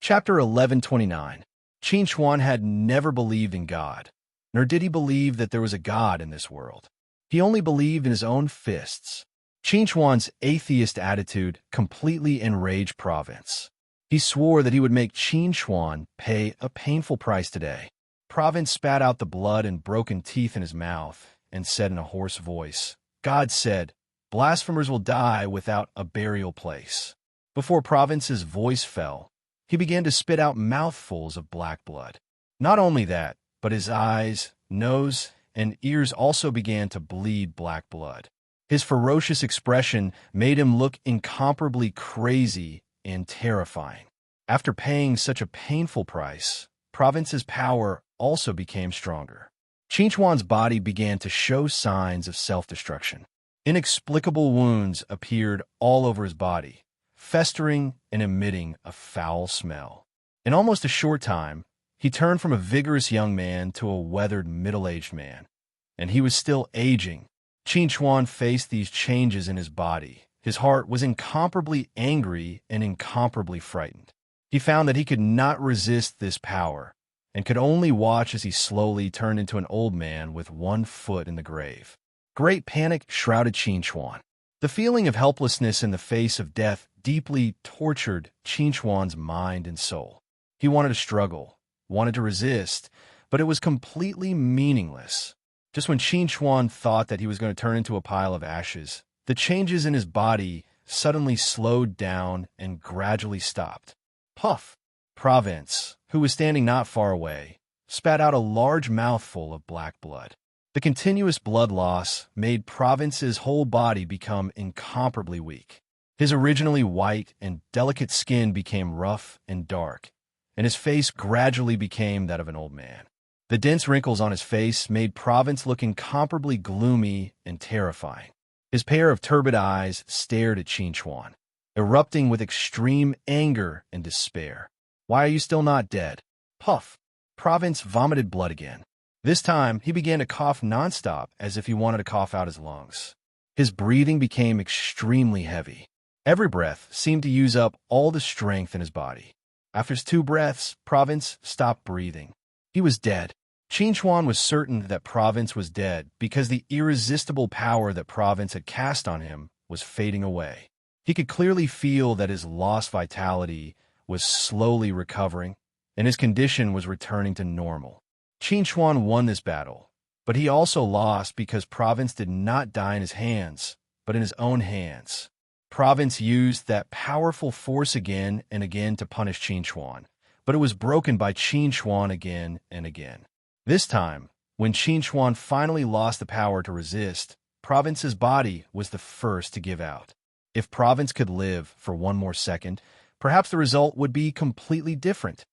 Chapter 1129. Qin Chuan had never believed in God, nor did he believe that there was a God in this world. He only believed in his own fists. Qin Chuan's atheist attitude completely enraged Province. He swore that he would make Qin Chuan pay a painful price today. Province spat out the blood and broken teeth in his mouth and said in a hoarse voice, "God said, blasphemers will die without a burial place." Before Province's voice fell, he began to spit out mouthfuls of black blood. Not only that, but his eyes, nose, and ears also began to bleed black blood. His ferocious expression made him look incomparably crazy and terrifying. After paying such a painful price, Province's power also became stronger. Qin Chuan's body began to show signs of self-destruction. Inexplicable wounds appeared all over his body, festering and emitting a foul smell. In almost a short time, he turned from a vigorous young man to a weathered middle-aged man. And he was still aging. Qin Chuan faced these changes in his body. His heart was incomparably angry and incomparably frightened. He found that he could not resist this power, and could only watch as he slowly turned into an old man with one foot in the grave. Great panic shrouded Qin Chuan. The feeling of helplessness in the face of death deeply tortured Qin Chuan's mind and soul. He wanted to struggle, wanted to resist, but it was completely meaningless. Just when Qin Chuan thought that he was going to turn into a pile of ashes, the changes in his body suddenly slowed down and gradually stopped. Puff! Province, who was standing not far away, spat out a large mouthful of black blood. The continuous blood loss made Province's whole body become incomparably weak. His originally white and delicate skin became rough and dark, and his face gradually became that of an old man. The dense wrinkles on his face made Province look incomparably gloomy and terrifying. His pair of turbid eyes stared at Qin Chuan, erupting with extreme anger and despair. "Why are you still not dead?" Puff! Province vomited blood again. This time, he began to cough nonstop as if he wanted to cough out his lungs. His breathing became extremely heavy. Every breath seemed to use up all the strength in his body. After his 2 breaths, Province stopped breathing. He was dead. Qin Chuan was certain that Province was dead because the irresistible power that Province had cast on him was fading away. He could clearly feel that his lost vitality was slowly recovering, and his condition was returning to normal. Qin Chuan won this battle, but he also lost because Province did not die in his hands, but in his own hands. Province used that powerful force again and again to punish Qin Chuan, but it was broken by Qin Chuan again and again. This time, when Qin Chuan finally lost the power to resist, Province's body was the first to give out. If Province could live for one more second, perhaps the result would be completely different.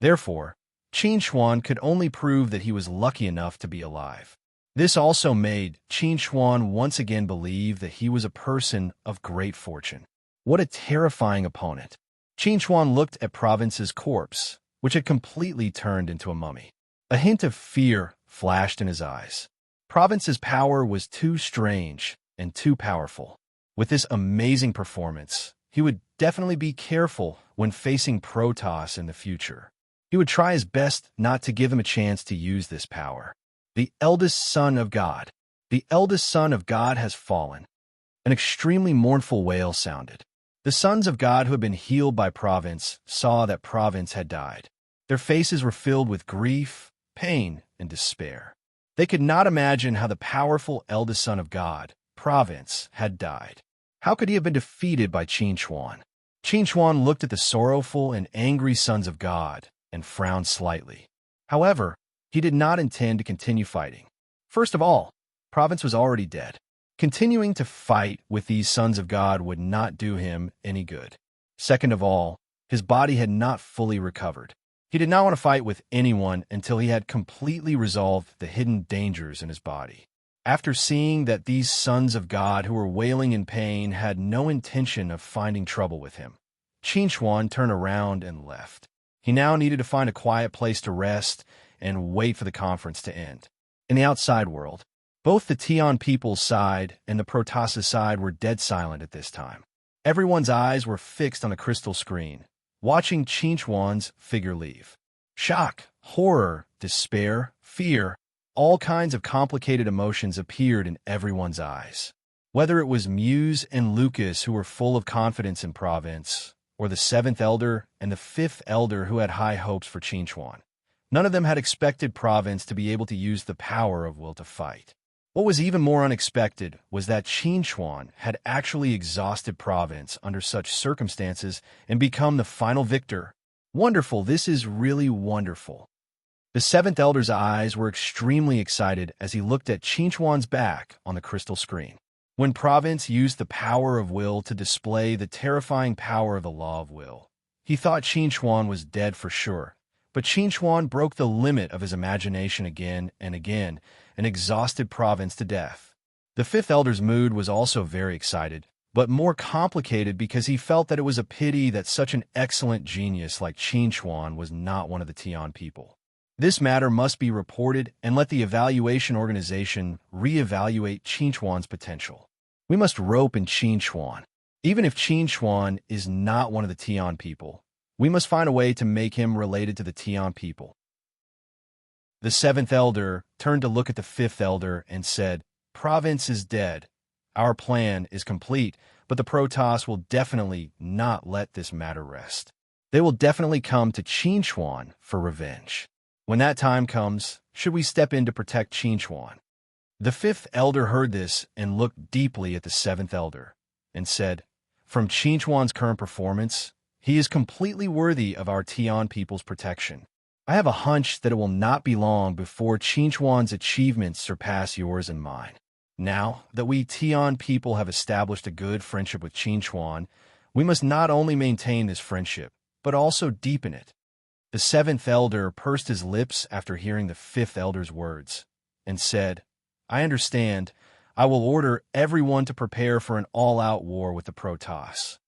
Therefore, Qin Chuan could only prove that he was lucky enough to be alive. This also made Qin Chuan once again believe that he was a person of great fortune. What a terrifying opponent. Qin Chuan looked at Province's corpse, which had completely turned into a mummy. A hint of fear flashed in his eyes. Province's power was too strange and too powerful. With this amazing performance, he would definitely be careful when facing Protoss in the future. He would try his best not to give him a chance to use this power. The eldest son of God. The eldest son of God has fallen. An extremely mournful wail sounded. The sons of God who had been healed by Province saw that Province had died. Their faces were filled with grief, pain, and despair. They could not imagine how the powerful eldest son of God, Province, had died. How could he have been defeated by Qin Chuan? Qin Chuan looked at the sorrowful and angry sons of God and frowned slightly. However, he did not intend to continue fighting. First of all, Province was already dead. Continuing to fight with these sons of God would not do him any good. Second of all, his body had not fully recovered. He did not want to fight with anyone until he had completely resolved the hidden dangers in his body. After seeing that these sons of God who were wailing in pain had no intention of finding trouble with him, Qin Chuan turned around and left. He now needed to find a quiet place to rest and wait for the conference to end. In the outside world, both the Tian people's side and the Protoss' side were dead silent at this time. Everyone's eyes were fixed on a crystal screen, watching Chinchuan's figure leave. Shock, horror, despair, fear, all kinds of complicated emotions appeared in everyone's eyes. Whether it was Muse and Lucas, who were full of confidence in Province, or the seventh elder and the fifth elder who had high hopes for Chinchuan, none of them had expected Province to be able to use the power of will to fight. What was even more unexpected was that Chinchuan had actually exhausted Province under such circumstances and become the final victor. Wonderful, this is really wonderful. The seventh elder's eyes were extremely excited as he looked at Chinchuan's back on the crystal screen. When Province used the power of will to display the terrifying power of the law of will, he thought Chinchuan was dead for sure. But Chinchuan broke the limit of his imagination again and again and exhausted Province to death. The fifth elder's mood was also very excited, but more complicated because he felt that it was a pity that such an excellent genius like Chinchuan was not one of the Tian people. This matter must be reported and let the evaluation organization re-evaluate Chinchuan's potential. We must rope in Chinchuan. Even if Chinchuan is not one of the Tian people, we must find a way to make him related to the Tian people. The seventh elder turned to look at the fifth elder and said, Province is dead. Our plan is complete, but the Protoss will definitely not let this matter rest. They will definitely come to Chinchuan for revenge. When that time comes, should we step in to protect Chinchuan? The fifth elder heard this and looked deeply at the seventh elder and said, From Chinchuan's current performance, he is completely worthy of our Tian people's protection. I have a hunch that it will not be long before Chinchuan's achievements surpass yours and mine. Now that we Tian people have established a good friendship with Chinchuan, we must not only maintain this friendship, but also deepen it. The seventh elder pursed his lips after hearing the fifth elder's words and said, I understand. I will order everyone to prepare for an all-out war with the Protoss.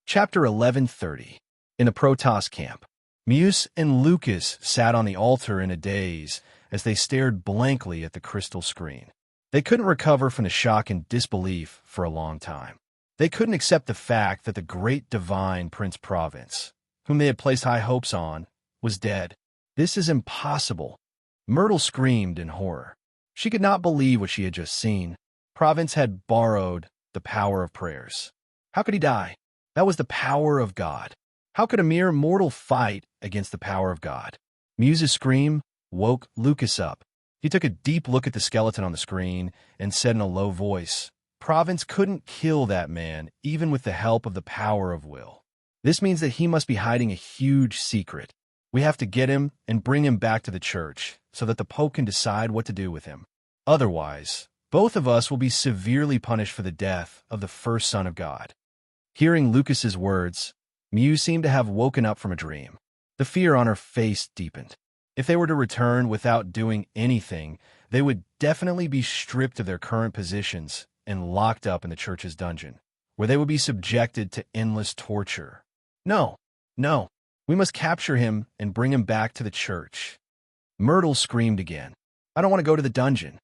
Chapter 1130. In the Protoss camp, Muse and Lucas sat on the altar in a daze as they stared blankly at the crystal screen. They couldn't recover from the shock and disbelief for a long time. They couldn't accept the fact that the great divine Prince Province, whom they had placed high hopes on, was dead. This is impossible. Myrtle screamed in horror. She could not believe what she had just seen. Province had borrowed the power of prayers. How could he die? That was the power of God. How could a mere mortal fight against the power of God? Muse's scream woke Lucas up. He took a deep look at the skeleton on the screen and said in a low voice, Province couldn't kill that man, even with the help of the power of will. This means that he must be hiding a huge secret. We have to get him and bring him back to the church so that the Pope can decide what to do with him. Otherwise, both of us will be severely punished for the death of the first Son of God. Hearing Lucas's words, Muse seemed to have woken up from a dream. The fear on her face deepened. If they were to return without doing anything, they would definitely be stripped of their current positions and locked up in the church's dungeon, where they would be subjected to endless torture. No, we must capture him and bring him back to the church. Myrtle screamed again. I don't want to go to the dungeon.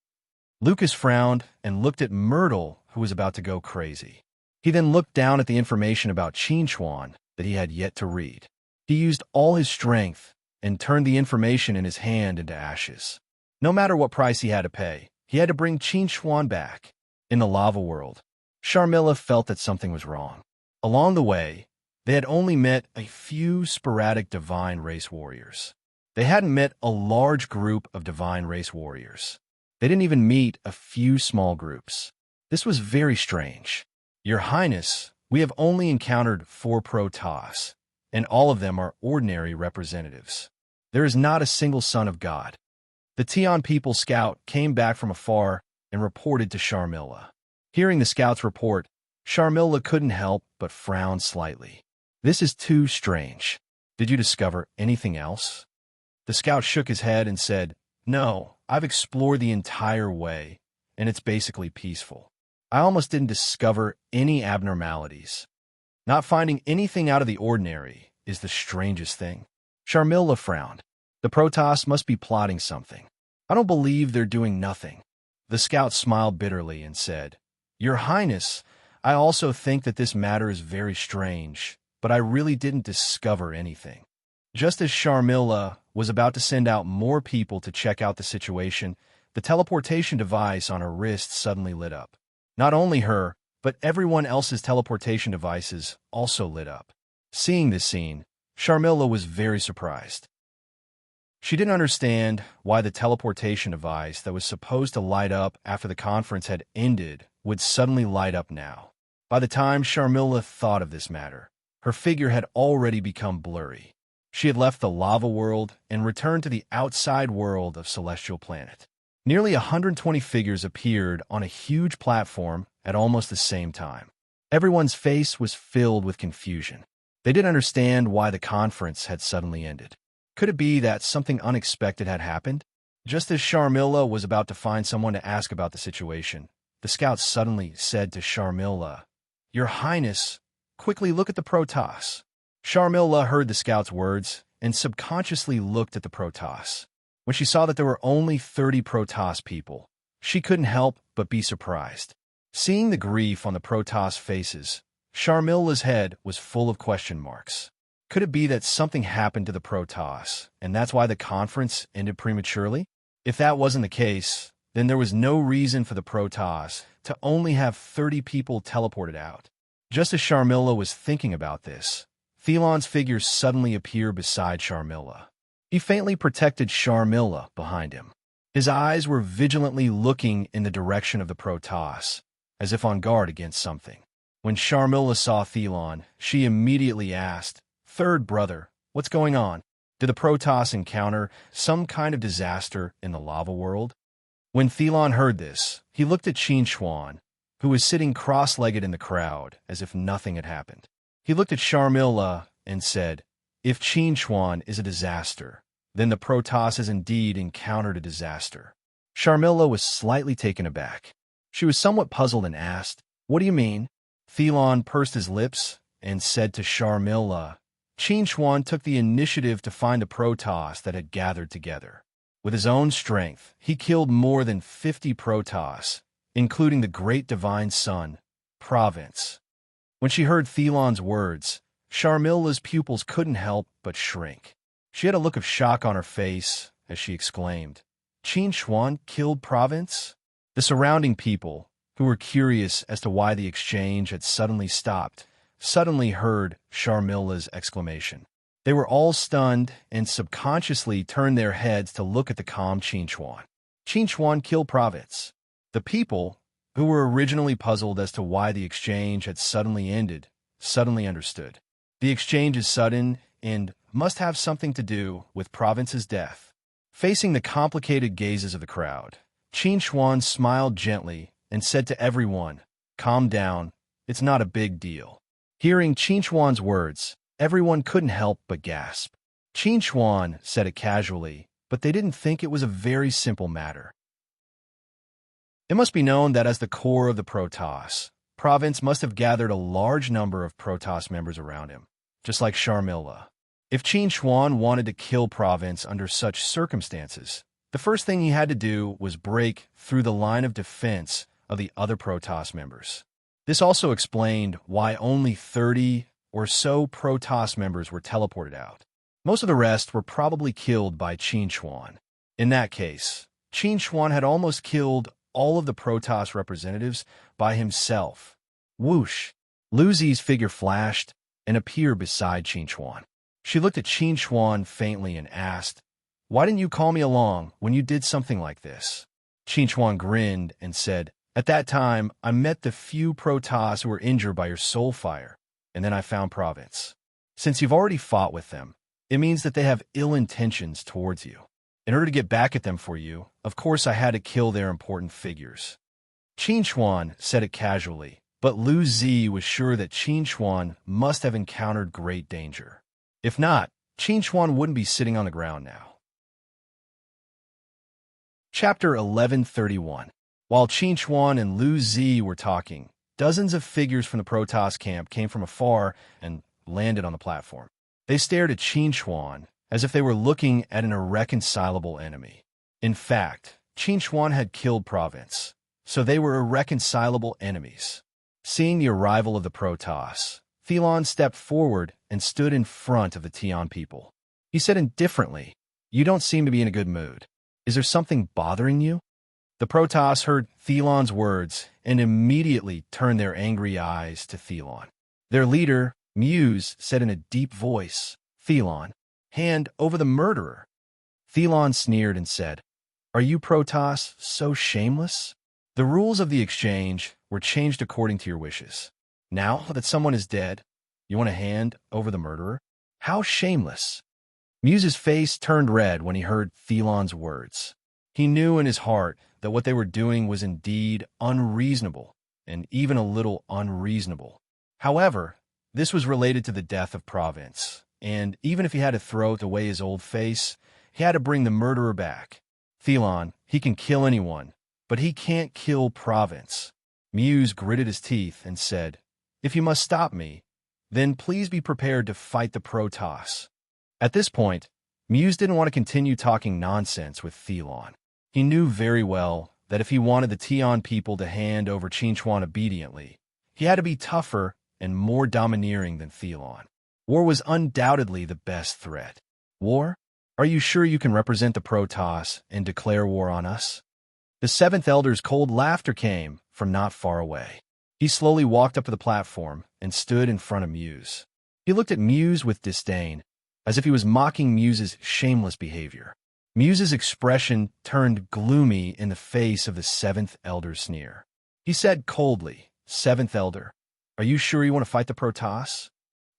Lucas frowned and looked at Myrtle, who was about to go crazy. He then looked down at the information about Chinchuan that he had yet to read. He used all his strength and turned the information in his hand into ashes. No matter what price he had to pay, he had to bring Chinchuan back. In the lava world, Sharmila felt that something was wrong. Along the way, they had only met a few sporadic divine race warriors. They hadn't met a large group of divine race warriors. They didn't even meet a few small groups. This was very strange. Your Highness, we have only encountered 4 Protoss, and all of them are ordinary representatives. There is not a single son of God. The Tian people scout came back from afar and reported to Sharmila. Hearing the scout's report, Sharmila couldn't help but frown slightly. This is too strange. Did you discover anything else? The scout shook his head and said, No, I've explored the entire way, and it's basically peaceful. I almost didn't discover any abnormalities. Not finding anything out of the ordinary is the strangest thing. Sharmila frowned. The Protoss must be plotting something. I don't believe they're doing nothing. The scout smiled bitterly and said, Your Highness, I also think that this matter is very strange. but I really didn't discover anything. Just as Sharmila was about to send out more people to check out the situation, the teleportation device on her wrist suddenly lit up. Not only her, but everyone else's teleportation devices also lit up. Seeing this scene, Sharmila was very surprised. She didn't understand why the teleportation device that was supposed to light up after the conference had ended would suddenly light up now. By the time Sharmila thought of this matter, her figure had already become blurry. She had left the lava world and returned to the outside world of Celestial Planet. Nearly 120 figures appeared on a huge platform at almost the same time. Everyone's face was filled with confusion. They didn't understand why the conference had suddenly ended. Could it be that something unexpected had happened? Just as Sharmila was about to find someone to ask about the situation, the scout suddenly said to Sharmila, "Your Highness, quickly look at the Protoss." Sharmila heard the scout's words and subconsciously looked at the Protoss. When she saw that there were only 30 Protoss people, she couldn't help but be surprised. Seeing the grief on the Protoss faces, Sharmila's head was full of question marks. Could it be that something happened to the Protoss, and that's why the conference ended prematurely? If that wasn't the case, then there was no reason for the Protoss to only have 30 people teleported out. Just as Sharmila was thinking about this, Thelon's figure suddenly appeared beside Sharmila. He faintly protected Sharmila behind him. His eyes were vigilantly looking in the direction of the Protoss, as if on guard against something. When Sharmila saw Thelon, she immediately asked, "Third brother, what's going on? Did the Protoss encounter some kind of disaster in the lava world?" When Thelon heard this, he looked at Qin Xuan, who was sitting cross-legged in the crowd, as if nothing had happened. He looked at Sharmila and said, "If Qin Xuan is a disaster, then the Protoss has indeed encountered a disaster." Sharmila was slightly taken aback. She was somewhat puzzled and asked, "What do you mean?" Thelon pursed his lips and said to Sharmila, "Qin Xuan took the initiative to find the Protoss that had gathered together. With his own strength, he killed more than 50 Protoss, including the great divine son, Province." When she heard Thelon's words, Sharmila's pupils couldn't help but shrink. She had a look of shock on her face as she exclaimed, "Qin Xuan killed Province?" The surrounding people, who were curious as to why the exchange had suddenly stopped, suddenly heard Sharmila's exclamation. They were all stunned and subconsciously turned their heads to look at the calm Qin Xuan. Qin Xuan killed Province. The people, who were originally puzzled as to why the exchange had suddenly ended, suddenly understood. The exchange is sudden and must have something to do with Province's death. Facing the complicated gazes of the crowd, Qin Xuan smiled gently and said to everyone, "Calm down, it's not a big deal." Hearing Qin Xuan's words, everyone couldn't help but gasp. Qin Xuan said it casually, but they didn't think it was a very simple matter. It must be known that as the core of the Protoss, Province must have gathered a large number of Protoss members around him, just like Sharmila. If Qin Xuan wanted to kill Province under such circumstances, the first thing he had to do was break through the line of defense of the other Protoss members. This also explained why only 30 or so Protoss members were teleported out. Most of the rest were probably killed by Qin Xuan. In that case, Qin Xuan had almost killed all of the Protoss representatives by himself. Whoosh! Lu Zi's figure flashed and appeared beside Qin Xuan. She looked at Qin Xuan faintly and asked, "Why didn't you call me along when you did something like this?" Qin Xuan grinned and said, "At that time, I met the few Protoss who were injured by your soul fire, and then I found Province. Since you've already fought with them, it means that they have ill intentions towards you. In order to get back at them for you, of course I had to kill their important figures." Qin Xuan said it casually, but Lu Zi was sure that Qin Xuan must have encountered great danger. If not, Qin Xuan wouldn't be sitting on the ground now. Chapter 1131. While Qin Xuan and Lu Zi were talking, dozens of figures from the Protoss camp came from afar and landed on the platform. They stared at Qin Xuan as if they were looking at an irreconcilable enemy. In fact, Qin Xuan had killed Province, so they were irreconcilable enemies. Seeing the arrival of the Protoss, Thelon stepped forward and stood in front of the Tian people. He said indifferently, "You don't seem to be in a good mood. Is there something bothering you?" The Protoss heard Thelon's words and immediately turned their angry eyes to Thelon. Their leader, Muse, said in a deep voice, "Thelon, hand over the murderer." Thelon sneered and said, "Are you Protoss so shameless? The rules of the exchange were changed according to your wishes. Now that someone is dead, you want to hand over the murderer? How shameless!" Muse's face turned red when he heard Thelon's words. He knew in his heart that what they were doing was indeed unreasonable, and even a little unreasonable. However, this was related to the death of Province, and even if he had to throw away his old face, he had to bring the murderer back. Thelon, he can kill anyone, but he can't kill Province. Muse gritted his teeth and said, "If you must stop me, then please be prepared to fight the Protoss." At this point, Muse didn't want to continue talking nonsense with Thelon. He knew very well that if he wanted the Tian people to hand over Qinchuan obediently, he had to be tougher and more domineering than Thelon. War was undoubtedly the best threat. "War? Are you sure you can represent the Protoss and declare war on us?" The seventh elder's cold laughter came from not far away. He slowly walked up to the platform and stood in front of Muse. He looked at Muse with disdain, as if he was mocking Muse's shameless behavior. Muse's expression turned gloomy in the face of the seventh elder's sneer. He said coldly, "Seventh elder, are you sure you want to fight the Protoss?"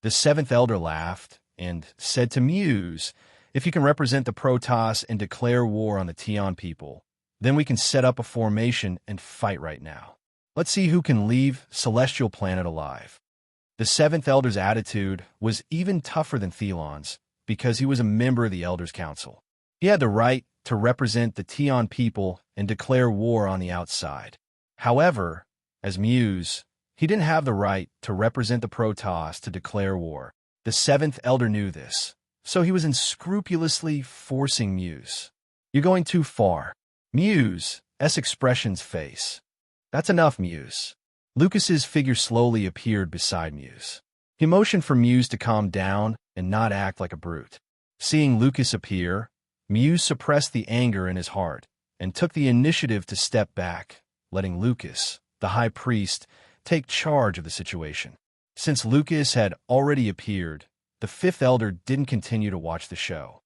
The seventh elder laughed and said to Muse, "If you can represent the Protoss and declare war on the Tian people, then we can set up a formation and fight right now. Let's see who can leave Celestial Planet alive." The seventh elder's attitude was even tougher than Thelon's because he was a member of the Elders' Council. He had the right to represent the Tian people and declare war on the outside. However, as Muse, he didn't have the right to represent the Protoss to declare war. The seventh elder knew this, so he was unscrupulously forcing Muse. "You're going too far." Muse's expression's face. "That's enough, Muse." Lucas's figure slowly appeared beside Muse. He motioned for Muse to calm down and not act like a brute. Seeing Lucas appear, Muse suppressed the anger in his heart and took the initiative to step back, letting Lucas, the high priest, take charge of the situation. Since Lucas had already appeared, the fifth elder didn't continue to watch the show.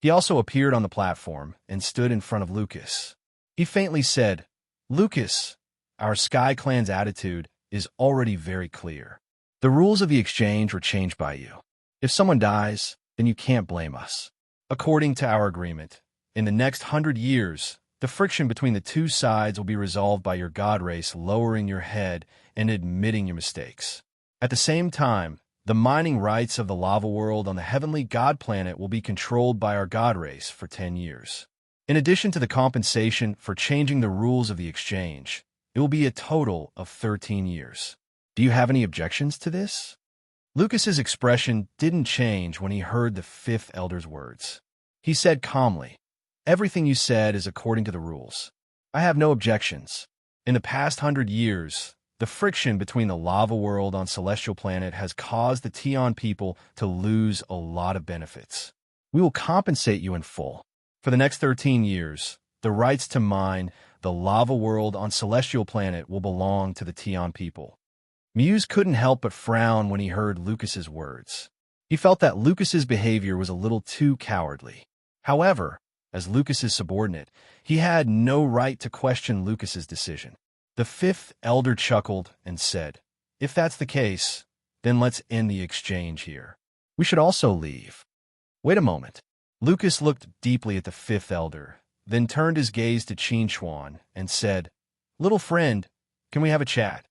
He also appeared on the platform and stood in front of Lucas. He faintly said, "Lucas, our Sky Clan's attitude is already very clear. The rules of the exchange were changed by you. If someone dies, then you can't blame us. According to our agreement, in the next 100 years, the friction between the two sides will be resolved by your god race lowering your head and admitting your mistakes. At the same time, the mining rights of the lava world on the heavenly god planet will be controlled by our god race for 10 years. In addition to the compensation for changing the rules of the exchange, it will be a total of 13 years. Do you have any objections to this?" Lucas's expression didn't change when he heard the fifth elder's words. He said calmly, "Everything you said is according to the rules. I have no objections. In the past 100 years, the friction between the lava world on Celestial Planet has caused the Tian people to lose a lot of benefits. We will compensate you in full. For the next 13 years, the rights to mine the lava world on Celestial Planet will belong to the Tian people." Muse couldn't help but frown when he heard Lucas's words. He felt that Lucas's behavior was a little too cowardly. However, as Lucas's subordinate, he had no right to question Lucas's decision. The fifth elder chuckled and said, "If that's the case, then let's end the exchange here. We should also leave." "Wait a moment." Lucas looked deeply at the fifth elder, then turned his gaze to Qinchuan and said, "Little friend, can we have a chat?"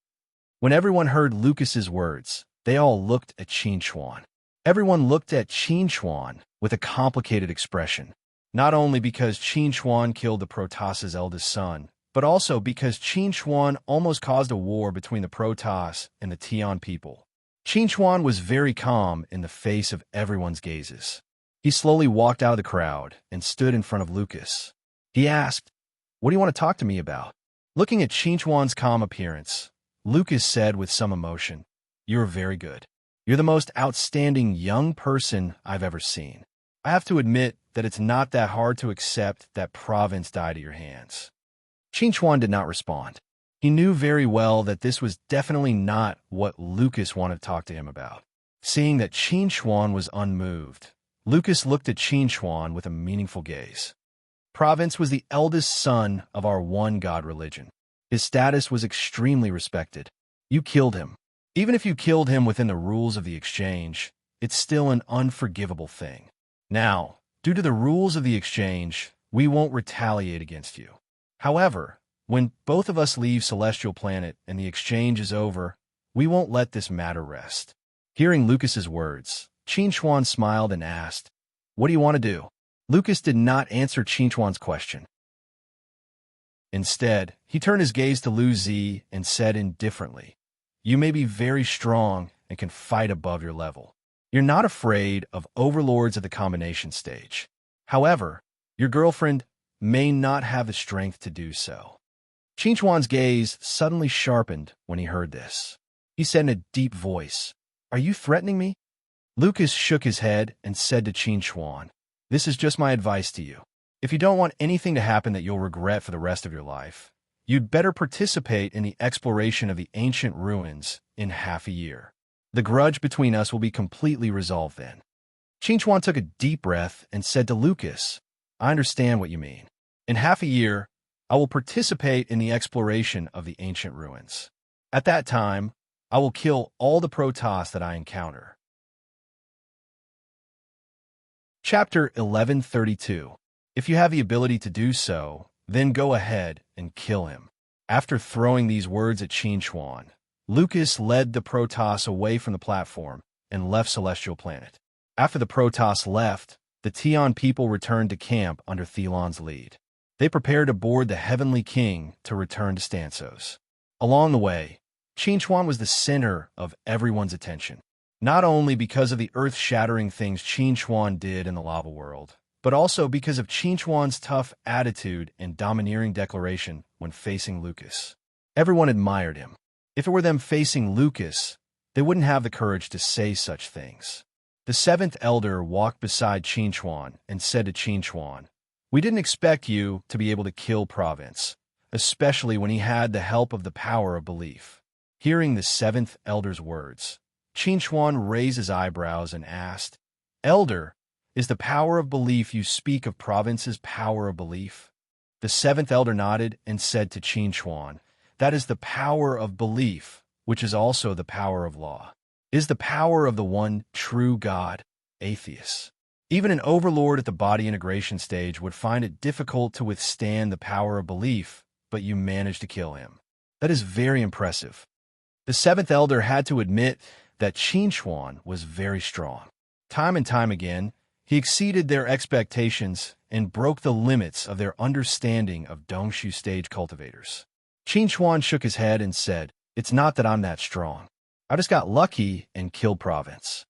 When everyone heard Lucas's words, they all looked at Qinchuan. Everyone looked at Qinchuan with a complicated expression, not only because Qinchuan killed the Protoss's eldest son, but also because Qinchuan almost caused a war between the Protoss and the Tian people. Qinchuan was very calm in the face of everyone's gazes. He slowly walked out of the crowd and stood in front of Lucas. He asked, "What do you want to talk to me about?" Looking at Qinchuan's calm appearance, Lucas said with some emotion, You're very good. You're the most outstanding young person I've ever seen. I have to admit that it's not that hard to accept that province died at your hands." Qin Chuan did not respond. He knew very well that this was definitely not what Lucas wanted to talk to him about. Seeing that Qin Chuan was unmoved, Lucas looked at Qin Chuan with a meaningful gaze. Province was the eldest son of our one-god religion. His status was extremely respected. You killed him. Even if you killed him within the rules of the exchange, it's still an unforgivable thing. Now, due to the rules of the exchange, we won't retaliate against you. However, when both of us leave Celestial Planet and the exchange is over, we won't let this matter rest. Hearing Lucas's words, Qin Chuan smiled and asked, "What do you want to do?" Lucas did not answer Qin Chuan's question. Instead, he turned his gaze to Lu Zi and said indifferently, "You may be very strong and can fight above your level. You're not afraid of overlords at the combination stage. However, your girlfriend may not have the strength to do so." Qin Chuan's gaze suddenly sharpened when he heard this. He said in a deep voice, "Are you threatening me?" Lucas shook his head and said to Qin Chuan, "This is just my advice to you. If you don't want anything to happen that you'll regret for the rest of your life, you'd better participate in the exploration of the ancient ruins in half a year. The grudge between us will be completely resolved then." Qin Chuan took a deep breath and said to Lucas, "I understand what you mean. In half a year, I will participate in the exploration of the ancient ruins. At that time, I will kill all the Protoss that I encounter." Chapter 1132. If you have the ability to do so, then go ahead and kill him. After throwing these words at Qin Chuan, Lucas led the Protoss away from the platform and left Celestial Planet. After the Protoss left, the Tian people returned to camp under Thelon's lead. They prepared to board the Heavenly King to return to Stansos. Along the way, Qin Chuan was the center of everyone's attention, not only because of the earth-shattering things Qin Chuan did in the lava world, but also because of Qin Chuan's tough attitude and domineering declaration when facing Lucas. Everyone admired him. If it were them facing Lucas, they wouldn't have the courage to say such things. The seventh elder walked beside Qin Chuan and said to Qin Chuan, "We didn't expect you to be able to kill Province, especially when he had the help of the power of belief." Hearing the seventh elder's words, Qin Chuan raised his eyebrows and asked, "Elder, is the power of belief you speak of Province's power of belief?" The seventh elder nodded and said to Qin Chuan, "That is the power of belief, which is also the power of law. It is the power of the one true God, Atheist. Even an overlord at the body integration stage would find it difficult to withstand the power of belief, but you managed to kill him. That is very impressive." The seventh elder had to admit that Qin Chuan was very strong. Time and time again, he exceeded their expectations and broke the limits of their understanding of Dongshu stage cultivators. Qin Chuan shook his head and said, "It's not that I'm that strong. I just got lucky and killed Province."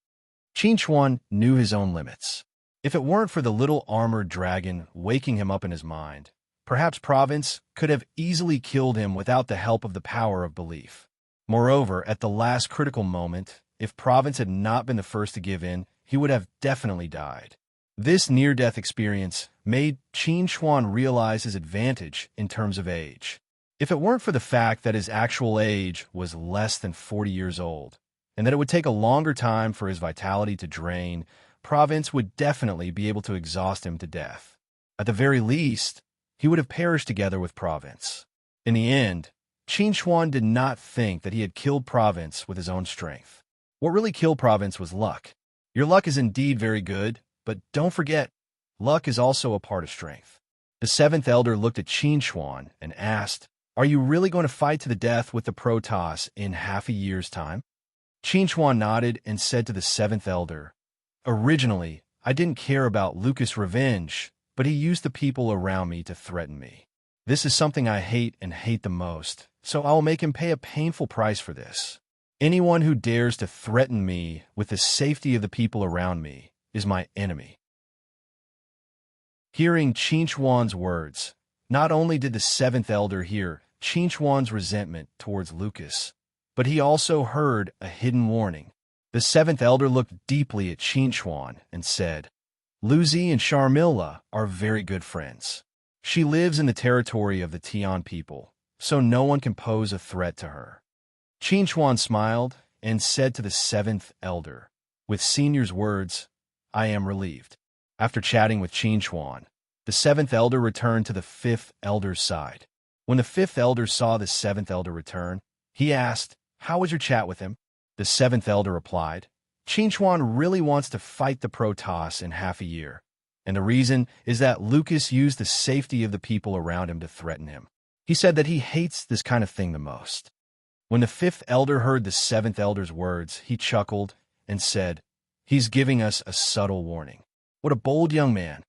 Qin Chuan knew his own limits. If it weren't for the little armored dragon waking him up in his mind, perhaps Province could have easily killed him without the help of the power of belief. Moreover, at the last critical moment, if Province had not been the first to give in, he would have definitely died. This near-death experience made Qin Chuan realize his advantage in terms of age. If it weren't for the fact that his actual age was less than 40 years old, and that it would take a longer time for his vitality to drain, Province would definitely be able to exhaust him to death. At the very least, he would have perished together with Province. In the end, Qin Chuan did not think that he had killed Province with his own strength. What really killed Province was luck. Your luck is indeed very good, but don't forget, luck is also a part of strength. The seventh elder looked at Qin Chuan and asked, "Are you really going to fight to the death with the Protoss in half a year's time?" Qin Chuan nodded and said to the seventh elder, "Originally, I didn't care about Lucas' revenge, but he used the people around me to threaten me. This is something I hate and hate the most, so I will make him pay a painful price for this. Anyone who dares to threaten me with the safety of the people around me is my enemy." Hearing Qin Chuan's words, not only did the seventh elder hear Qin Chuan's resentment towards Lucas, but he also heard a hidden warning. The seventh elder looked deeply at Qinchuan and said, Luzi and Sharmila are very good friends. She lives in the territory of the Tian people, so no one can pose a threat to her. Qinchuan smiled and said to the seventh elder, with senior's words, I am relieved. After chatting with Qinchuan, the seventh elder returned to the fifth elder's side. When the fifth elder saw the seventh elder return, he asked, How was your chat with him? The seventh elder replied, Qinchuan really wants to fight the Protoss in half a year, and the reason is that Lucas used the safety of the people around him to threaten him. He said that he hates this kind of thing the most. When the fifth elder heard the seventh elder's words, he chuckled and said, He's giving us a subtle warning. What a bold young man.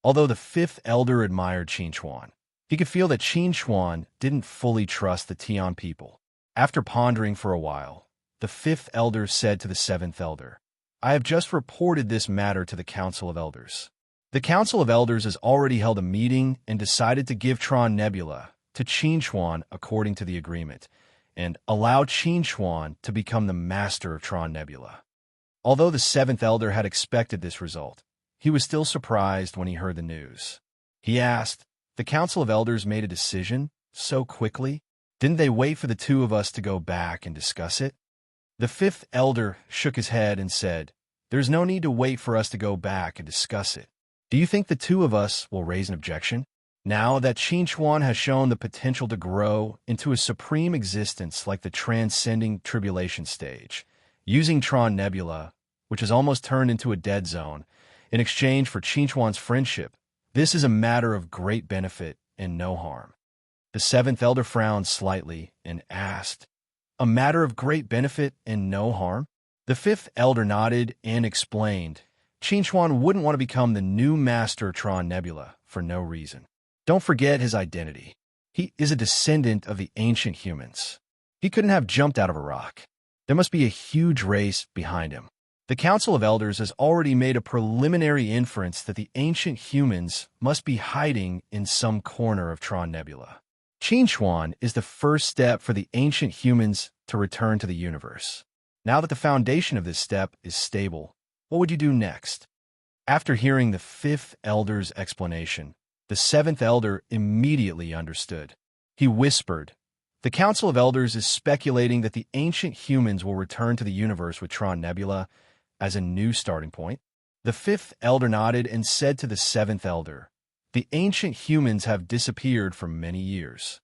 Although the fifth elder admired Qinchuan, he could feel that Qinchuan didn't fully trust the Tian people. After pondering for a while, the fifth elder said to the seventh elder, I have just reported this matter to the Council of Elders. The Council of Elders has already held a meeting and decided to give Tron Nebula to Qinchuan according to the agreement, and allow Qinchuan to become the master of Tron Nebula. Although the seventh elder had expected this result, he was still surprised when he heard the news. He asked, The Council of Elders made a decision so quickly? Didn't they wait for the two of us to go back and discuss it? The fifth elder shook his head and said, There's no need to wait for us to go back and discuss it. Do you think the two of us will raise an objection? Now that Qinchuan has shown the potential to grow into a supreme existence like the transcending tribulation stage, using Tron Nebula, which has almost turned into a dead zone, in exchange for Qinchuan's friendship, this is a matter of great benefit and no harm. The seventh elder frowned slightly and asked, A matter of great benefit and no harm? The fifth elder nodded and explained, Qinchuan wouldn't want to become the new master of Tron Nebula for no reason. Don't forget his identity. He is a descendant of the ancient humans. He couldn't have jumped out of a rock. There must be a huge race behind him. The Council of Elders has already made a preliminary inference that the ancient humans must be hiding in some corner of Tron Nebula. Qinchuan is the first step for the ancient humans to return to the universe. Now that the foundation of this step is stable, what would you do next? After hearing the fifth elder's explanation, the seventh elder immediately understood. He whispered, The Council of Elders is speculating that the ancient humans will return to the universe with Tron Nebula as a new starting point. The fifth elder nodded and said to the seventh elder, The ancient humans have disappeared for many years.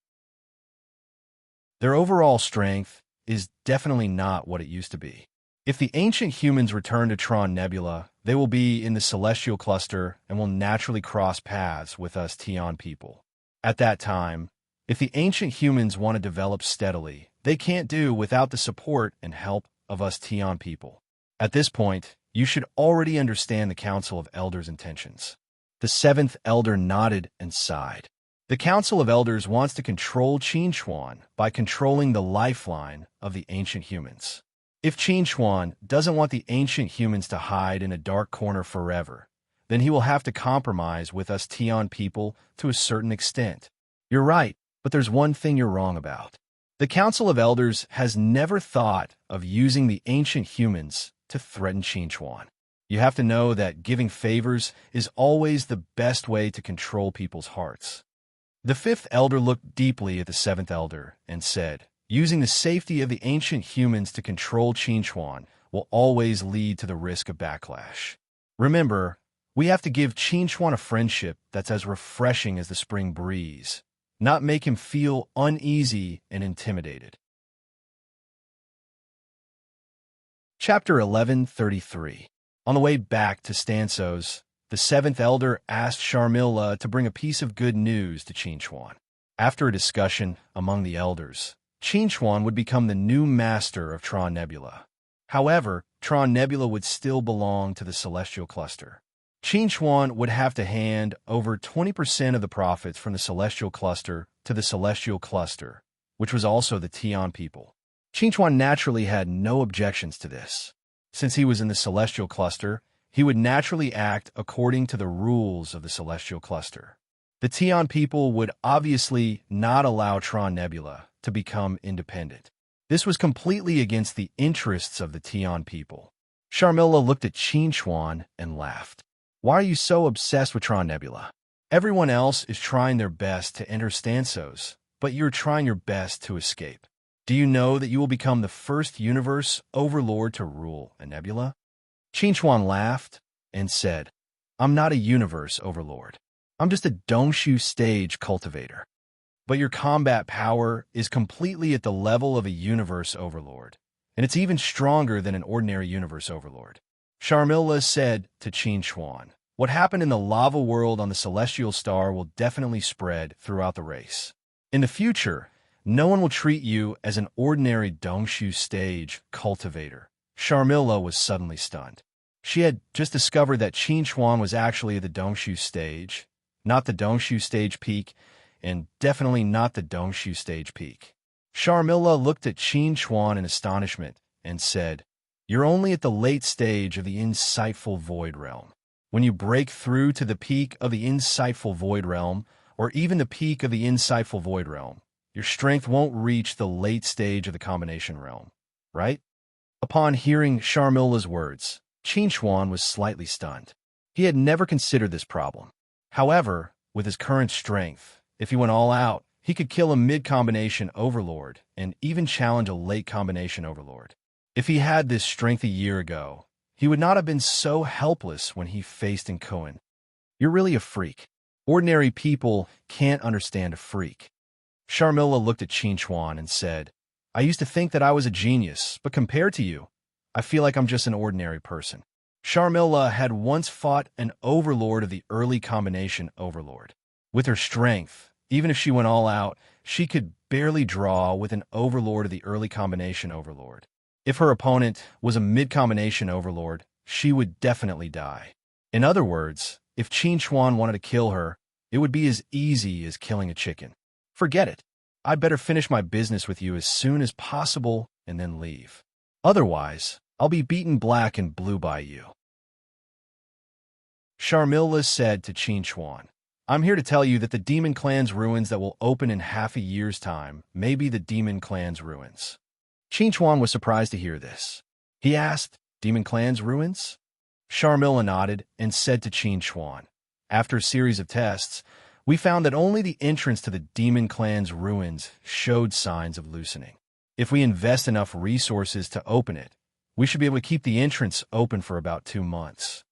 Their overall strength is definitely not what it used to be. If the ancient humans return to Tron Nebula, they will be in the celestial cluster and will naturally cross paths with us Tian people. At that time, if the ancient humans want to develop steadily, they can't do without the support and help of us Tian people. At this point, you should already understand the Council of Elders' intentions. The seventh elder nodded and sighed. The Council of Elders wants to control Qinchuan by controlling the lifeline of the ancient humans. If Qinchuan doesn't want the ancient humans to hide in a dark corner forever, then he will have to compromise with us Tian people to a certain extent. You're right, but there's one thing you're wrong about. The Council of Elders has never thought of using the ancient humans to threaten Qinchuan. You have to know that giving favors is always the best way to control people's hearts. The fifth elder looked deeply at the seventh elder and said, Using the safety of the ancient humans to control Qinchuan will always lead to the risk of backlash. Remember, we have to give Qinchuan a friendship that's as refreshing as the spring breeze, not make him feel uneasy and intimidated. Chapter 1133. On the way back to Stansos, the seventh elder asked Sharmila to bring a piece of good news to Qinchuan. After a discussion among the elders, Qinchuan would become the new master of Tron Nebula. However, Tron Nebula would still belong to the Celestial Cluster. Qinchuan would have to hand over 20% of the profits from the Celestial Cluster to the Celestial Cluster, which was also the Tian people. Qinchuan naturally had no objections to this. Since he was in the Celestial Cluster, he would naturally act according to the rules of the Celestial Cluster. The Tian people would obviously not allow Tron Nebula to become independent. This was completely against the interests of the Tian people. Sharmila looked at Qin Chuan and laughed. Why are you so obsessed with Tron Nebula? Everyone else is trying their best to enter stanzos, but you're trying your best to escape. Do you know that you will become the first universe overlord to rule a nebula? Qin Chuan laughed and said, I'm not a universe overlord. I'm just a Dongshu stage cultivator. But your combat power is completely at the level of a universe overlord, and it's even stronger than an ordinary universe overlord. Sharmila said to Qin Chuan, what happened in the lava world on the celestial star will definitely spread throughout the race. In the future, no one will treat you as an ordinary Dongshu stage cultivator. Sharmila was suddenly stunned. She had just discovered that Qin Chuan was actually at the Dongshu stage, not the Dongshu stage peak, and definitely not the Dongshu stage peak. Sharmila looked at Qin Chuan in astonishment and said, you're only at the late stage of the insightful void realm. When you break through to the peak of the insightful void realm, or even the peak of the insightful void realm, your strength won't reach the late stage of the combination realm, right? Upon hearing Sharmila's words, Qin Chuan was slightly stunned. He had never considered this problem. However, with his current strength, if he went all out, he could kill a mid-combination overlord and even challenge a late-combination overlord. If he had this strength a year ago, he would not have been so helpless when he faced Inkoan. You're really a freak. Ordinary people can't understand a freak. Sharmila looked at Qin Chuan and said, I used to think that I was a genius, but compared to you, I feel like I'm just an ordinary person. Sharmila had once fought an overlord of the early combination overlord. With her strength, even if she went all out, she could barely draw with an overlord of the early combination overlord. If her opponent was a mid-combination overlord, she would definitely die. In other words, if Qin Chuan wanted to kill her, it would be as easy as killing a chicken. Forget it. I'd better finish my business with you as soon as possible and then leave. Otherwise, I'll be beaten black and blue by you. Sharmila said to Qin Chuan, I'm here to tell you that the Demon Clan's ruins that will open in half a year's time may be the Demon Clan's ruins. Qin Chuan was surprised to hear this. He asked, Demon Clan's ruins? Sharmila nodded and said to Qin Chuan, after a series of tests, we found that only the entrance to the Demon Clan's ruins showed signs of loosening. If we invest enough resources to open it, we should be able to keep the entrance open for about 2 months.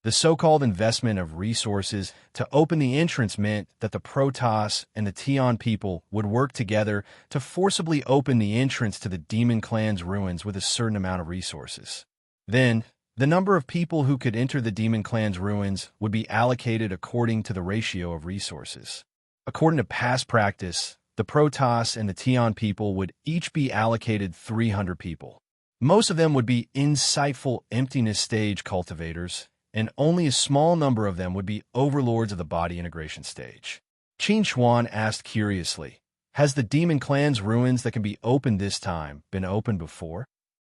The so-called investment of resources to open the entrance meant that the Protoss and the Tian people would work together to forcibly open the entrance to the Demon Clan's ruins with a certain amount of resources. Then, the number of people who could enter the Demon Clan's ruins would be allocated according to the ratio of resources. According to past practice, the Protoss and the Tian people would each be allocated 300 people. Most of them would be insightful emptiness stage cultivators, and only a small number of them would be overlords of the body integration stage. Qin Chuan asked curiously, has the Demon Clan's ruins that can be opened this time been opened before?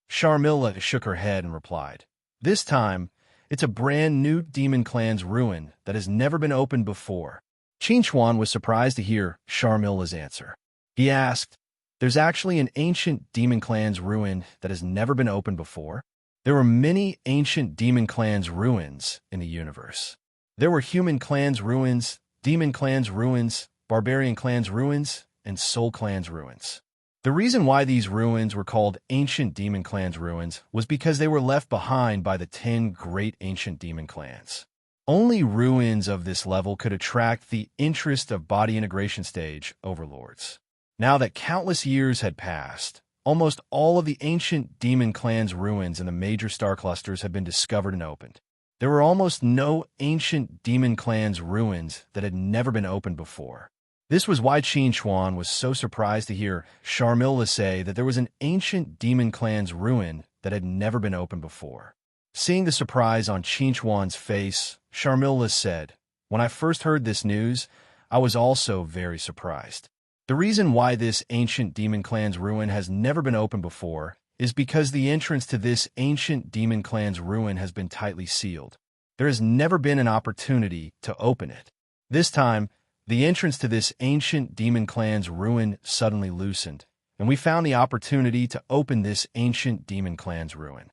Sharmila shook her head and replied, this time, it's a brand new Demon Clan's ruin that has never been opened before. Qin Chuan was surprised to hear Sharmila's answer. He asked, there's actually an ancient Demon Clan's ruin that has never been opened before? There were many ancient Demon Clan's ruins in the universe. There were Human Clan's ruins, Demon Clan's ruins, Barbarian Clan's ruins, and Soul Clan's ruins. The reason why these ruins were called Ancient Demon Clan's ruins was because they were left behind by the 10 great ancient demon clans. Only ruins of this level could attract the interest of body integration stage overlords. Now that countless years had passed, almost all of the ancient Demon Clan's ruins in the major star clusters had been discovered and opened. There were almost no ancient Demon Clan's ruins that had never been opened before. This was why Qin Chuan was so surprised to hear Sharmila say that there was an ancient Demon Clan's ruin that had never been opened before. Seeing the surprise on Qin Chuan's face, Sharmila said, when I first heard this news, I was also very surprised. The reason why this ancient Demon Clan's ruin has never been opened before is because the entrance to this ancient Demon Clan's ruin has been tightly sealed. There has never been an opportunity to open it. This time, the entrance to this ancient Demon Clan's ruin suddenly loosened, and we found the opportunity to open this ancient demon clan's ruin.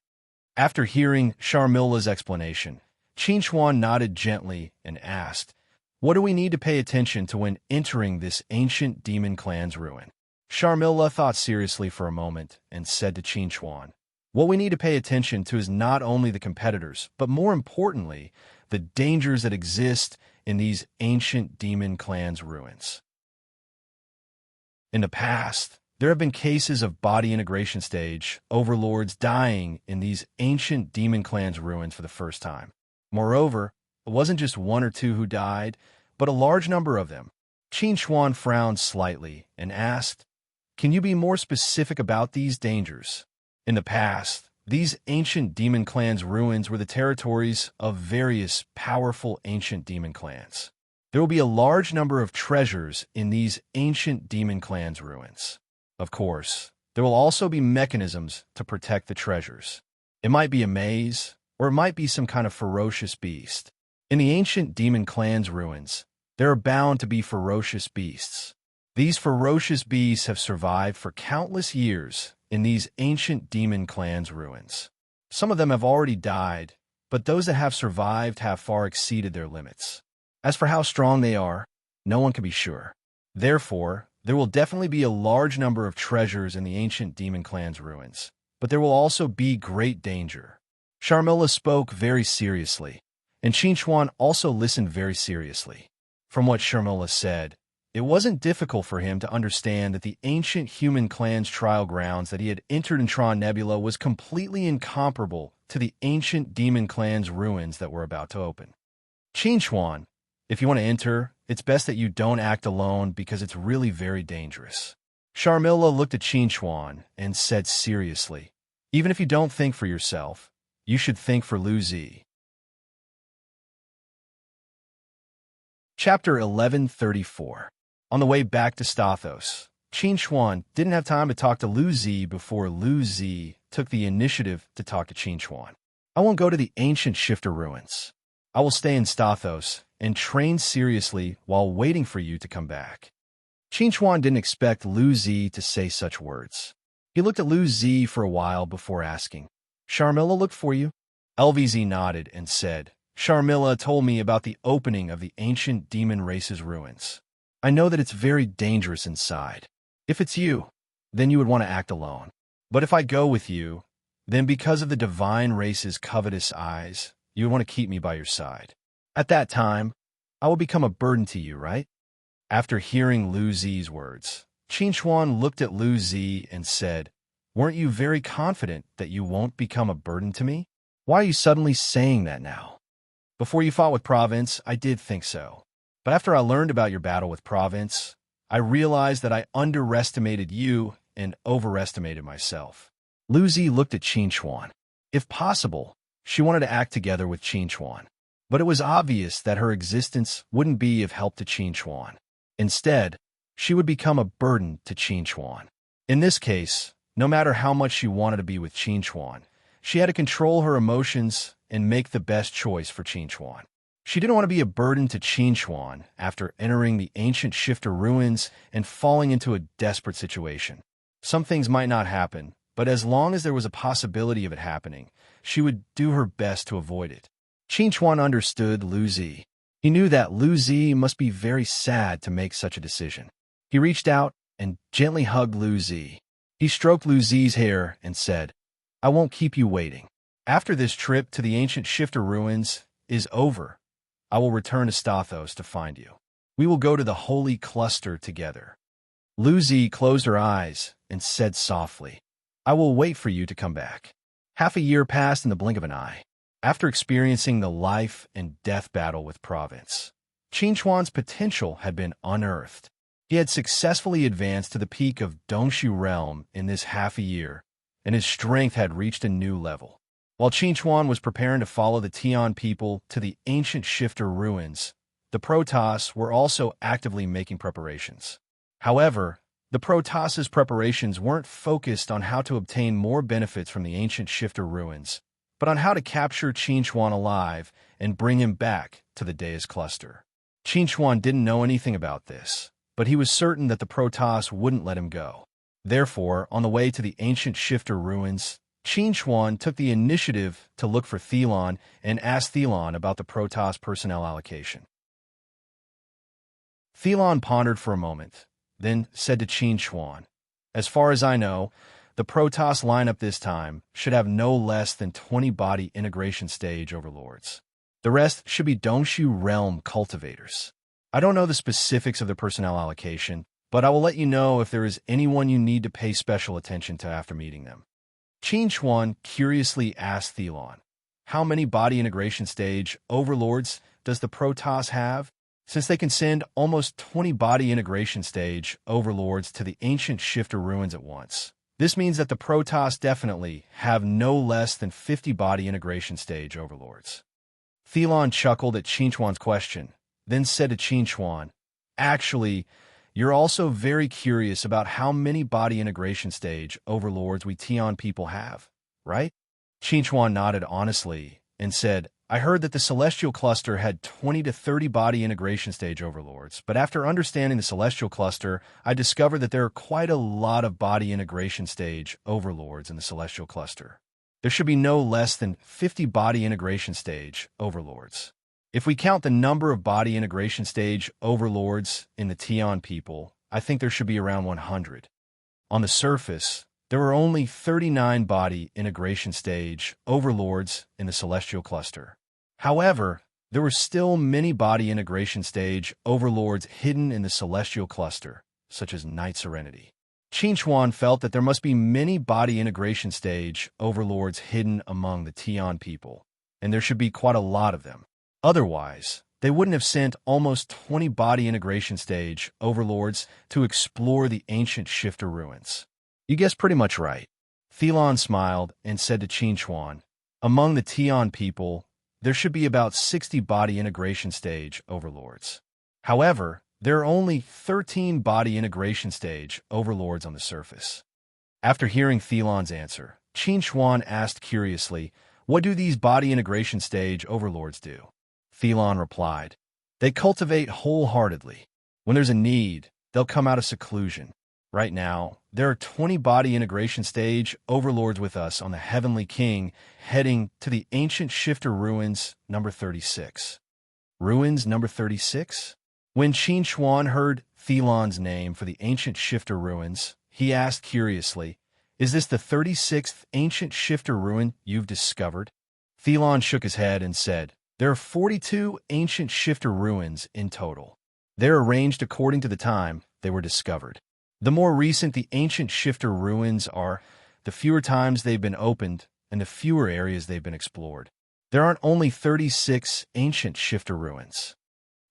After hearing Sharmila's explanation, Qinchuan nodded gently and asked, "What do we need to pay attention to when entering this ancient demon clan's ruin?" Sharmila thought seriously for a moment and said to Qinchuan, "What we need to pay attention to is not only the competitors, but more importantly, the dangers that exist in these ancient demon clan's ruins." In the past, there have been cases of body integration stage overlords dying in these ancient demon clan's ruins for the first time. Moreover, it wasn't just one or two who died, but a large number of them. Qinchuan frowned slightly and asked, "Can you be more specific about these dangers?" In the past, these ancient demon clans' ruins were the territories of various powerful ancient demon clans. There will be a large number of treasures in these ancient demon clans' ruins. Of course, there will also be mechanisms to protect the treasures. It might be a maze, or it might be some kind of ferocious beast. In the ancient demon clans' ruins, there are bound to be ferocious beasts. These ferocious beasts have survived for countless years in these ancient demon clans' ruins. Some of them have already died, but those that have survived have far exceeded their limits. As for how strong they are, no one can be sure. Therefore, there will definitely be a large number of treasures in the ancient demon clans' ruins, but there will also be great danger. Sharmila spoke very seriously, and Qinchuan also listened very seriously. From what Sharmila said, it wasn't difficult for him to understand that the ancient human clan's trial grounds that he had entered in Tron Nebula was completely incomparable to the ancient demon clan's ruins that were about to open. Qinchuan, if you want to enter, it's best that you don't act alone because it's really very dangerous. Sharmila looked at Qinchuan and said seriously, "Even if you don't think for yourself, you should think for Lu Zi." Chapter 1134. On the way back to Stathos, Qinchuan didn't have time to talk to Lu Zi before Lu Zi took the initiative to talk to Qinchuan. "I won't go to the ancient shifter ruins. I will stay in Stathos and train seriously while waiting for you to come back." Qinchuan didn't expect Lu Zi to say such words. He looked at Lu Zi for a while before asking, "Sharmila looked for you?" LVZ nodded and said, "Sharmila told me about the opening of the ancient demon race's ruins. I know that it's very dangerous inside. If it's you, then you would want to act alone. But if I go with you, then because of the divine race's covetous eyes, you would want to keep me by your side. At that time, I will become a burden to you, right?" After hearing Lu Zi's words, Qinchuan looked at Lu Zi and said, "Weren't you very confident that you won't become a burden to me? Why are you suddenly saying that now?" "Before you fought with Province, I did think so. But after I learned about your battle with Province, I realized that I underestimated you and overestimated myself." Lu Zi looked at Qinchuan. If possible, she wanted to act together with Qinchuan. But it was obvious that her existence wouldn't be of help to Qinchuan. Instead, she would become a burden to Qinchuan. In this case, no matter how much she wanted to be with Qinchuan, she had to control her emotions and make the best choice for Qinchuan. She didn't want to be a burden to Qinchuan after entering the ancient shifter ruins and falling into a desperate situation. Some things might not happen, but as long as there was a possibility of it happening, she would do her best to avoid it. Qinchuan understood Lu Zi. He knew that Lu Zi must be very sad to make such a decision. He reached out and gently hugged Lu Zi. He stroked Lu Zi's hair and said, "I won't keep you waiting. After this trip to the ancient shifter ruins is over, I will return to Stathos to find you. We will go to the holy cluster together." Lu Zi closed her eyes and said softly, "I will wait for you to come back." Half a year passed in the blink of an eye. After experiencing the life and death battle with Province, Qinchuan's potential had been unearthed. He had successfully advanced to the peak of Dongshu realm in this half a year, and his strength had reached a new level. While Qinchuan was preparing to follow the Tian people to the ancient shifter ruins, the Protoss were also actively making preparations. However, the Protoss's preparations weren't focused on how to obtain more benefits from the ancient shifter ruins, but on how to capture Qinchuan alive and bring him back to the Deus cluster. Qinchuan didn't know anything about this, but he was certain that the Protoss wouldn't let him go. Therefore, on the way to the ancient shifter ruins, Qin Chuan took the initiative to look for Thelon and asked Thelon about the Protoss personnel allocation. Thelon pondered for a moment, then said to Qin Chuan, "As far as I know, the Protoss lineup this time should have no less than 20 body integration stage overlords. The rest should be Dongshu realm cultivators. I don't know the specifics of the personnel allocation, but I will let you know if there is anyone you need to pay special attention to after meeting them." Qin Chuan curiously asked Thelon, "How many body integration stage overlords does the Protoss have? Since they can send almost 20 body integration stage overlords to the ancient shifter ruins at once. This means that the Protoss definitely have no less than 50 body integration stage overlords." Thelon chuckled at Qin Chuan's question, then said to Qin Chuan, "Actually, you're also very curious about how many body integration stage overlords we Tian people have, right?" Qin Chuan nodded honestly and said, "I heard that the Celestial Cluster had 20 to 30 body integration stage overlords, but after understanding the Celestial Cluster, I discovered that there are quite a lot of body integration stage overlords in the Celestial Cluster. There should be no less than 50 body integration stage overlords. If we count the number of body integration stage overlords in the Tian people, I think there should be around 100. On the surface, there are only 39 body integration stage overlords in the Celestial Cluster. However, there were still many body integration stage overlords hidden in the Celestial Cluster, such as Night Serenity. Qin Chuan felt that there must be many body integration stage overlords hidden among the Tian people, and there should be quite a lot of them. Otherwise, they wouldn't have sent almost 20 body integration stage overlords to explore the ancient shifter ruins. You guessed pretty much right." Thelon smiled and said to Qin Chuan, "Among the Tian people, there should be about 60 body integration stage overlords. However, there are only 13 body integration stage overlords on the surface." After hearing Thelon's answer, Qin Chuan asked curiously, "What do these body integration stage overlords do?" Thelon replied, "They cultivate wholeheartedly. When there's a need, they'll come out of seclusion. Right now, there are 20 body integration stage overlords with us on the Heavenly King, heading to the ancient shifter ruins number 36. Ruins number 36? When Qin Chuan heard Thelon's name for the ancient shifter ruins, he asked curiously, "Is this the 36th ancient shifter ruin you've discovered?" Thelon shook his head and said, "There are 42 ancient shifter ruins in total. They're arranged according to the time they were discovered. The more recent the ancient shifter ruins are, the fewer times they've been opened and the fewer areas they've been explored. There aren't only 36 ancient shifter ruins."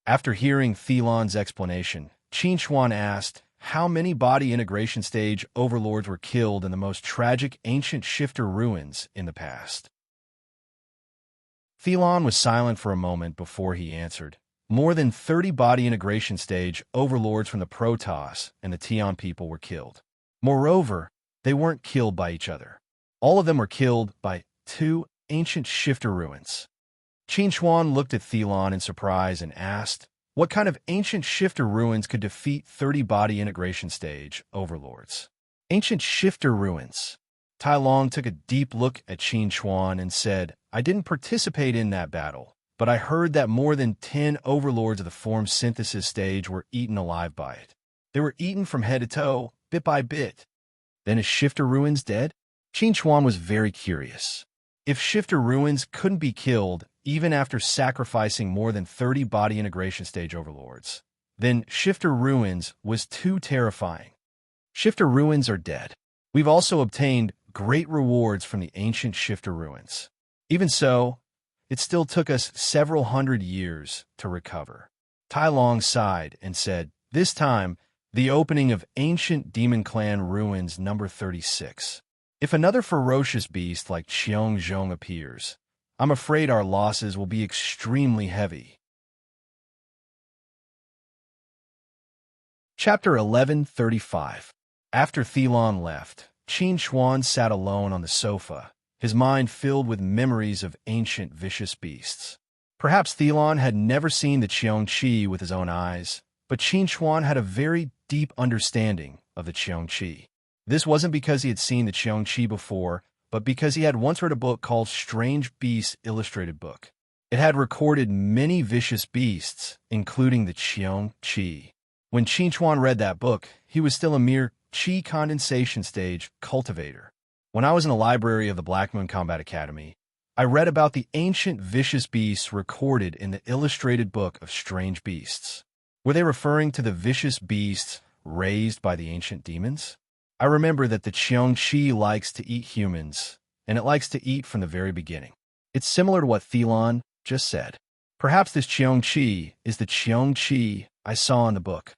After hearing Thelon's explanation, Qin Chuan asked how many body integration stage overlords were killed in the most tragic ancient shifter ruins in the past. Thelon was silent for a moment before he answered, "More than 30 body integration stage overlords from the Protoss and the Tian people were killed. Moreover, they weren't killed by each other. All of them were killed by 2 ancient shifter ruins." Qin Chuan looked at Thelon in surprise and asked, "What kind of ancient shifter ruins could defeat 30 body integration stage overlords?" "Ancient shifter ruins." Tai Long took a deep look at Qin Chuan and said, "I didn't participate in that battle, but I heard that more than 10 overlords of the form synthesis stage were eaten alive by it. They were eaten from head to toe, bit by bit. Then is Shifter Ruins dead?" Qin Chuan was very curious. If Shifter Ruins couldn't be killed even after sacrificing more than 30 body integration stage overlords, then Shifter Ruins was too terrifying. Shifter Ruins are dead. We've also obtained great rewards from the ancient Shifter Ruins. Even so, it still took us several hundred years to recover." Tai Long sighed and said, "This time, the opening of ancient Demon Clan ruins number 36. If another ferocious beast like Qiong Zhong appears, I'm afraid our losses will be extremely heavy." Chapter 1135. After Thelon left, Qin Chuan sat alone on the sofa, his mind filled with memories of ancient vicious beasts. Perhaps Thelon had never seen the Qiongqi with his own eyes, but Qin Chuan had a very deep understanding of the Qiongqi. This wasn't because he had seen the Qiongqi before, but because he had once read a book called Strange Beasts Illustrated Book. It had recorded many vicious beasts, including the Qiongqi. When Qin read that book, he was still a mere Qi condensation stage cultivator. When I was in the library of the Black Moon Combat Academy, I read about the ancient vicious beasts recorded in the illustrated book of Strange Beasts. Were they referring to the vicious beasts raised by the ancient demons? I remember that the Qiongqi likes to eat humans, and it likes to eat from the very beginning. It's similar to what Thelon just said. Perhaps this Qiongqi is the Qiongqi I saw in the book.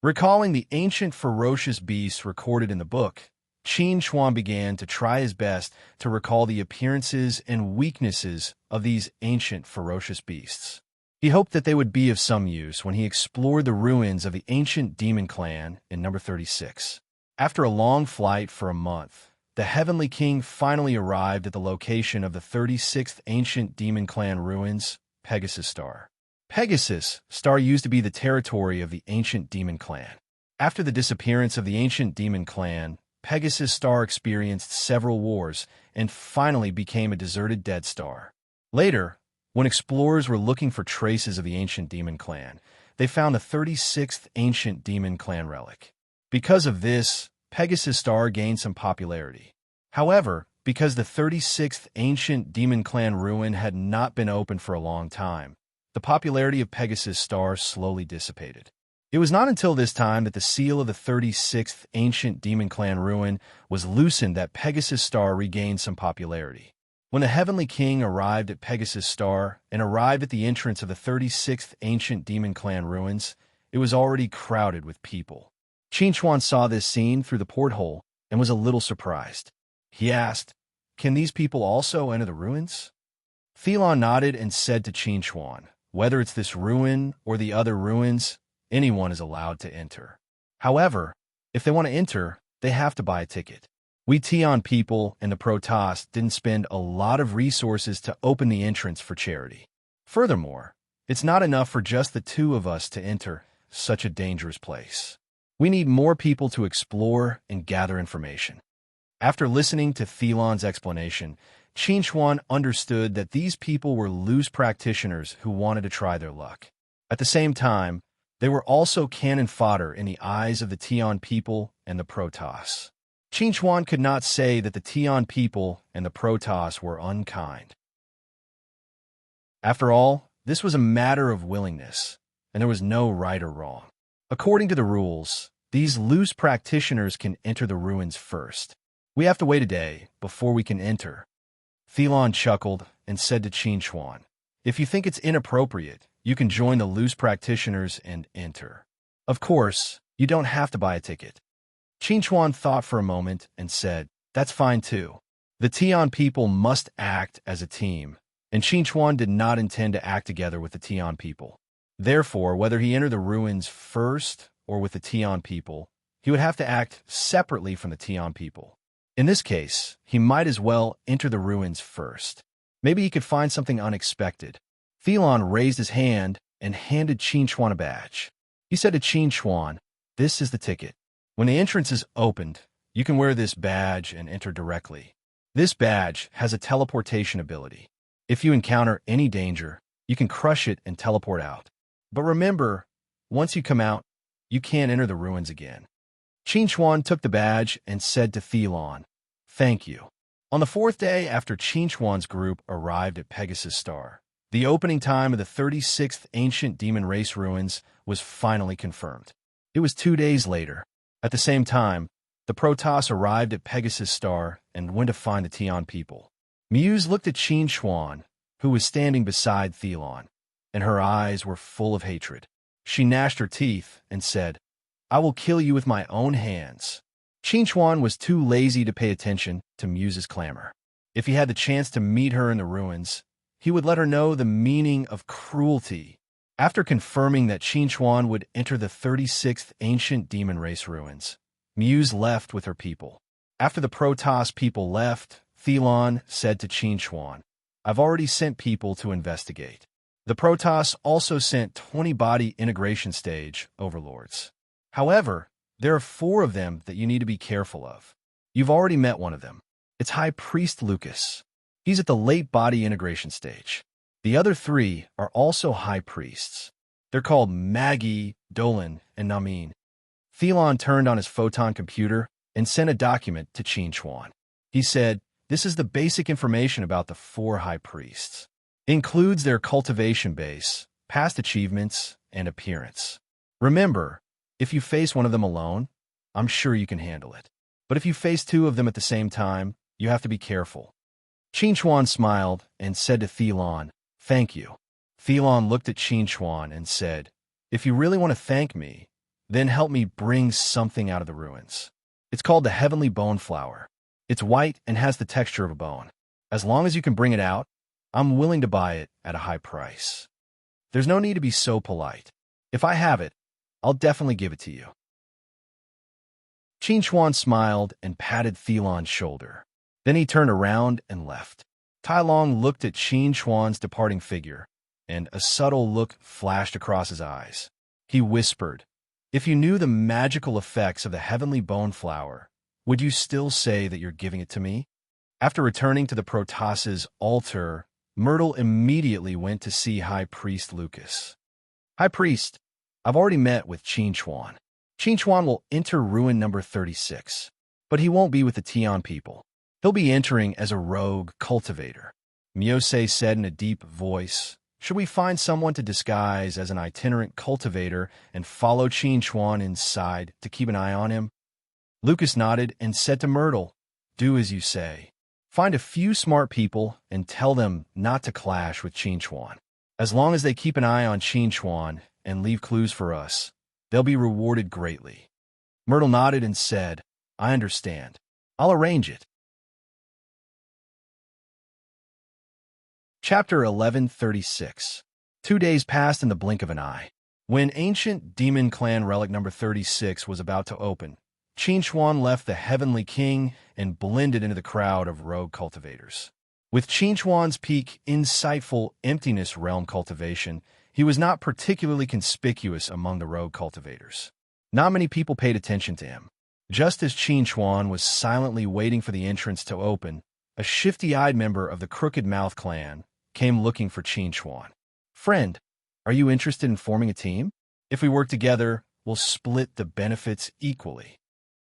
Recalling the ancient ferocious beasts recorded in the book, Qin began to try his best to recall the appearances and weaknesses of these ancient ferocious beasts. He hoped that they would be of some use when he explored the ruins of the ancient demon clan in number 36. After a long flight for a month, the Heavenly King finally arrived at the location of the 36th ancient demon clan ruins, Pegasus Star. Pegasus Star used to be the territory of the ancient demon clan. After the disappearance of the ancient demon clan, Pegasus Star experienced several wars and finally became a deserted dead star. Later, when explorers were looking for traces of the ancient demon clan, they found the 36th ancient demon clan relic. Because of this, Pegasus Star gained some popularity. However, because the 36th ancient demon clan ruin had not been open for a long time, the popularity of Pegasus Star slowly dissipated. It was not until this time that the seal of the 36th ancient demon clan ruin was loosened that Pegasus Star regained some popularity. When the Heavenly King arrived at Pegasus Star and arrived at the entrance of the 36th ancient demon clan ruins, it was already crowded with people. Qin saw this scene through the porthole and was a little surprised. He asked, "Can these people also enter the ruins?" Thelon nodded and said to Qin, "Whether it's this ruin or the other ruins, anyone is allowed to enter. However, if they want to enter, they have to buy a ticket. We Tian people and the Protoss didn't spend a lot of resources to open the entrance for charity. Furthermore, it's not enough for just the two of us to enter such a dangerous place. We need more people to explore and gather information." After listening to Thelon's explanation, Qin understood that these people were loose practitioners who wanted to try their luck. At the same time, they were also cannon fodder in the eyes of the Tian people and the Protoss. Qin could not say that the Tian people and the Protoss were unkind. After all, this was a matter of willingness, and there was no right or wrong. According to the rules, these loose practitioners can enter the ruins first. We have to wait a day before we can enter. Thelon chuckled and said to Qin, "If you think it's inappropriate, you can join the loose practitioners and enter. Of course, you don't have to buy a ticket." Qin thought for a moment and said, "That's fine too. The Tian people must act as a team, and Qin did not intend to act together with the Tian people. Therefore, whether he entered the ruins first or with the Tian people, he would have to act separately from the Tian people. In this case, he might as well enter the ruins first. Maybe he could find something unexpected." Thelon raised his hand and handed Qin a badge. He said to Qin, "This is the ticket. When the entrance is opened, you can wear this badge and enter directly. This badge has a teleportation ability. If you encounter any danger, you can crush it and teleport out. But remember, once you come out, you can't enter the ruins again." Qin took the badge and said to Thelon, "Thank you." On the fourth day after Qin's group arrived at Pegasus Star, the opening time of the 36th ancient demon race ruins was finally confirmed. It was 2 days later. At the same time, the Protoss arrived at Pegasus Star and went to find the Tian people. Muse looked at Qin, who was standing beside Thelon, and her eyes were full of hatred. She gnashed her teeth and said, "I will kill you with my own hands." Qin was too lazy to pay attention to Muse's clamor. If he had the chance to meet her in the ruins, he would let her know the meaning of cruelty. After confirming that Qin would enter the 36th ancient demon race ruins, Muse left with her people. After the Protoss people left, Thelon said to Qin, "I've already sent people to investigate." The Protoss also sent 20 body integration stage overlords. However, There are 4 of them that you need to be careful of. You've already met one of them. It's High Priest Lucas. He's at the late body integration stage. The other 3 are also High Priests. They're called Maggie, Dolan, and Namin. Thelon turned on his photon computer and sent a document to Qin Chuan. He said, "This is the basic information about the 4 High Priests. It includes their cultivation base, past achievements, and appearance. Remember, if you face one of them alone, I'm sure you can handle it. But if you face 2 of them at the same time, you have to be careful." Qin Chuan smiled and said to Thelon, "Thank you." Thelon looked at Qin Chuan and said, "If you really want to thank me, then help me bring something out of the ruins. It's called the Heavenly Bone Flower. It's white and has the texture of a bone. As long as you can bring it out, I'm willing to buy it at a high price. There's no need to be so polite. If I have it, I'll definitely give it to you." Qin Chuan smiled and patted Thelon's shoulder. Then he turned around and left. Tai Long looked at Qin Chuan's departing figure, and a subtle look flashed across his eyes. He whispered, "If you knew the magical effects of the Heavenly Bone Flower, would you still say that you're giving it to me?" After returning to the Protoss's altar, Myrtle immediately went to see High Priest Lucas. "High Priest, I've already met with Qin Chuan. Qin Chuan will enter ruin number 36, but he won't be with the Tian people. He'll be entering as a rogue cultivator." Miose said in a deep voice, "Should we find someone to disguise as an itinerant cultivator and follow Qin Chuan inside to keep an eye on him?" Lucas nodded and said to Myrtle, "Do as you say. Find a few smart people and tell them not to clash with Qin Chuan. As long as they keep an eye on Qin Chuan and leave clues for us, they'll be rewarded greatly." Myrtle nodded and said, "I understand. I'll arrange it." Chapter 1136. 2 days passed in the blink of an eye. When Ancient Demon Clan Relic number 36 was about to open, Qin Chuan left the Heavenly King and blended into the crowd of rogue cultivators. With Qin Chuan's peak insightful emptiness realm cultivation, he was not particularly conspicuous among the rogue cultivators. Not many people paid attention to him. Just as Qin Chuan was silently waiting for the entrance to open, a shifty-eyed member of the Crooked Mouth clan came looking for Qin Chuan. "Friend, are you interested in forming a team? If we work together, we'll split the benefits equally."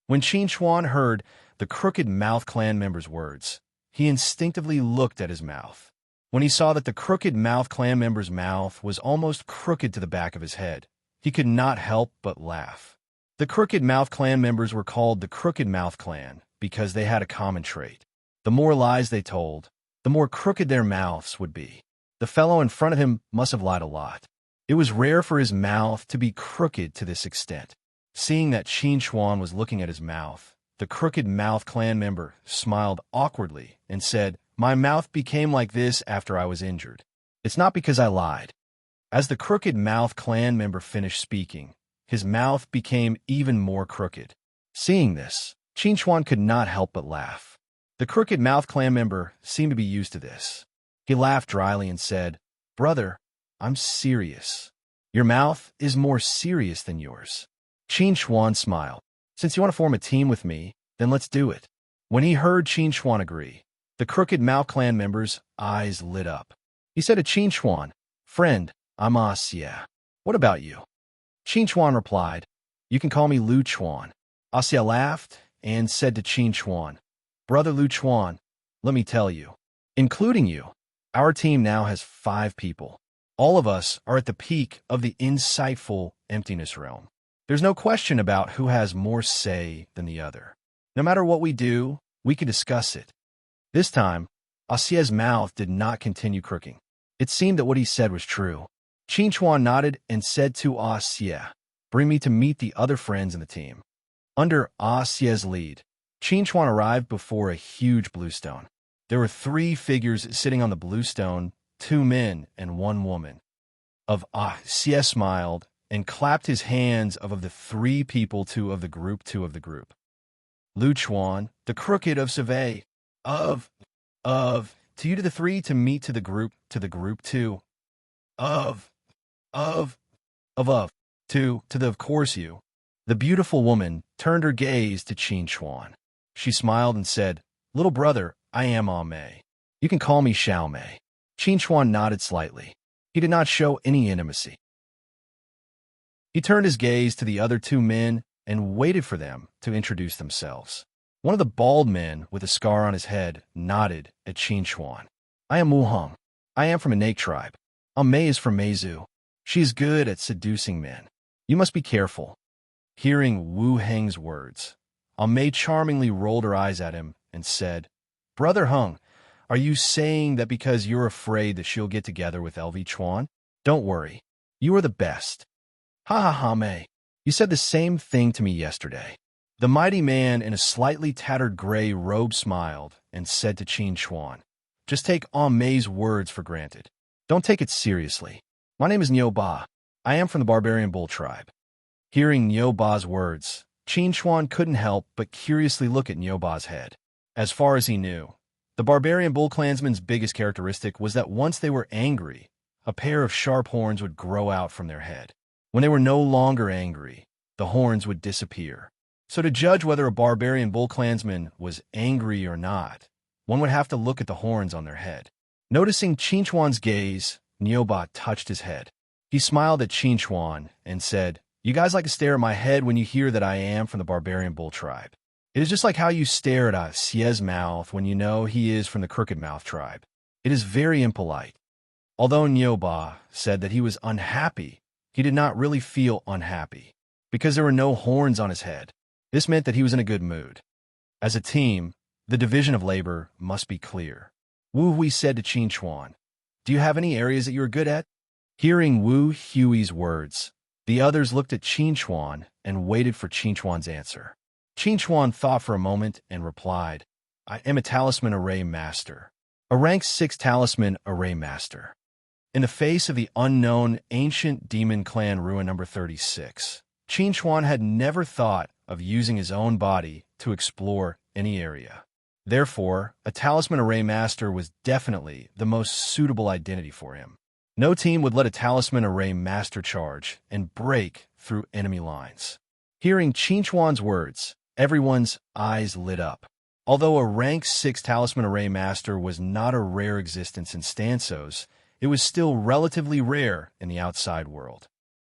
When Qin Chuan heard the Crooked Mouth clan member's words, he instinctively looked at his mouth. When he saw that the Crooked Mouth clan member's mouth was almost crooked to the back of his head, he could not help but laugh. The Crooked Mouth clan members were called the Crooked Mouth clan because they had a common trait. The more lies they told, the more crooked their mouths would be. The fellow in front of him must have lied a lot. It was rare for his mouth to be crooked to this extent. Seeing that Qin Chuan was looking at his mouth, the Crooked Mouth clan member smiled awkwardly and said, "My mouth became like this after I was injured. It's not because I lied." As the Crooked Mouth clan member finished speaking, his mouth became even more crooked. Seeing this, Qin Chuan could not help but laugh. The Crooked Mouth clan member seemed to be used to this. He laughed dryly and said, "Brother, I'm serious. Your mouth is more serious than yours." Qin Chuan smiled. "Since you want to form a team with me, then let's do it." When he heard Qin Chuan agree, the Crooked Mouth clan member's eyes lit up. He said to Qin Chuan, "Friend, I'm Asya. What about you?" Qin Chuan replied, "You can call me Lu Chuan." Asya laughed and said to Qin Chuan, "Brother Lu Chuan, let me tell you, including you, our team now has 5 people. All of us are at the peak of the insightful emptiness realm. There's no question about who has more say than the other. No matter what we do, we can discuss it." This time, Asya's mouth did not continue crooking. It seemed that what he said was true. Qin Chuan nodded and said to Asya, "Bring me to meet the other friends in the team." Under Asya's lead, Qin Chuan arrived before a huge bluestone. There were 3 figures sitting on the bluestone, 2 men and 1 woman. Asya smiled and clapped his hands of the 3 people, 2 of the group. Lu Chuan, the Crooked of Survey, to you to the 3 to meet to the group 2, to the of course you, The beautiful woman turned her gaze to Qin Chuan. She smiled and said, "Little brother, I am Mei. You can call me Xiao Mei." Qin Chuan nodded slightly. He did not show any intimacy. He turned his gaze to the other two men and waited for them to introduce themselves. One of the bald men with a scar on his head nodded at Qin Chuan. "I am Wu Heng. I am from a Nake tribe. Mei is from Meizu. She is good at seducing men. You must be careful." Hearing Wu Heng's words, Mei charmingly rolled her eyes at him and said, "Brother Heng, are you saying that because you're afraid that she'll get together with LV Chuan? Don't worry. You are the best." "Ha ha ha, Mei. You said the same thing to me yesterday." The mighty man in a slightly tattered gray robe smiled and said to Qin Chuan, "Just take Mei's words for granted. Don't take it seriously. My name is Niu Ba. I am from the barbarian bull tribe." Hearing Niu Ba's words, Qin Chuan couldn't help but curiously look at Niu Ba's head. As far as he knew, the barbarian bull clansman's biggest characteristic was that once they were angry, a pair of sharp horns would grow out from their head. When they were no longer angry, the horns would disappear. So to judge whether a barbarian bull clansman was angry or not, one would have to look at the horns on their head. Noticing Qin Chuan's gaze, Niu Ba touched his head. He smiled at Qin Chuan and said, "You guys like to stare at my head when you hear that I am from the barbarian bull tribe. It is just like how you stare at a Xie's mouth when you know he is from the crooked mouth tribe. It is very impolite." Although Niu Ba said that he was unhappy, he did not really feel unhappy, because there were no horns on his head. This meant that he was in a good mood. As a team, the division of labor must be clear. Wu Hui said to Qin Chuan, "Do you have any areas that you are good at?" Hearing Wu Hui's words, the others looked at Qin Chuan and waited for Qin Chuan's answer. Qin Chuan thought for a moment and replied, "I am a talisman array master. A rank 6 talisman array master." In the face of the unknown ancient demon clan Rune number 36, Qin Chuan had never thought of using his own body to explore any area. Therefore, a talisman array master was definitely the most suitable identity for him. No team would let a talisman array master charge and break through enemy lines. Hearing Qin Chuan's words, everyone's eyes lit up. Although a rank 6 talisman array master was not a rare existence in Stansos, it was still relatively rare in the outside world.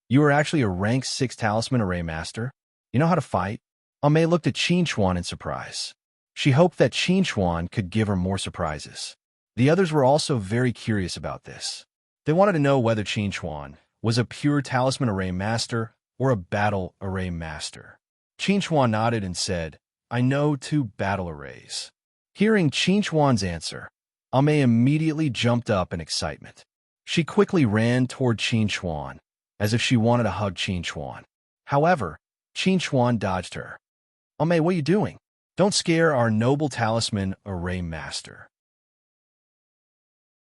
"You are actually a rank 6 talisman array master? You know how to fight?" Mei looked at Qin Chuan in surprise. She hoped that Qin Chuan could give her more surprises. The others were also very curious about this. They wanted to know whether Qin Chuan was a pure talisman array master or a battle array master. Qin Chuan nodded and said, "I know 2 battle arrays." Hearing Qin Chuan's answer, Mei immediately jumped up in excitement. She quickly ran toward Qin Chuan, as if she wanted to hug Qin Chuan. However, Qin Chuan dodged her. "Mei, what are you doing? Don't scare our noble talisman array master."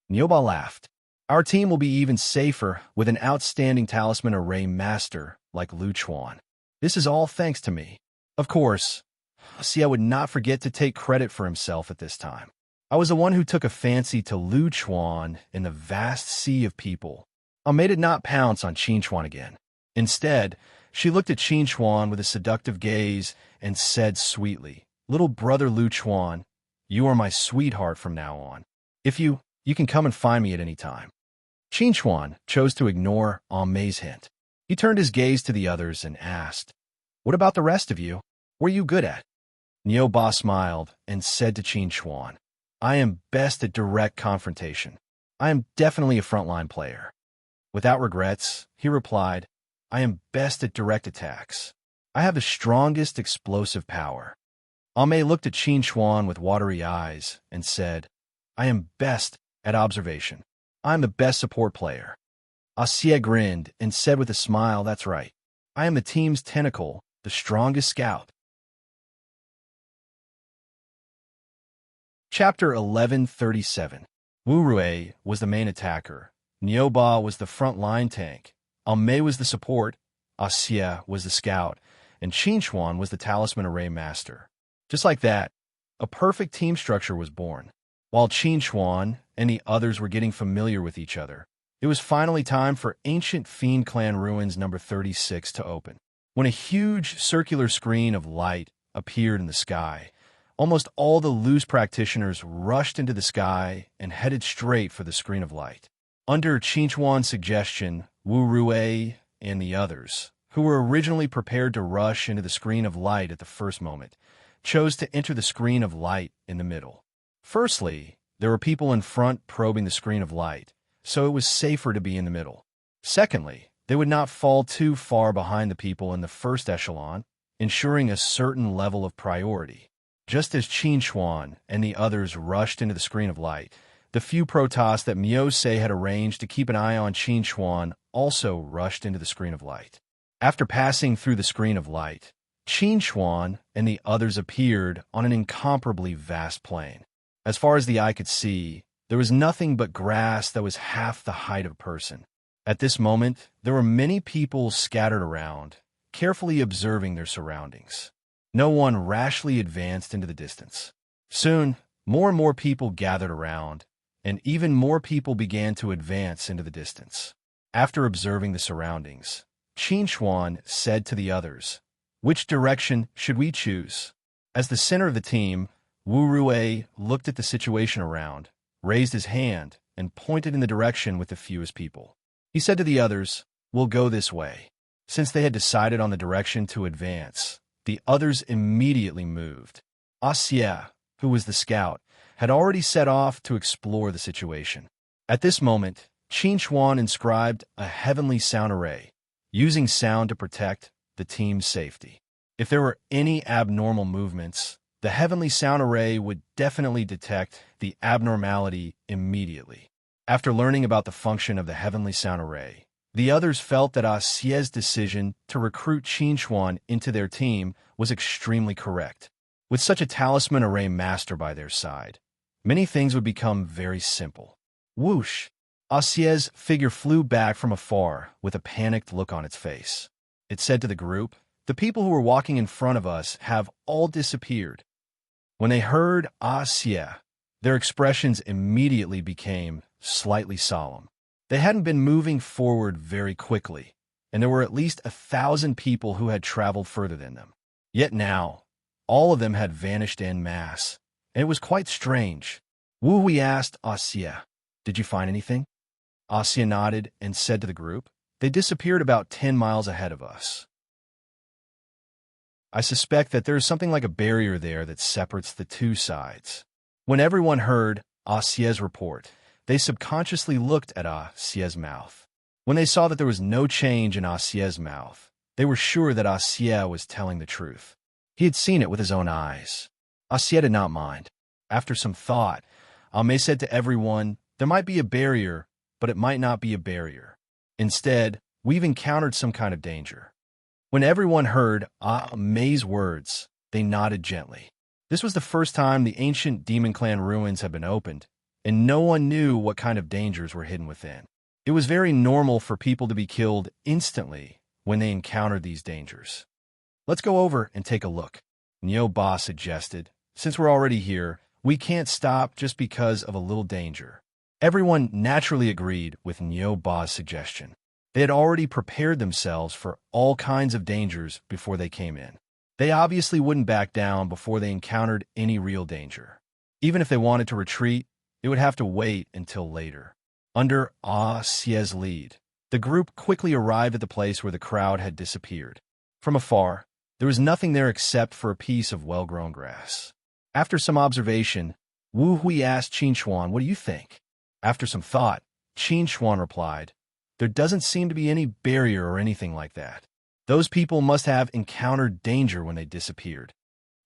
Niu Ba laughed. "Our team will be even safer with an outstanding talisman array master like Lu Chuan. This is all thanks to me. Of course, Xie would not forget to take credit for himself at this time. I was the one who took a fancy to Lu Chuan in the vast sea of people." Mei did not pounce on Qin Chuan again. Instead, she looked at Qin Chuan with a seductive gaze and said sweetly, "Little brother Lu Chuan, you are my sweetheart from now on. If you can come and find me at any time." Qin Chuan chose to ignore Mei's hint. He turned his gaze to the others and asked, "What about the rest of you? What are you good at?" Niu Ba smiled and said to Qin Chuan, "I am best at direct confrontation. I am definitely a frontline player." Without regrets, he replied, "I am best at direct attacks. I have the strongest explosive power." Mei looked at Qin Chuan with watery eyes and said, "I am best at observation. I am the best support player." Xie grinned and said with a smile, "That's right. I am the team's tentacle, the strongest scout." Chapter 1137. Wu Rue was the main attacker. Niu Ba was the front line tank. Mei was the support. Xie was the scout. And Qin Chuan was the talisman array master. Just like that, a perfect team structure was born. While Qin Chuan and the others were getting familiar with each other, it was finally time for Ancient Fiend Clan Ruins number 36 to open. when a huge circular screen of light appeared in the sky. Almost all the loose practitioners rushed into the sky and headed straight for the screen of light. Under Qinchuan's suggestion, Wu Rue and the others, who were originally prepared to rush into the screen of light at the first moment, chose to enter the screen of light in the middle. Firstly, there were people in front probing the screen of light, so it was safer to be in the middle. Secondly, they would not fall too far behind the people in the first echelon, ensuring a certain level of priority. Just as Qinchuan and the others rushed into the screen of light, the few protoss that Miose had arranged to keep an eye on Qinchuan also rushed into the screen of light. After passing through the screen of light, Qinchuan and the others appeared on an incomparably vast plain. As far as the eye could see, there was nothing but grass that was half the height of a person. At this moment, there were many people scattered around, carefully observing their surroundings. No one rashly advanced into the distance. Soon, more and more people gathered around, and even more people began to advance into the distance. After observing the surroundings, Qinchuan said to the others, "Which direction should we choose?" As the center of the team, Wu Rue looked at the situation around, raised his hand, and pointed in the direction with the fewest people. He said to the others, "We'll go this way." Since they had decided on the direction to advance, the others immediately moved. Xie, who was the scout, had already set off to explore the situation. At this moment, Qinchuan inscribed a heavenly sound array, using sound to protect the team's safety. If there were any abnormal movements, the heavenly sound array would definitely detect the abnormality immediately. After learning about the function of the heavenly sound array, the others felt that Xie's decision to recruit Qinchuan into their team was extremely correct. With such a talisman array master by their side, many things would become very simple. Whoosh! Xie's figure flew back from afar with a panicked look on its face. It said to the group, "The people who were walking in front of us have all disappeared." When they heard Xie, their expressions immediately became slightly solemn. They hadn't been moving forward very quickly, and there were at least 1,000 people who had traveled further than them. Yet now, all of them had vanished en masse, and it was quite strange. Wu Hui asked Xie, "Did you find anything?" Xie nodded and said to the group, "They disappeared about 10 miles ahead of us. I suspect that there is something like a barrier there that separates the two sides." When everyone heard Xie's report, they subconsciously looked at Xie's mouth. When they saw that there was no change in Xie's mouth, they were sure that Xie was telling the truth. He had seen it with his own eyes. Xie did not mind. After some thought, Ame said to everyone, "There might be a barrier, but it might not be a barrier. Instead, we've encountered some kind of danger." When everyone heard Ame's words, they nodded gently. This was the first time the ancient Demon Clan ruins had been opened, and no one knew what kind of dangers were hidden within. It was very normal for people to be killed instantly when they encountered these dangers. "Let's go over and take a look," Nyo Ba suggested. "Since we're already here, we can't stop just because of a little danger." Everyone naturally agreed with Nyo Ba's suggestion. They had already prepared themselves for all kinds of dangers before they came in. They obviously wouldn't back down before they encountered any real danger. Even if they wanted to retreat, it would have to wait until later. Under Xie's lead, the group quickly arrived at the place where the crowd had disappeared. From afar, there was nothing there except for a piece of well-grown grass. After some observation, Wu Hui asked Qinchuan, "What do you think?" After some thought, Qinchuan replied, "There doesn't seem to be any barrier or anything like that. Those people must have encountered danger when they disappeared."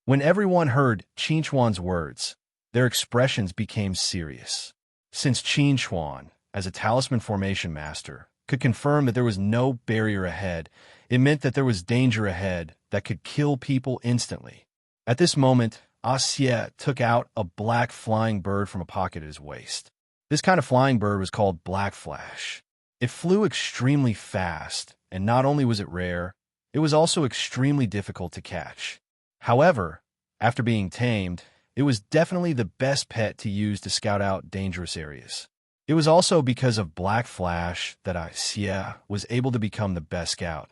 When everyone heard Qinchuan's words, their expressions became serious. Since Qinchuan, as a talisman formation master, could confirm that there was no barrier ahead, it meant that there was danger ahead that could kill people instantly. At this moment, Xie took out a black flying bird from a pocket at his waist. This kind of flying bird was called Black Flash. It flew extremely fast, and not only was it rare, it was also extremely difficult to catch. However, after being tamed, it was definitely the best pet to use to scout out dangerous areas. It was also because of Black Flash that Xie was able to become the best scout.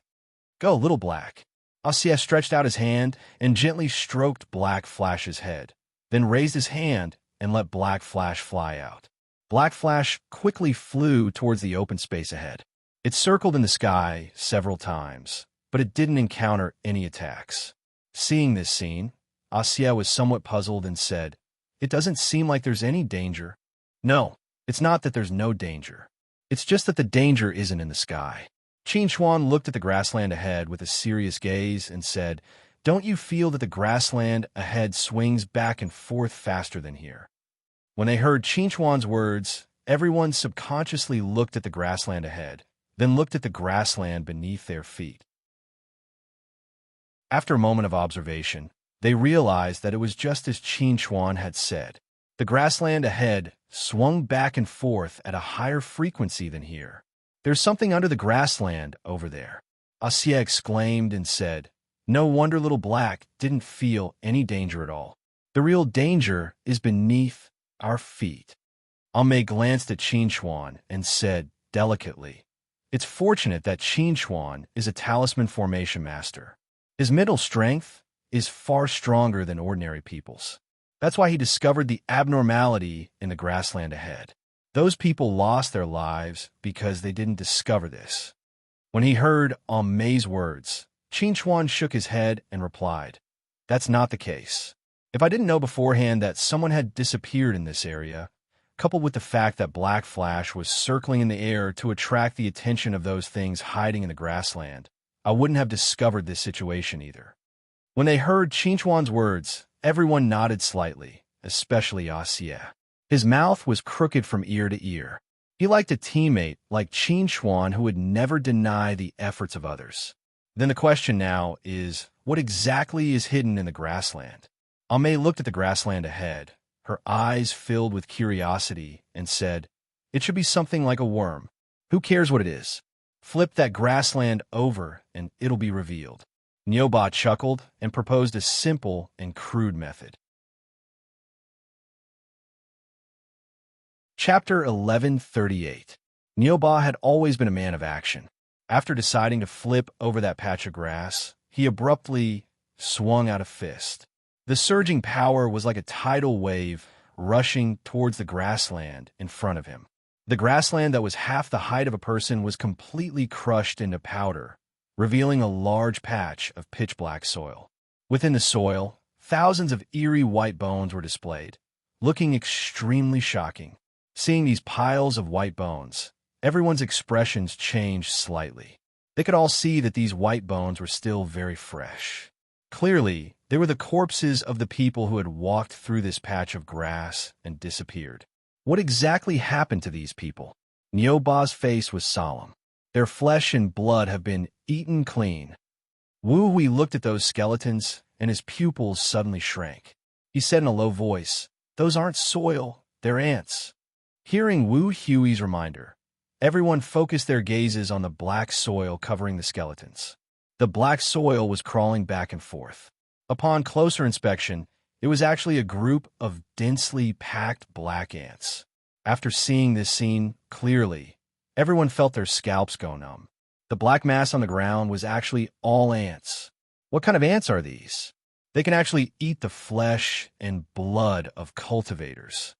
Go, little Black. Asia stretched out his hand and gently stroked Black Flash's head, then raised his hand and let Black Flash fly out. Black Flash quickly flew towards the open space ahead. It circled in the sky several times, but it didn't encounter any attacks. Seeing this scene, Asia was somewhat puzzled and said, "It doesn't seem like there's any danger." "No, it's not that there's no danger. It's just that the danger isn't in the sky." Qin Chuan looked at the grassland ahead with a serious gaze and said, "Don't you feel that the grassland ahead swings back and forth faster than here?" When they heard Qin Chuan's words, everyone subconsciously looked at the grassland ahead, then looked at the grassland beneath their feet. After a moment of observation, they realized that it was just as Qin Chuan had said. The grassland ahead swung back and forth at a higher frequency than here. "There's something under the grassland over there," Asia exclaimed and said, "No wonder little Black didn't feel any danger at all. The real danger is beneath our feet." Ame glanced at Qin Chuan and said delicately, "It's fortunate that Qin Chuan is a talisman formation master. His mental strength is far stronger than ordinary people's. That's why he discovered the abnormality in the grassland ahead. Those people lost their lives because they didn't discover this." When he heard Ame's words, Qin Chuan shook his head and replied, "That's not the case. If I didn't know beforehand that someone had disappeared in this area, coupled with the fact that Black Flash was circling in the air to attract the attention of those things hiding in the grassland, I wouldn't have discovered this situation either." When they heard Qin Chuan's words, everyone nodded slightly, especially Asia. His mouth was crooked from ear to ear. He liked a teammate like Qin Chuan who would never deny the efforts of others. Then the question now is, what exactly is hidden in the grassland? Ame looked at the grassland ahead, her eyes filled with curiosity, and said, "It should be something like a worm. Who cares what it is? Flip that grassland over and it'll be revealed." Nyoba chuckled and proposed a simple and crude method. Chapter 1138. Nyoba had always been a man of action. After deciding to flip over that patch of grass, he abruptly swung out a fist. The surging power was like a tidal wave rushing towards the grassland in front of him. The grassland that was half the height of a person was completely crushed into powder, revealing a large patch of pitch-black soil. Within the soil, thousands of eerie white bones were displayed, looking extremely shocking. Seeing these piles of white bones, everyone's expressions changed slightly. They could all see that these white bones were still very fresh. Clearly, they were the corpses of the people who had walked through this patch of grass and disappeared. What exactly happened to these people? Nyoba's face was solemn. Their flesh and blood have been eaten clean. Wu Hui looked at those skeletons, and his pupils suddenly shrank. He said in a low voice, "Those aren't soil, they're ants." Hearing Wu Hui's reminder, everyone focused their gazes on the black soil covering the skeletons. The black soil was crawling back and forth. Upon closer inspection, it was actually a group of densely packed black ants. After seeing this scene clearly, everyone felt their scalps go numb. The black mass on the ground was actually all ants. What kind of ants are these? They can actually eat the flesh and blood of cultivators.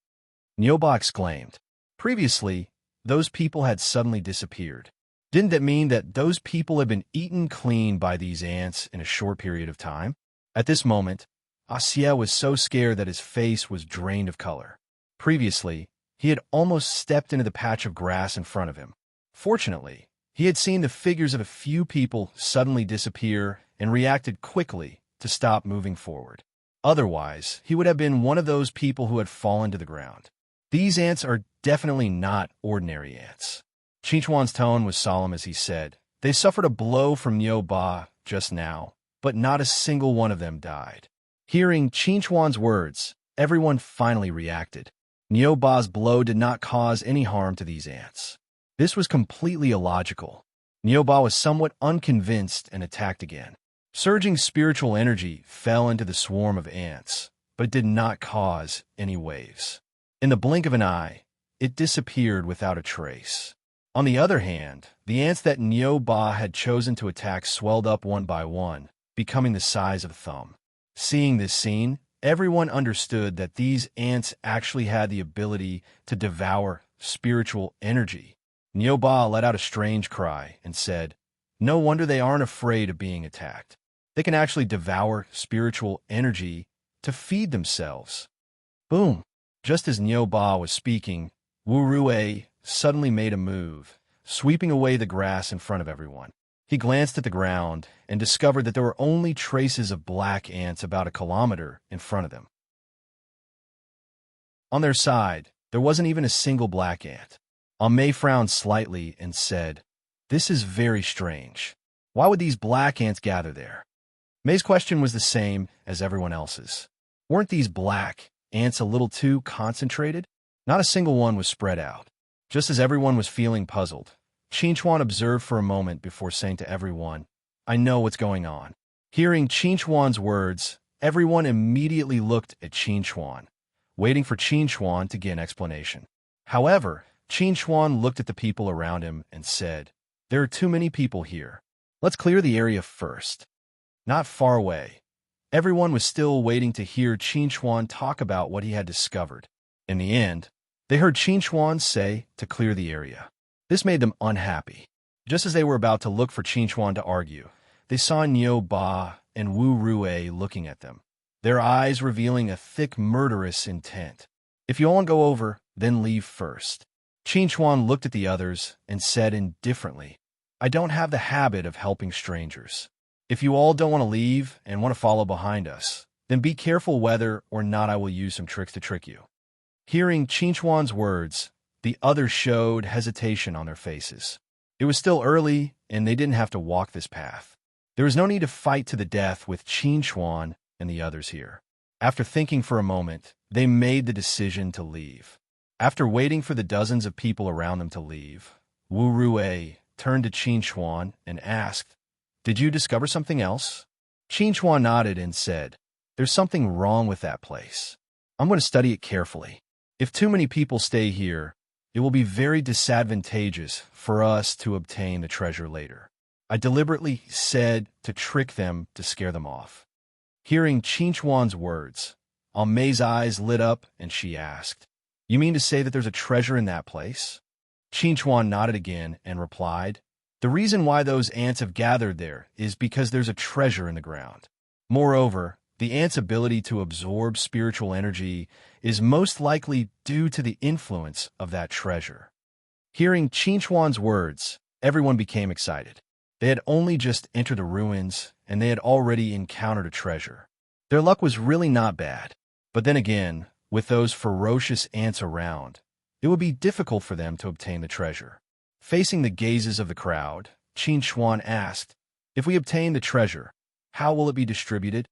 Nyoba exclaimed. Previously, those people had suddenly disappeared. Didn't that mean that those people had been eaten clean by these ants in a short period of time? At this moment, Asia was so scared that his face was drained of color. Previously, he had almost stepped into the patch of grass in front of him. Fortunately, he had seen the figures of a few people suddenly disappear and reacted quickly to stop moving forward. Otherwise, he would have been one of those people who had fallen to the ground. These ants are definitely not ordinary ants. Qin Chuan's tone was solemn as he said, "They suffered a blow from Nyoba just now, but not a single one of them died." Hearing Qin Chuan's words, everyone finally reacted. Nyoba's blow did not cause any harm to these ants. This was completely illogical. Nyoba was somewhat unconvinced and attacked again. Surging spiritual energy fell into the swarm of ants, but it did not cause any waves. In the blink of an eye, it disappeared without a trace. On the other hand, the ants that Nyo Ba had chosen to attack swelled up one by one, becoming the size of a thumb. Seeing this scene, everyone understood that these ants actually had the ability to devour spiritual energy. Nyo Ba let out a strange cry and said, "No wonder they aren't afraid of being attacked. They can actually devour spiritual energy to feed themselves." Boom! Just as Nyo Ba was speaking, Wu Rue suddenly made a move, sweeping away the grass in front of everyone. He glanced at the ground and discovered that there were only traces of black ants about a kilometer in front of them. On their side, there wasn't even a single black ant. May frowned slightly and said, "This is very strange. Why would these black ants gather there?" May's question was the same as everyone else's. Weren't these black ants a little too concentrated? Not a single one was spread out. Just as everyone was feeling puzzled, Qinchuan observed for a moment before saying to everyone, "I know what's going on." Hearing Qinchuan's words, everyone immediately looked at Qinchuan, waiting for Qinchuan to give an explanation. However, Qinchuan looked at the people around him and said, "There are too many people here. Let's clear the area first." Not far away, everyone was still waiting to hear Qinchuan talk about what he had discovered. In the end, they heard Qinchuan say to clear the area. This made them unhappy. Just as they were about to look for Qinchuan to argue, they saw Nyo Ba and Wu Rue looking at them, their eyes revealing a thick murderous intent. "If you all want to go over, then leave first." Qinchuan looked at the others and said indifferently, "I don't have the habit of helping strangers. If you all don't want to leave and want to follow behind us, then be careful whether or not I will use some tricks to trick you." Hearing Qinchuan's words, the others showed hesitation on their faces. It was still early, and they didn't have to walk this path. There was no need to fight to the death with Qinchuan and the others here. After thinking for a moment, they made the decision to leave. After waiting for the dozens of people around them to leave, Wu Rue turned to Qinchuan and asked, "Did you discover something else?" Qinchuan nodded and said, "There's something wrong with that place. I'm going to study it carefully. If too many people stay here, it will be very disadvantageous for us to obtain the treasure later." I deliberately said to trick them to scare them off. Hearing Qinchuan's words, May's eyes lit up and she asked, "You mean to say that there's a treasure in that place?" Qinchuan nodded again and replied, "The reason why those ants have gathered there is because there's a treasure in the ground. Moreover, the ant's ability to absorb spiritual energy is most likely due to the influence of that treasure." Hearing Qinchuan's words, everyone became excited. They had only just entered the ruins, and they had already encountered a treasure. Their luck was really not bad. But then again, with those ferocious ants around, it would be difficult for them to obtain the treasure. Facing the gazes of the crowd, Qinchuan asked, "If we obtain the treasure, how will it be distributed?"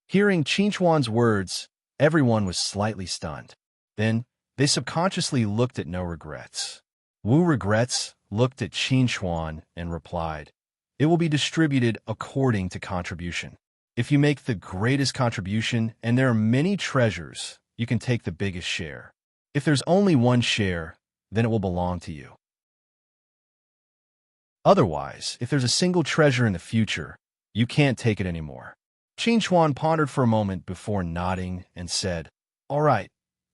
Hearing Qinchuan's words, everyone was slightly stunned. Then, they subconsciously looked at No Regrets. Wu Regrets looked at Qinchuan and replied, "It will be distributed according to contribution. If you make the greatest contribution and there are many treasures, you can take the biggest share. If there's only one share, then it will belong to you. Otherwise, if there's a single treasure in the future, you can't take it anymore." Qinchuan pondered for a moment before nodding and said, "All right,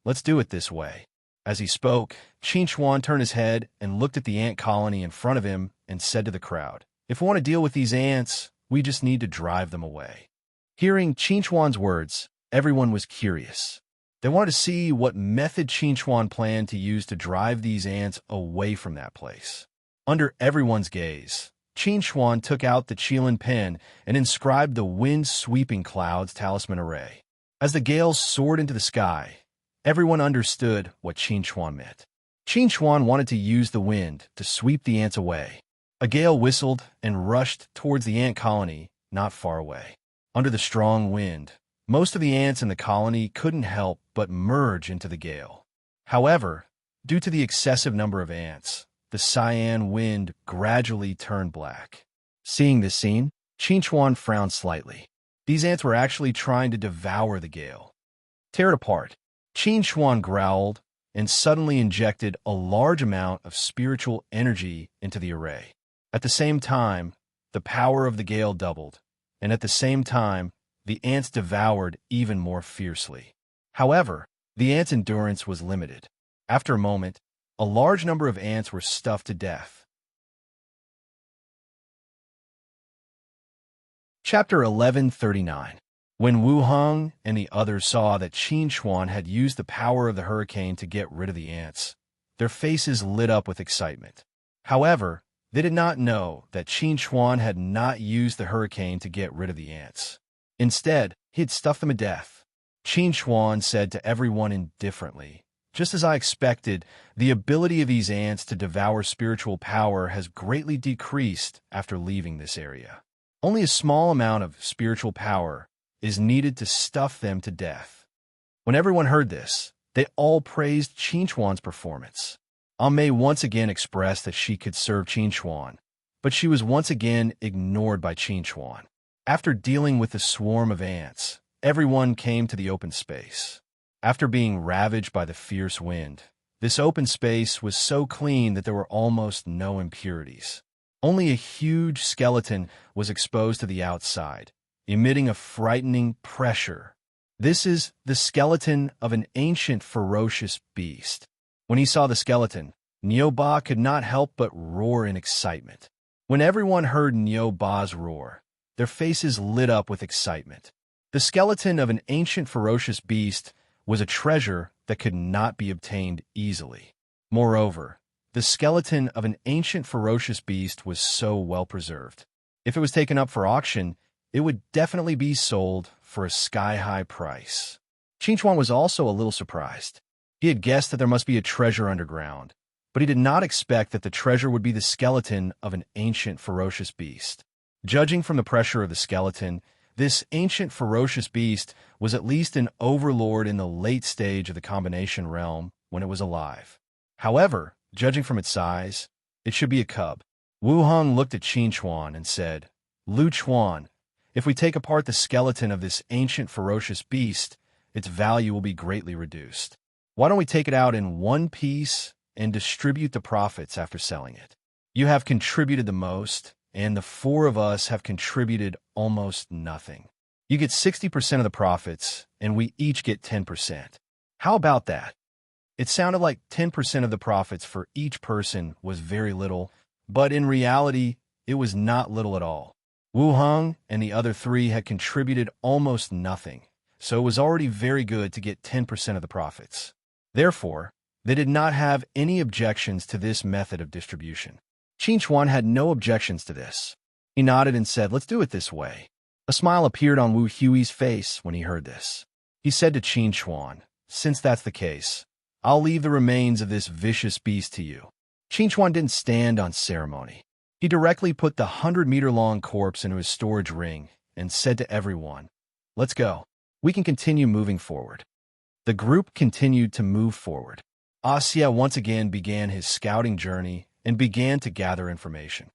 let's do it this way." As he spoke, Qinchuan turned his head and looked at the ant colony in front of him and said to the crowd, "If we want to deal with these ants, we just need to drive them away." Hearing Qinchuan's words, everyone was curious. They wanted to see what method Qinchuan planned to use to drive these ants away from that place. Under everyone's gaze, Qinchuan took out the Qilin pen and inscribed the wind-sweeping clouds talisman array. As the gales soared into the sky, everyone understood what Qinchuan meant. Qinchuan wanted to use the wind to sweep the ants away. A gale whistled and rushed towards the ant colony not far away. Under the strong wind, most of the ants in the colony couldn't help but merge into the gale. However, due to the excessive number of ants, the cyan wind gradually turned black. Seeing this scene, Qinchuan frowned slightly. These ants were actually trying to devour the gale. "Tear it apart." Qinchuan growled and suddenly injected a large amount of spiritual energy into the array. At the same time, the power of the gale doubled, and at the same time, the ants devoured even more fiercely. However, the ants' endurance was limited. After a moment, a large number of ants were stuffed to death. Chapter 1139. When Wu Hong and the others saw that Qin Chuan had used the power of the hurricane to get rid of the ants, their faces lit up with excitement. However, they did not know that Qin Chuan had not used the hurricane to get rid of the ants. Instead, he had stuffed them to death. Qin Chuan said to everyone indifferently, "Just as I expected, the ability of these ants to devour spiritual power has greatly decreased after leaving this area. Only a small amount of spiritual power is needed to stuff them to death." When everyone heard this, they all praised Qin Chuan's performance. Mei once again expressed that she could serve Qin Chuan, but she was once again ignored by Qin Chuan. After dealing with the swarm of ants, everyone came to the open space. After being ravaged by the fierce wind, this open space was so clean that there were almost no impurities. Only a huge skeleton was exposed to the outside, emitting a frightening pressure. This is the skeleton of an ancient ferocious beast. When he saw the skeleton, Niu Ba could not help but roar in excitement. When everyone heard Niu Ba's roar, their faces lit up with excitement. The skeleton of an ancient ferocious beast was a treasure that could not be obtained easily. Moreover, the skeleton of an ancient ferocious beast was so well preserved. If it was taken up for auction, it would definitely be sold for a sky-high price. Qin Chuan was also a little surprised. He had guessed that there must be a treasure underground, but he did not expect that the treasure would be the skeleton of an ancient ferocious beast. Judging from the pressure of the skeleton, this ancient ferocious beast was at least an overlord in the late stage of the combination realm when it was alive. However, judging from its size, it should be a cub. Wu Hong looked at Qin Chuan and said, "Lu Chuan, if we take apart the skeleton of this ancient ferocious beast, its value will be greatly reduced. Why don't we take it out in one piece and distribute the profits after selling it? You have contributed the most, and the four of us have contributed almost nothing. You get 60% of the profits, and we each get 10%. How about that?" It sounded like 10% of the profits for each person was very little, but in reality, it was not little at all. Wu Hong and the other three had contributed almost nothing, so it was already very good to get 10% of the profits. Therefore, they did not have any objections to this method of distribution. Qin Chuan had no objections to this. He nodded and said, "Let's do it this way." A smile appeared on Wu Hui's face when he heard this. He said to Qin Chuan, "Since that's the case, I'll leave the remains of this vicious beast to you." Qin Chuan didn't stand on ceremony. He directly put the 100-meter-long corpse into his storage ring and said to everyone, "Let's go. We can continue moving forward." The group continued to move forward. Xia once again began his scouting journey and began to gather information.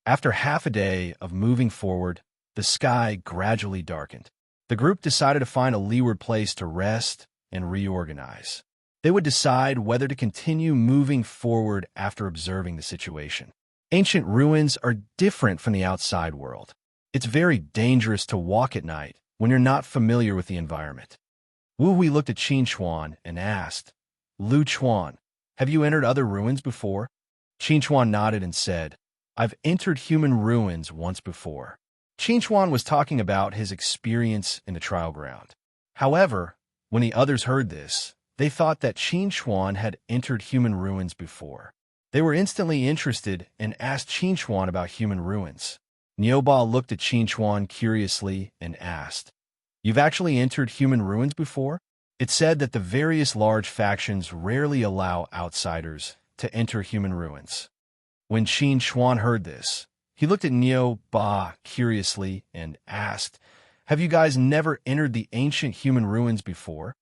After half a day of moving forward, the sky gradually darkened. The group decided to find a leeward place to rest and reorganize. They would decide whether to continue moving forward after observing the situation. Ancient ruins are different from the outside world. It's very dangerous to walk at night when you're not familiar with the environment. Wu Hui looked at Qin Chuan and asked, "Lu Chuan, have you entered other ruins before?" Qin Chuan nodded and said, "I've entered human ruins once before." Qin Chuan was talking about his experience in the trial ground. However, when the others heard this, they thought that Qin Chuan had entered human ruins before. They were instantly interested and asked Qin Chuan about human ruins. Niu Ba looked at Qin Chuan curiously and asked, "You've actually entered human ruins before?" It said that the various large factions rarely allow outsiders to enter human ruins. When Qin Chuan heard this, he looked at Niu Ba curiously and asked, "Have you guys never entered the ancient human ruins before?"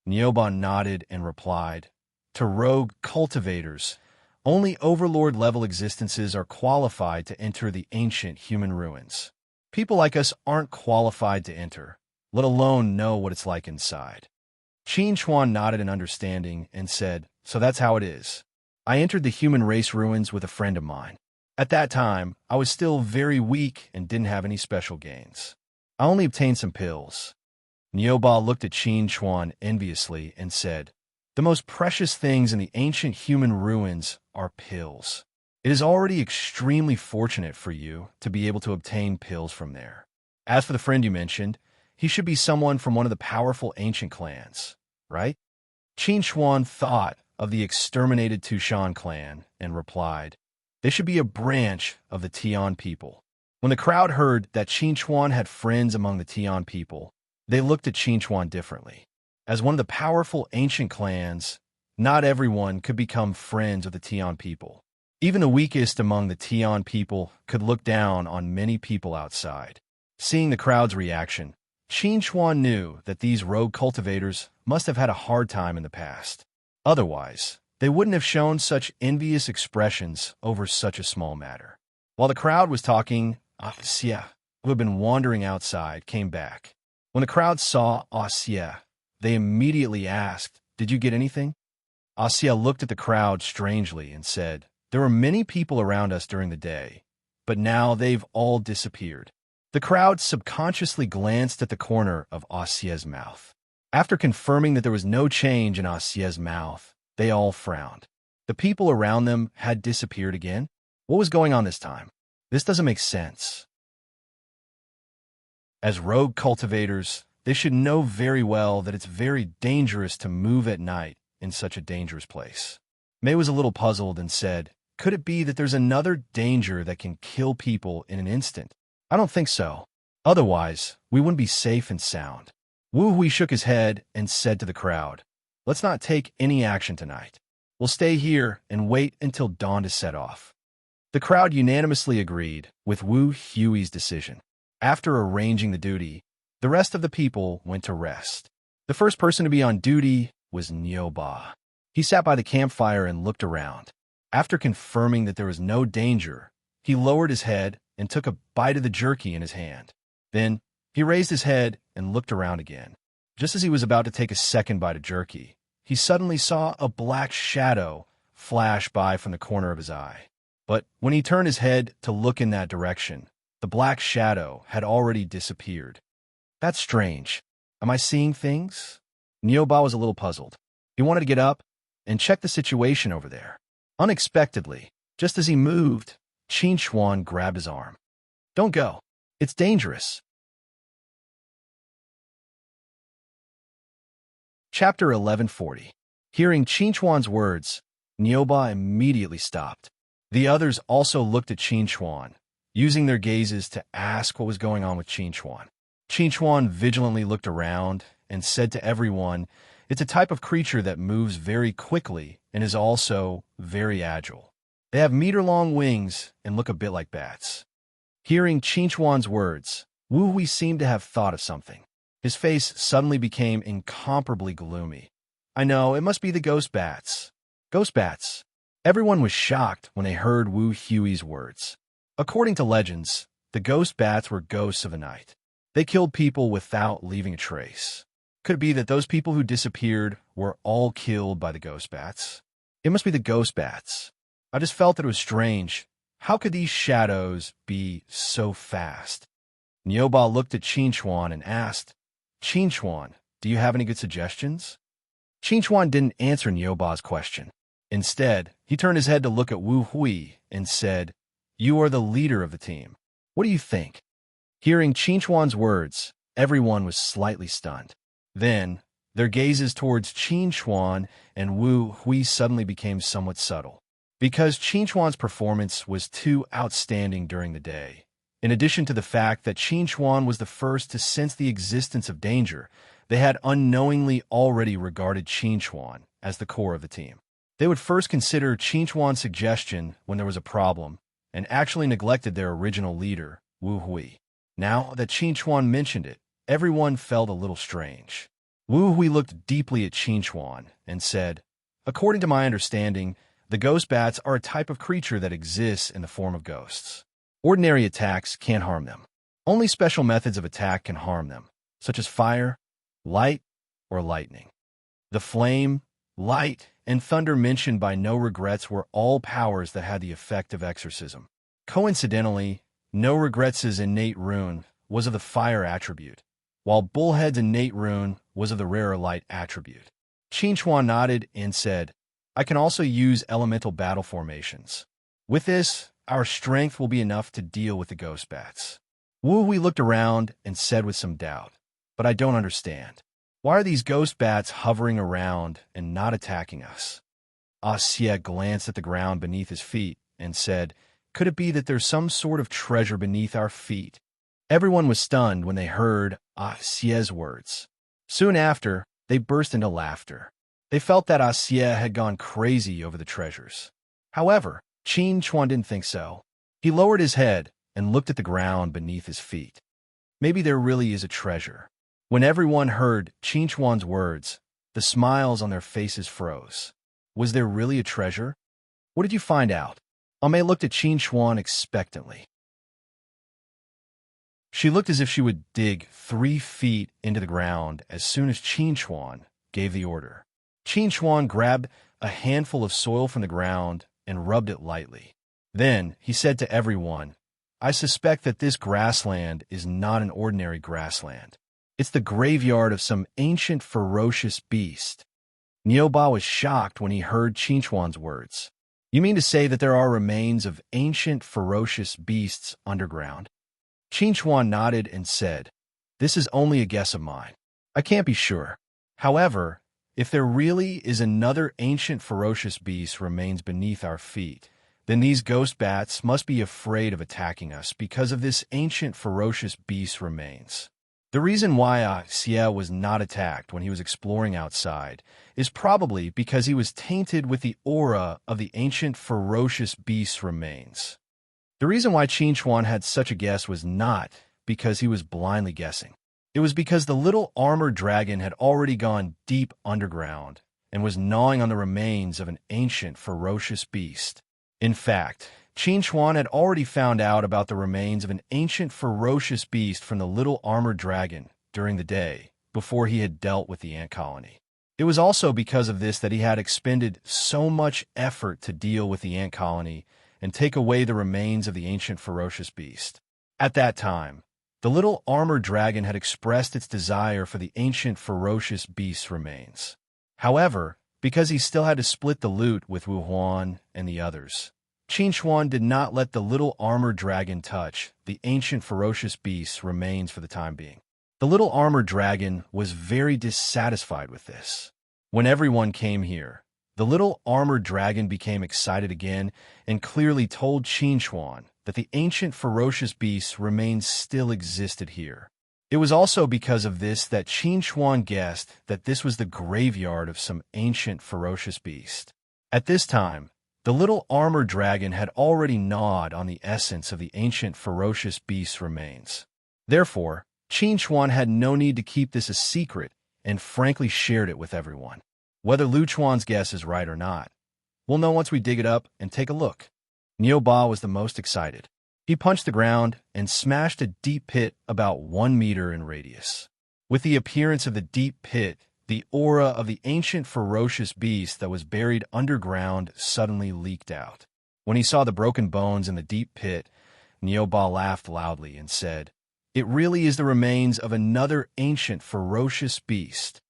Niu Ba nodded and replied, "To rogue cultivators, only overlord-level existences are qualified to enter the ancient human ruins. People like us aren't qualified to enter, let alone know what it's like inside." Qin Chuan nodded in understanding and said, "So that's how it is. I entered the human race ruins with a friend of mine. At that time, I was still very weak and didn't have any special gains. I only obtained some pills." Niuba looked at Qin Chuan enviously and said, "The most precious things in the ancient human ruins are pills. It is already extremely fortunate for you to be able to obtain pills from there. As for the friend you mentioned, he should be someone from one of the powerful ancient clans, right?" Qin Chuan thought of the exterminated Tushan clan and replied, "They should be a branch of the Tian people." When the crowd heard that Qin Chuan had friends among the Tian people, they looked at Qin Chuan differently. As one of the powerful ancient clans, not everyone could become friends of the Tian people. Even the weakest among the Tian people could look down on many people outside. Seeing the crowd's reaction, Qin Chuan knew that these rogue cultivators must have had a hard time in the past. Otherwise, they wouldn't have shown such envious expressions over such a small matter. While the crowd was talking, Xie, who had been wandering outside, came back. When the crowd saw Xie, they immediately asked, "Did you get anything?" Xie looked at the crowd strangely and said, "There were many people around us during the day, but now they've all disappeared." The crowd subconsciously glanced at the corner of Xie's mouth. After confirming that there was no change in Xie's mouth, they all frowned. The people around them had disappeared again? What was going on this time? This doesn't make sense. As rogue cultivators, they should know very well that it's very dangerous to move at night in such a dangerous place. Mei was a little puzzled and said, "Could it be that there's another danger that can kill people in an instant?" "I don't think so. Otherwise, we wouldn't be safe and sound." Wu Hui shook his head and said to the crowd, "Let's not take any action tonight. We'll stay here and wait until dawn to set off." The crowd unanimously agreed with Wu Hui's decision. After arranging the duty, the rest of the people went to rest. The first person to be on duty was Niuba. He sat by the campfire and looked around. After confirming that there was no danger, he lowered his head and took a bite of the jerky in his hand. Then he raised his head and looked around again. Just as he was about to take a second bite of jerky, he suddenly saw a black shadow flash by from the corner of his eye. But when he turned his head to look in that direction, the black shadow had already disappeared. "That's strange. Am I seeing things?" Niuba was a little puzzled. He wanted to get up and check the situation over there. Unexpectedly, just as he moved, Qin Chuan grabbed his arm. "Don't go. It's dangerous." Chapter 1140. Hearing Qin Chuan's words, Niuba immediately stopped. The others also looked at Qin Chuan, using their gazes to ask what was going on with Qin Chuan. Qin Chuan vigilantly looked around and said to everyone, "It's a type of creature that moves very quickly and is also very agile. They have meter-long wings and look a bit like bats." Hearing Qin Chuan's words, Wu Hui seemed to have thought of something. His face suddenly became incomparably gloomy. "I know, it must be the ghost bats." Ghost bats. Everyone was shocked when they heard Wu Hui's words. According to legends, the ghost bats were ghosts of the night. They killed people without leaving a trace. Could it be that those people who disappeared were all killed by the ghost bats? It must be the ghost bats. I just felt that it was strange. How could these shadows be so fast? Niuba looked at Qin Chuan and asked, "Qin Chuan, do you have any good suggestions?" Qin Chuan didn't answer Niuba's question. Instead, he turned his head to look at Wu Hui and said, "You are the leader of the team. What do you think?" Hearing Qin Chuan's words, everyone was slightly stunned. Then, their gazes towards Qin Chuan and Wu Hui suddenly became somewhat subtle. Because Qin Chuan's performance was too outstanding during the day, in addition to the fact that Qin Chuan was the first to sense the existence of danger, they had unknowingly already regarded Qin Chuan as the core of the team. They would first consider Qin Chuan's suggestion when there was a problem, and actually neglected their original leader, Wu Hui. Now that Qin Chuan mentioned it, everyone felt a little strange. Wu Hui looked deeply at Qin Chuan and said, "According to my understanding, the ghost bats are a type of creature that exists in the form of ghosts. Ordinary attacks can't harm them. Only special methods of attack can harm them, such as fire, light, or lightning. The flame, light, and thunder mentioned by No Regrets were all powers that had the effect of exorcism. Coincidentally, No Regrets' innate rune was of the fire attribute, while Bullhead's innate rune was of the rarer light attribute. Qingchuan nodded and said, I can also use elemental battle formations. With this, our strength will be enough to deal with the ghost bats. Wu Hui looked around and said with some doubt, but I don't understand. Why are these ghost bats hovering around and not attacking us? Xie glanced at the ground beneath his feet and said, could it be that there's some sort of treasure beneath our feet? Everyone was stunned when they heard Xie's words. Soon after, they burst into laughter. They felt that Xie had gone crazy over the treasures. However, Qin Chuan didn't think so. He lowered his head and looked at the ground beneath his feet. Maybe there really is a treasure. When everyone heard Qin Chuan's words, the smiles on their faces froze. Was there really a treasure? What did you find out? Ame looked at Qin Chuan expectantly. She looked as if she would dig 3 feet into the ground as soon as Qin Chuan gave the order. Qin Chuan grabbed a handful of soil from the ground and rubbed it lightly. Then he said to everyone, I suspect that this grassland is not an ordinary grassland. It's the graveyard of some ancient ferocious beast. Niuba was shocked when he heard Qin Chuan's words. You mean to say that there are remains of ancient ferocious beasts underground? Qin Chuan nodded and said, this is only a guess of mine. I can't be sure. However, if there really is another ancient ferocious beast remains beneath our feet, then these ghost bats must be afraid of attacking us because of this ancient ferocious beast remains. The reason why Xie was not attacked when he was exploring outside is probably because he was tainted with the aura of the ancient ferocious beast's remains. The reason why Qin Chuan had such a guess was not because he was blindly guessing. It was because the little armored dragon had already gone deep underground and was gnawing on the remains of an ancient ferocious beast. In fact, Qin Chuan had already found out about the remains of an ancient ferocious beast from the little armored dragon during the day before he had dealt with the ant colony. It was also because of this that he had expended so much effort to deal with the ant colony and take away the remains of the ancient ferocious beast. At that time, the little armored dragon had expressed its desire for the ancient ferocious beast's remains. However, because he still had to split the loot with Wu Huan and the others, Qin Chuan did not let the little armored dragon touch the ancient ferocious beast's remains for the time being. The little armored dragon was very dissatisfied with this. When everyone came here, the little armored dragon became excited again and clearly told Qin Chuan that the ancient ferocious beast's remains still existed here. It was also because of this that Qin Chuan guessed that this was the graveyard of some ancient ferocious beast. At this time, the little armored dragon had already gnawed on the essence of the ancient ferocious beast's remains. Therefore, Qin Chuan had no need to keep this a secret and frankly shared it with everyone. Whether Lu Chuan's guess is right or not, we'll know once we dig it up and take a look. Niuba was the most excited. He punched the ground and smashed a deep pit about 1 meter in radius. With the appearance of the deep pit, the aura of the ancient ferocious beast that was buried underground suddenly leaked out. When he saw the broken bones in the deep pit, Niuba laughed loudly and said, it really is the remains of another ancient ferocious beast.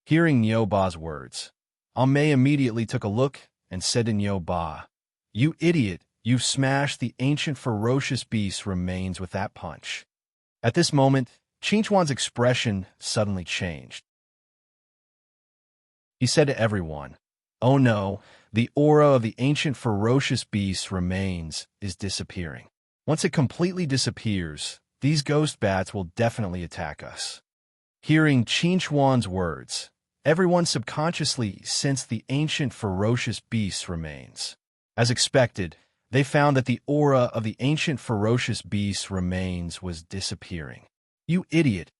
Hearing Niuba's words, Ame immediately took a look and said to Niuba, you idiot, you've smashed the ancient ferocious beast's remains with that punch. At this moment, Qin Chuan's expression suddenly changed. He said to everyone, oh no, the aura of the ancient ferocious beast's remains is disappearing. Once it completely disappears, these ghost bats will definitely attack us. Hearing Qin Chuan's words, everyone subconsciously sensed the ancient ferocious beast's remains. As expected, they found that the aura of the ancient ferocious beast's remains was disappearing. You idiot!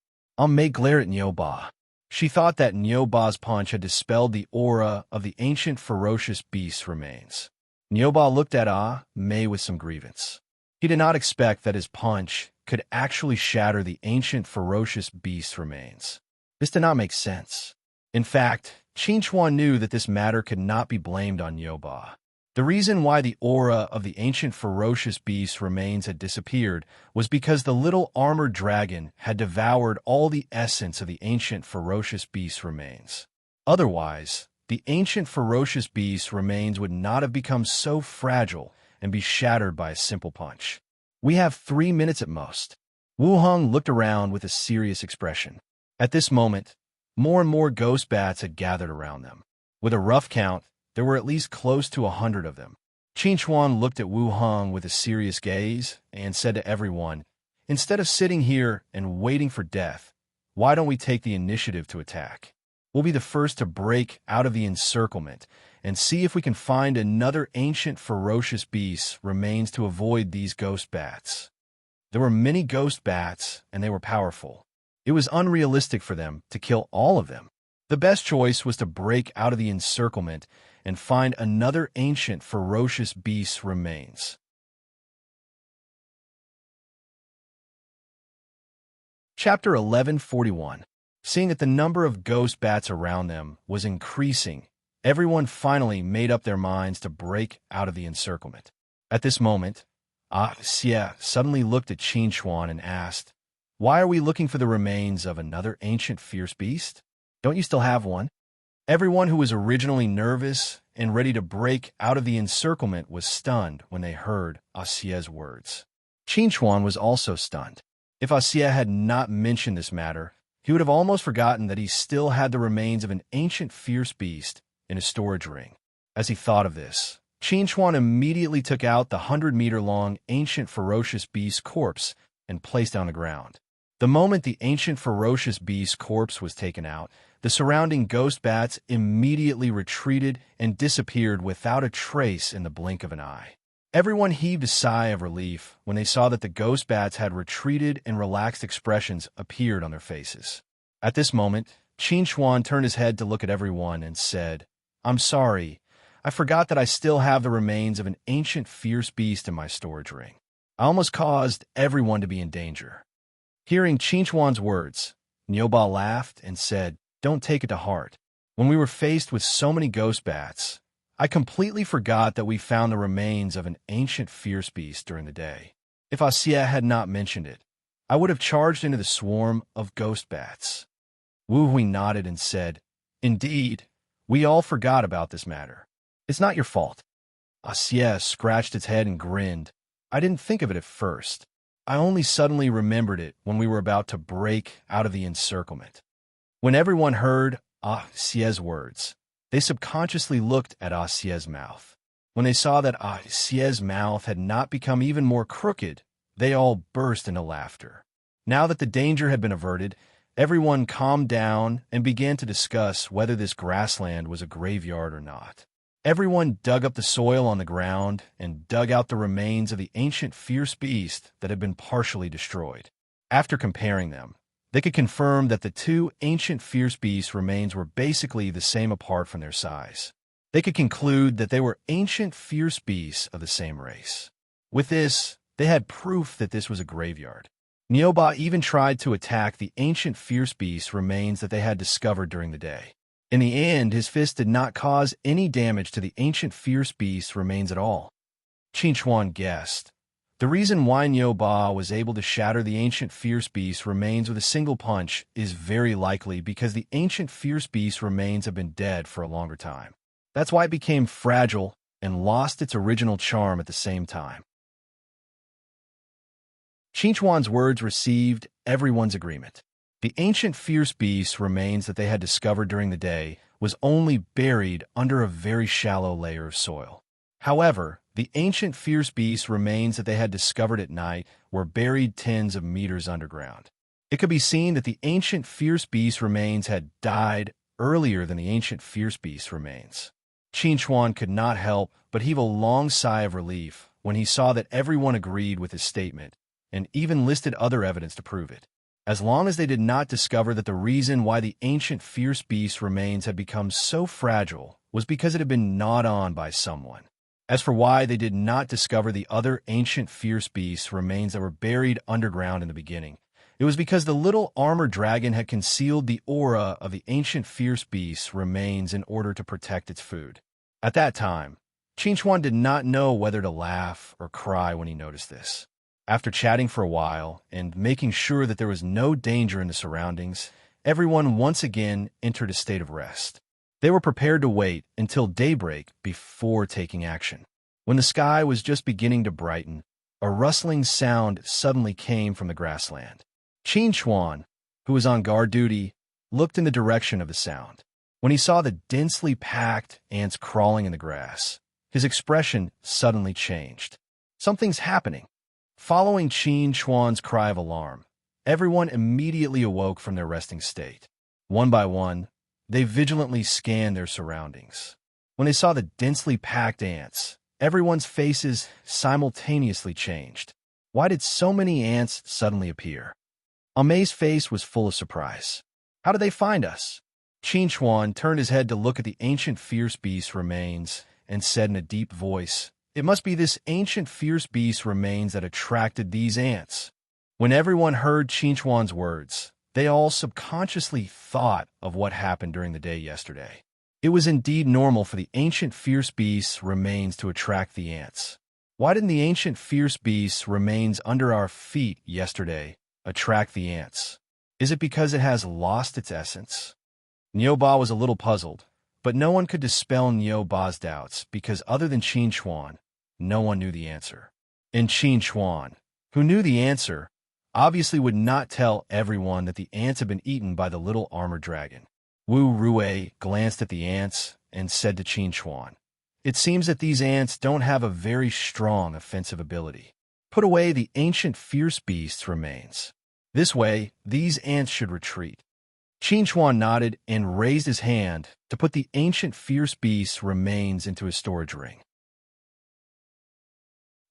Ame glared at Niuba. She thought that Niuba's punch had dispelled the aura of the ancient ferocious beast's remains. Niuba looked at Mei with some grievance. He did not expect that his punch could actually shatter the ancient ferocious beast's remains. This did not make sense. In fact, Chuan knew that this matter could not be blamed on Nyoba. The reason why the aura of the ancient ferocious beast's remains had disappeared was because the little armored dragon had devoured all the essence of the ancient ferocious beast's remains. Otherwise, the ancient ferocious beast's remains would not have become so fragile and be shattered by a simple punch. We have 3 minutes at most. Wu Hong looked around with a serious expression. At this moment, more and more ghost bats had gathered around them. With a rough count, there were at least close to 100 of them. Chuan looked at Wu Hong with a serious gaze and said to everyone, "Instead of sitting here and waiting for death, why don't we take the initiative to attack? We'll be the first to break out of the encirclement and see if we can find another ancient ferocious beast's remains to avoid these ghost bats." There were many ghost bats, and they were powerful. It was unrealistic for them to kill all of them. The best choice was to break out of the encirclement and find another ancient ferocious beast's remains. Chapter 1141. Seeing that the number of ghost bats around them was increasing, everyone finally made up their minds to break out of the encirclement. At this moment, Xie suddenly looked at Chuan and asked, "Why are we looking for the remains of another ancient fierce beast? Don't you still have one?" Everyone who was originally nervous and ready to break out of the encirclement was stunned when they heard Xie's words. Chuan was also stunned. If Xie had not mentioned this matter, he would have almost forgotten that he still had the remains of an ancient fierce beast in his storage ring. As he thought of this, Chuan immediately took out the 100-meter-long ancient ferocious beast's corpse and placed it on the ground. The moment the ancient ferocious beast's corpse was taken out, the surrounding ghost bats immediately retreated and disappeared without a trace in the blink of an eye. Everyone heaved a sigh of relief when they saw that the ghost bats had retreated and relaxed expressions appeared on their faces. At this moment, Chuan turned his head to look at everyone and said, "I'm sorry. I forgot that I still have the remains of an ancient fierce beast in my storage ring. I almost caused everyone to be in danger." Hearing Chuan's words, Nyoba laughed and said, "Don't take it to heart. When we were faced with so many ghost bats, I completely forgot that we found the remains of an ancient fierce beast during the day. If Xie had not mentioned it, I would have charged into the swarm of ghost bats." Wu Hui nodded and said, "Indeed, we all forgot about this matter. It's not your fault." Xie scratched its head and grinned. "I didn't think of it at first. I only suddenly remembered it when we were about to break out of the encirclement." When everyone heard Xie's words, they subconsciously looked at Xie's mouth. When they saw that Xie's mouth had not become even more crooked, they all burst into laughter. Now that the danger had been averted, everyone calmed down and began to discuss whether this grassland was a graveyard or not. Everyone dug up the soil on the ground and dug out the remains of the ancient fierce beast that had been partially destroyed. After comparing them, they could confirm that the two ancient fierce beasts' remains were basically the same apart from their size. They could conclude that they were ancient fierce beasts of the same race. With this, they had proof that this was a graveyard. Nyoba even tried to attack the ancient fierce beast's remains that they had discovered during the day. In the end, his fist did not cause any damage to the ancient fierce beast's remains at all. Chuan guessed. The reason why Nyoba was able to shatter the ancient fierce beast's remains with a single punch is very likely because the ancient fierce beast's remains have been dead for a longer time. That's why it became fragile and lost its original charm at the same time. Chuan's words received everyone's agreement. The ancient fierce beast's remains that they had discovered during the day was only buried under a very shallow layer of soil. However, the ancient fierce beast's remains that they had discovered at night were buried tens of meters underground. It could be seen that the ancient fierce beast's remains had died earlier than the ancient fierce beast's remains. Chuan could not help but heave a long sigh of relief when he saw that everyone agreed with his statement and even listed other evidence to prove it. As long as they did not discover that the reason why the ancient fierce beast's remains had become so fragile was because it had been gnawed on by someone. As for why they did not discover the other ancient fierce beast's remains that were buried underground in the beginning, it It was because the little armored dragon had concealed the aura of the ancient fierce beast's remains in order to protect its food. At that time, Qin did not know whether to laugh or cry when he noticed this. After chatting for a while and making sure that there was no danger in the surroundings, everyone once again entered a state of rest. They were prepared to wait until daybreak before taking action. When the sky was just beginning to brighten, a rustling sound suddenly came from the grassland. Qin, who was on guard duty, looked in the direction of the sound. When he saw the densely packed ants crawling in the grass, his expression suddenly changed. Something's happening. Following Qin's cry of alarm, everyone immediately awoke from their resting state. One by one, they vigilantly scanned their surroundings. When they saw the densely packed ants, everyone's faces simultaneously changed. Why did so many ants suddenly appear? Amei's face was full of surprise. How did they find us? Qin turned his head to look at the ancient fierce beast's remains and said in a deep voice, "It must be this ancient fierce beast's remains that attracted these ants." When everyone heard Qin's words, they all subconsciously thought of what happened during the day yesterday. It was indeed normal for the ancient fierce beast's remains to attract the ants. Why didn't the ancient fierce beast's remains under our feet yesterday attract the ants? Is it because it has lost its essence? Nyoba was a little puzzled, but no one could dispel Nyoba's doubts because other than Qin, no one knew the answer. And Qin, who knew the answer, obviously would not tell everyone that the ants had been eaten by the little armored dragon. Wu Rue glanced at the ants and said to Qin, "It seems that these ants don't have a very strong offensive ability. Put away the ancient fierce beast's remains. This way, these ants should retreat." Qin nodded and raised his hand to put the ancient fierce beast's remains into his storage ring.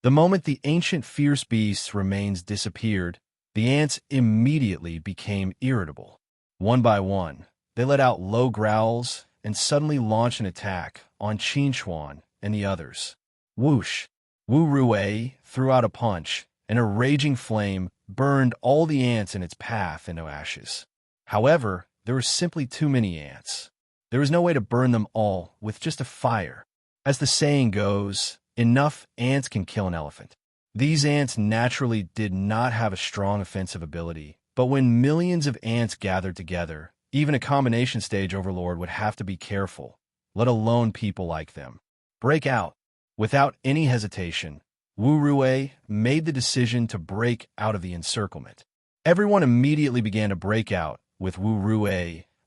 The moment the ancient fierce beast's remains disappeared, the ants immediately became irritable. One by one, they let out low growls and suddenly launched an attack on Qin and the others. Whoosh! Wu Rue threw out a punch, and a raging flame burned all the ants in its path into ashes. However, there were simply too many ants. There was no way to burn them all with just a fire. As the saying goes, enough ants can kill an elephant. These ants naturally did not have a strong offensive ability, but when millions of ants gathered together, even a combination stage overlord would have to be careful, let alone people like them. Break out. Without any hesitation, Wu Rue made the decision to break out of the encirclement. Everyone immediately began to break out, with Wu Rue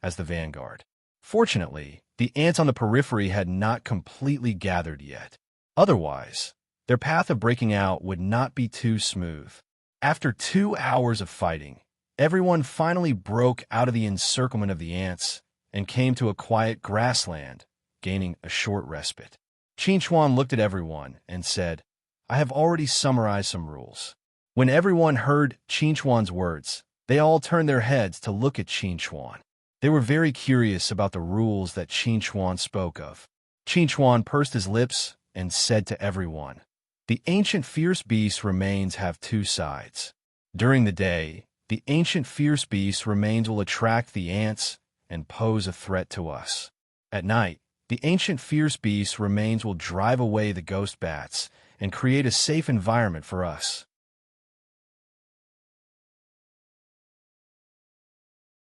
as the vanguard. Fortunately, the ants on the periphery had not completely gathered yet. Otherwise, their path of breaking out would not be too smooth. After 2 hours of fighting, everyone finally broke out of the encirclement of the ants and came to a quiet grassland, gaining a short respite. Qin looked at everyone and said, "I have already summarized some rules." When everyone heard Qin's words, they all turned their heads to look at Qin. They were very curious about the rules that Qin spoke of. Qin pursed his lips and said to everyone, "The ancient fierce beast's remains have two sides. During the day, the ancient fierce beast's remains will attract the ants and pose a threat to us. At night, the ancient fierce beast's remains will drive away the ghost bats and create a safe environment for us."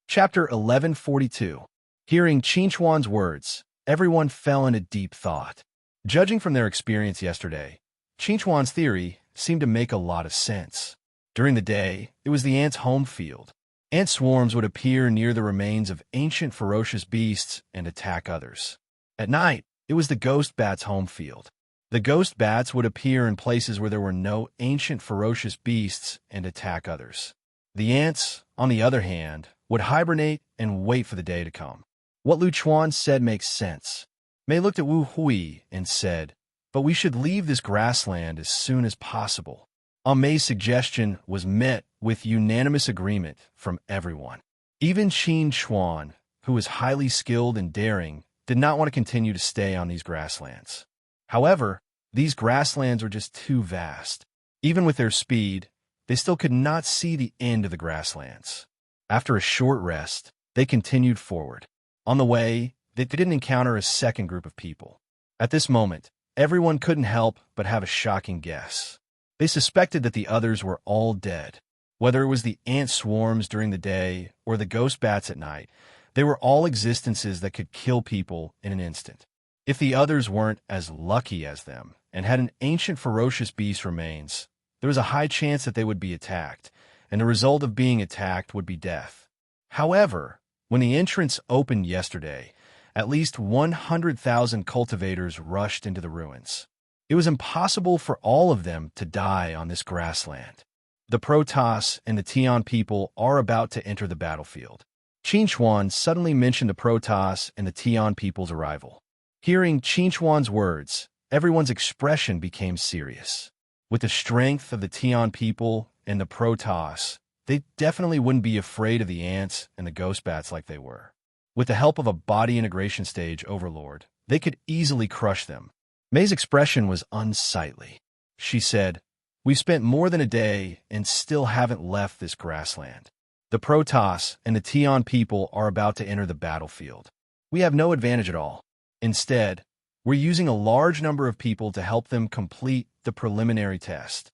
Chapter 1142. Hearing Qin's words, everyone fell into deep thought. Judging from their experience yesterday, Qin's theory seemed to make a lot of sense. During the day, it was the ants' home field. Ant swarms would appear near the remains of ancient ferocious beasts and attack others. At night, it was the ghost bats' home field. The ghost bats would appear in places where there were no ancient ferocious beasts and attack others. The ants, on the other hand, would hibernate and wait for the day to come. What Lu Chuan said makes sense. Mei looked at Wu Hui and said, "But we should leave this grassland as soon as possible." Mei's suggestion was met with unanimous agreement from everyone. Even Qin, who was highly skilled and daring, did not want to continue to stay on these grasslands. However, these grasslands were just too vast. Even with their speed, they still could not see the end of the grasslands. After a short rest, they continued forward. On the way, they didn't encounter a second group of people. At this moment, everyone couldn't help but have a shocking guess. They suspected that the others were all dead. Whether it was the ant swarms during the day or the ghost bats at night, they were all existences that could kill people in an instant. If the others weren't as lucky as them and had an ancient ferocious beast remains, there was a high chance that they would be attacked, and the result of being attacked would be death. However, when the entrance opened yesterday, at least 100,000 cultivators rushed into the ruins. It was impossible for all of them to die on this grassland. The Protoss and the Tian people are about to enter the battlefield. Qin Chuan suddenly mentioned the Protoss and the Tian people's arrival. Hearing Qin Chuan's words, everyone's expression became serious. With the strength of the Tian people and the Protoss, they definitely wouldn't be afraid of the ants and the ghost bats like they were. With the help of a body integration stage overlord, they could easily crush them. May's expression was unsightly. She said, "We've spent more than a day and still haven't left this grassland. The Protoss and the Tian people are about to enter the battlefield. We have no advantage at all. Instead, we're using a large number of people to help them complete the preliminary test.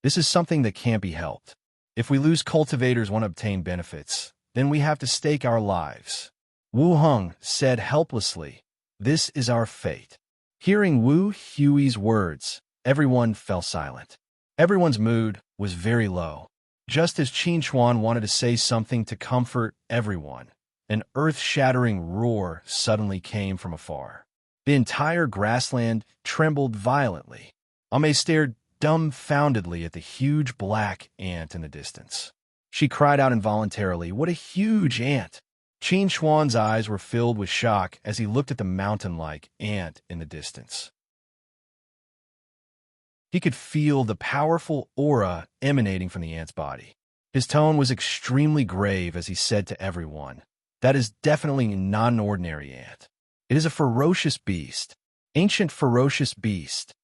This is something that can't be helped. If we lose cultivators want to obtain benefits, then we have to stake our lives." Wu Heng said helplessly, "This is our fate." Hearing Wu Hui's words, everyone fell silent. Everyone's mood was very low. Just as Qin Chuan wanted to say something to comfort everyone, an earth-shattering roar suddenly came from afar. The entire grassland trembled violently. Ame stared dumbfoundedly at the huge black ant in the distance. She cried out involuntarily, "What a huge ant!" Qin Chuan's eyes were filled with shock as he looked at the mountain-like ant in the distance. He could feel the powerful aura emanating from the ant's body. His tone was extremely grave as he said to everyone, "That is definitely not an ordinary ant. It is a ferocious beast, ancient ferocious beast.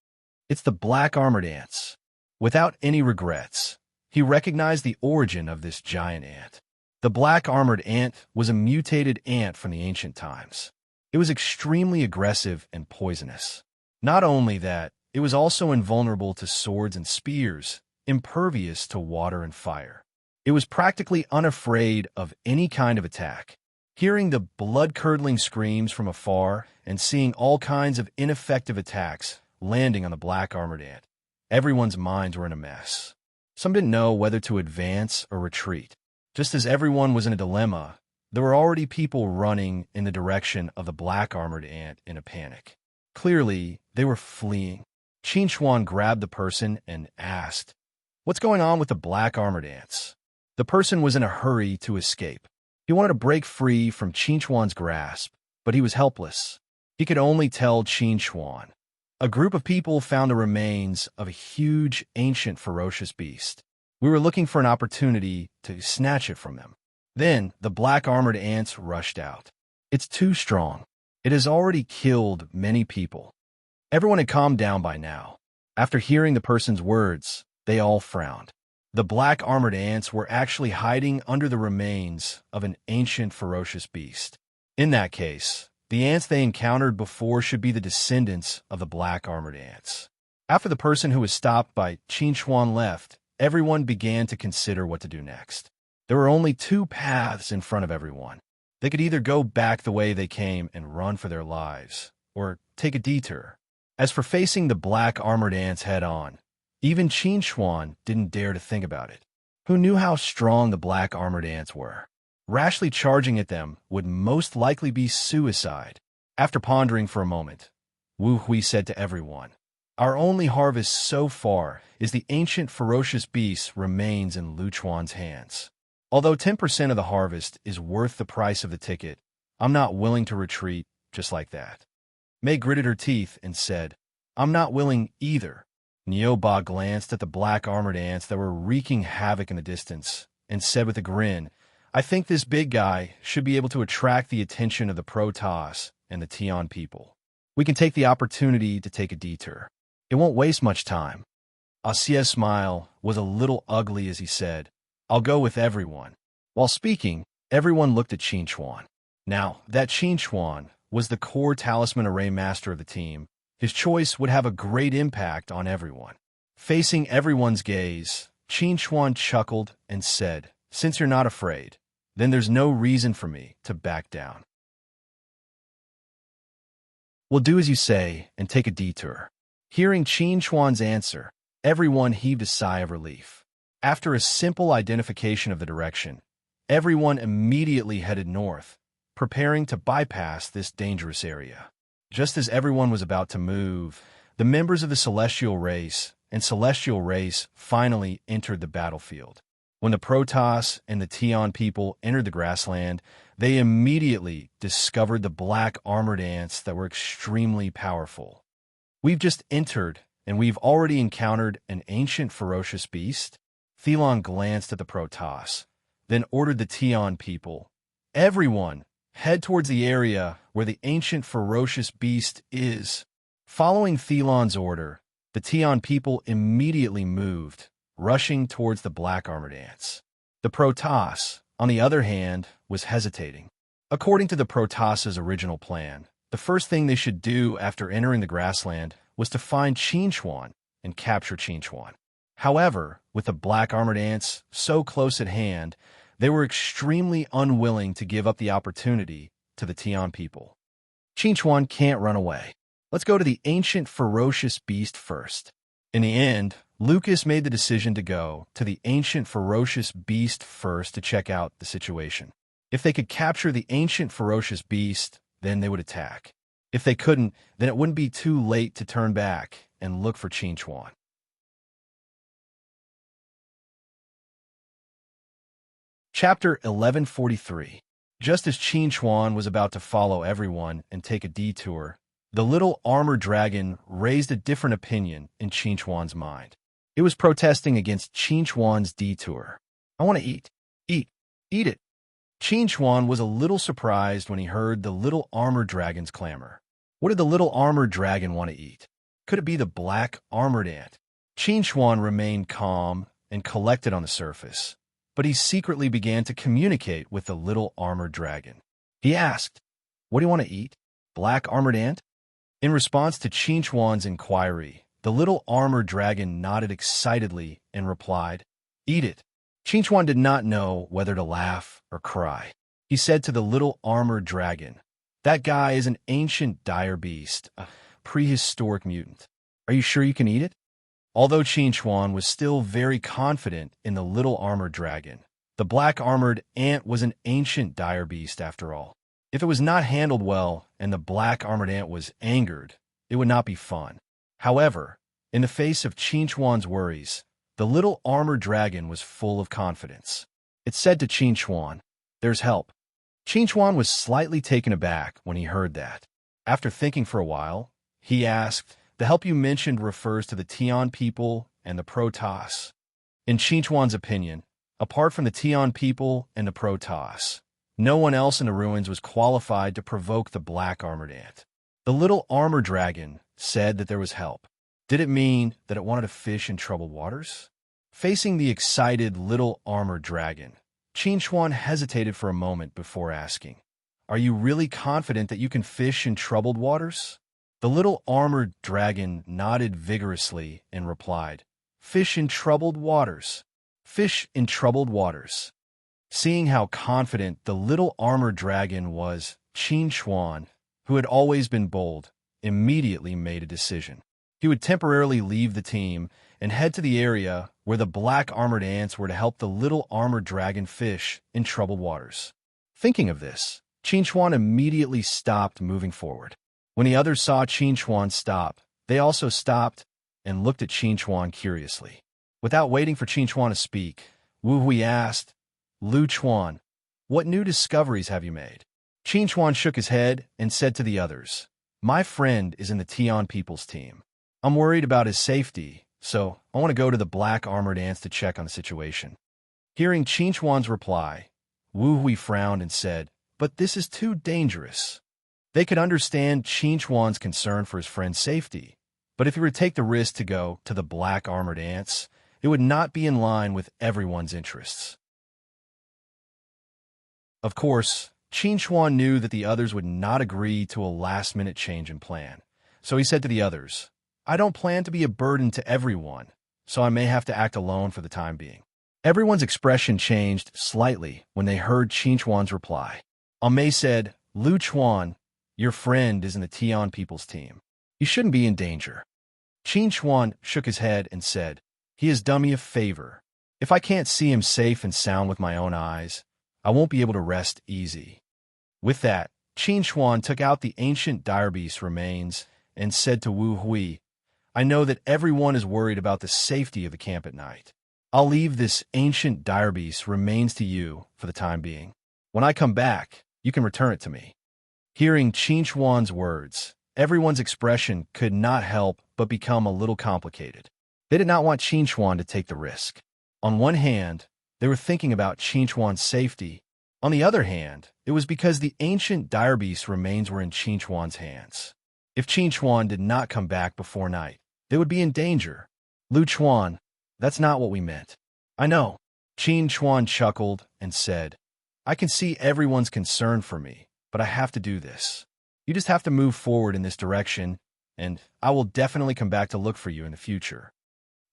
It's the black armored ants." Without any regrets, he recognized the origin of this giant ant. The black armored ant was a mutated ant from the ancient times. It was extremely aggressive and poisonous. Not only that, it was also invulnerable to swords and spears, impervious to water and fire. It was practically unafraid of any kind of attack. Hearing the blood-curdling screams from afar and seeing all kinds of ineffective attacks landing on the black armored ant, everyone's minds were in a mess. Some didn't know whether to advance or retreat. Just as everyone was in a dilemma, there were already people running in the direction of the black armored ant in a panic. Clearly, they were fleeing. Qin Chuan grabbed the person and asked, "What's going on with the black armored ants?" The person was in a hurry to escape. He wanted to break free from Qin Chuan's grasp, but he was helpless. He could only tell Qin Chuan. A group of people found the remains of a huge, ancient, ferocious beast. We were looking for an opportunity to snatch it from them. Then the black armored ants rushed out. "It's too strong. It has already killed many people." Everyone had calmed down by now. After hearing the person's words, they all frowned. The black armored ants were actually hiding under the remains of an ancient ferocious beast. In that case, the ants they encountered before should be the descendants of the black armored ants. After the person who was stopped by Qin Chuan left, everyone began to consider what to do next. There were only two paths in front of everyone. They could either go back the way they came and run for their lives, or take a detour. As for facing the black armored ants head-on, even Qin Chuan didn't dare to think about it. Who knew how strong the black armored ants were? Rashly charging at them would most likely be suicide. After pondering for a moment, Wu Hui said to everyone, "Our only harvest so far is the ancient ferocious beast remains in Lu Chuan's hands. Although 10% of the harvest is worth the price of the ticket, I'm not willing to retreat just like that." Mei gritted her teeth and said, "I'm not willing either." Nioba glanced at the black armored ants that were wreaking havoc in the distance and said with a grin, "I think this big guy should be able to attract the attention of the Protoss and the Tian people. We can take the opportunity to take a detour. It won't waste much time." Asia's smile was a little ugly as he said, "I'll go with everyone." While speaking, everyone looked at Qin Chuan. Now, that Qin Chuan was the core talisman array master of the team. His choice would have a great impact on everyone. Facing everyone's gaze, Qin Chuan chuckled and said, "Since you're not afraid, then there's no reason for me to back down. We'll do as you say and take a detour." Hearing Qin Chuan's answer, everyone heaved a sigh of relief. After a simple identification of the direction, everyone immediately headed north, preparing to bypass this dangerous area. Just as everyone was about to move, the members of the celestial race finally entered the battlefield. When the Protoss and the Tian people entered the grassland, they immediately discovered the black armored ants that were extremely powerful. "We've just entered, and we've already encountered an ancient ferocious beast." Thelon glanced at the Protoss, then ordered the Tian people, "Everyone, head towards the area where the ancient ferocious beast is." Following Thelon's order, the Tian people immediately moved, rushing towards the black armored ants. The Protoss, on the other hand, was hesitating. According to the Protoss's original plan, the first thing they should do after entering the grassland was to find Qin Chuan and capture Qin Chuan. However, with the black armored ants so close at hand, they were extremely unwilling to give up the opportunity to the Tian people. "Qin Chuan can't run away. Let's go to the ancient ferocious beast first." In the end, Lucas made the decision to go to the ancient ferocious beast first to check out the situation. If they could capture the ancient ferocious beast, then they would attack. If they couldn't, then it wouldn't be too late to turn back and look for Qin Chuan. Chapter 1143. Just as Qin Chuan was about to follow everyone and take a detour, the little armored dragon raised a different opinion in Qin Chuan's mind. It was protesting against Qin Chuan's detour. "I want to eat. Eat. Eat it." Qin Chuan was a little surprised when he heard the little armored dragon's clamor. What did the little armored dragon want to eat? Could it be the black armored ant? Qin Chuan remained calm and collected on the surface, but he secretly began to communicate with the little armored dragon. He asked, "What do you want to eat? Black armored ant?" In response to Qin Chuan's inquiry, the little armored dragon nodded excitedly and replied, "Eat it." Qin Chuan did not know whether to laugh or cry. He said to the little armored dragon, "That guy is an ancient dire beast, a prehistoric mutant. Are you sure you can eat it?" Although Qin Chuan was still very confident in the little armored dragon, the black armored ant was an ancient dire beast after all. If it was not handled well and the black armored ant was angered, it would not be fun. However, in the face of Qin Chuan's worries, the little armored dragon was full of confidence. It said to Qin Chuan, "There's help." Qin Chuan was slightly taken aback when he heard that. After thinking for a while, he asked, "The help you mentioned refers to the Tian people and the Protoss." In Qin Chuan's opinion, apart from the Tian people and the Protoss, no one else in the ruins was qualified to provoke the black armored ant. The little armored dragon said that there was help. Did it mean that it wanted to fish in troubled waters? Facing the excited little armored dragon, Qin Chuan hesitated for a moment before asking, "Are you really confident that you can fish in troubled waters?" The little armored dragon nodded vigorously and replied, "Fish in troubled waters. Fish in troubled waters." Seeing how confident the little armored dragon was, Qin Chuan, who had always been bold, immediately made a decision. He would temporarily leave the team and head to the area where the black armored ants were to help the little armored dragon fish in troubled waters. Thinking of this, Qin Chuan immediately stopped moving forward. When the others saw Qin Chuan stop, they also stopped and looked at Qin Chuan curiously. Without waiting for Qin Chuan to speak, Wu Hui asked, "Lu Chuan, what new discoveries have you made?" Qin Chuan shook his head and said to the others, "My friend is in the Tian people's team. I'm worried about his safety, so I want to go to the black armored ants to check on the situation." Hearing Qin Chuan's reply, Wu Hui frowned and said, "But this is too dangerous." They could understand Qin Chuan's concern for his friend's safety, But if he were to take the risk to go to the black armored ants, it would not be in line with everyone's interests. Of course, Qin Chuan knew that the others would not agree to a last-minute change in plan. So he said to the others, "I don't plan to be a burden to everyone, so I may have to act alone for the time being." Everyone's expression changed slightly when they heard Qin Chuan's reply. Mei said, "Lu Chuan, your friend is in the Tian people's team. You shouldn't be in danger." Qin Chuan shook his head and said, "He has done me a favor. If I can't see him safe and sound with my own eyes, I won't be able to rest easy." With that, Qin Chuan took out the ancient dire beast's remains and said to Wu Hui, "I know that everyone is worried about the safety of the camp at night. I'll leave this ancient dire beast's remains to you for the time being. When I come back, you can return it to me." Hearing Qin Chuan's words, everyone's expression could not help but become a little complicated. They did not want Qin Chuan to take the risk. On one hand, they were thinking about Qin Chuan's safety. On the other hand, it was because the ancient dire beast's remains were in Qin Chuan's hands. If Qin Chuan did not come back before night, they would be in danger. "Lu Chuan, that's not what we meant." "I know." Qin Chuan chuckled and said, "I can see everyone's concern for me, but I have to do this. You just have to move forward in this direction, and I will definitely come back to look for you in the future."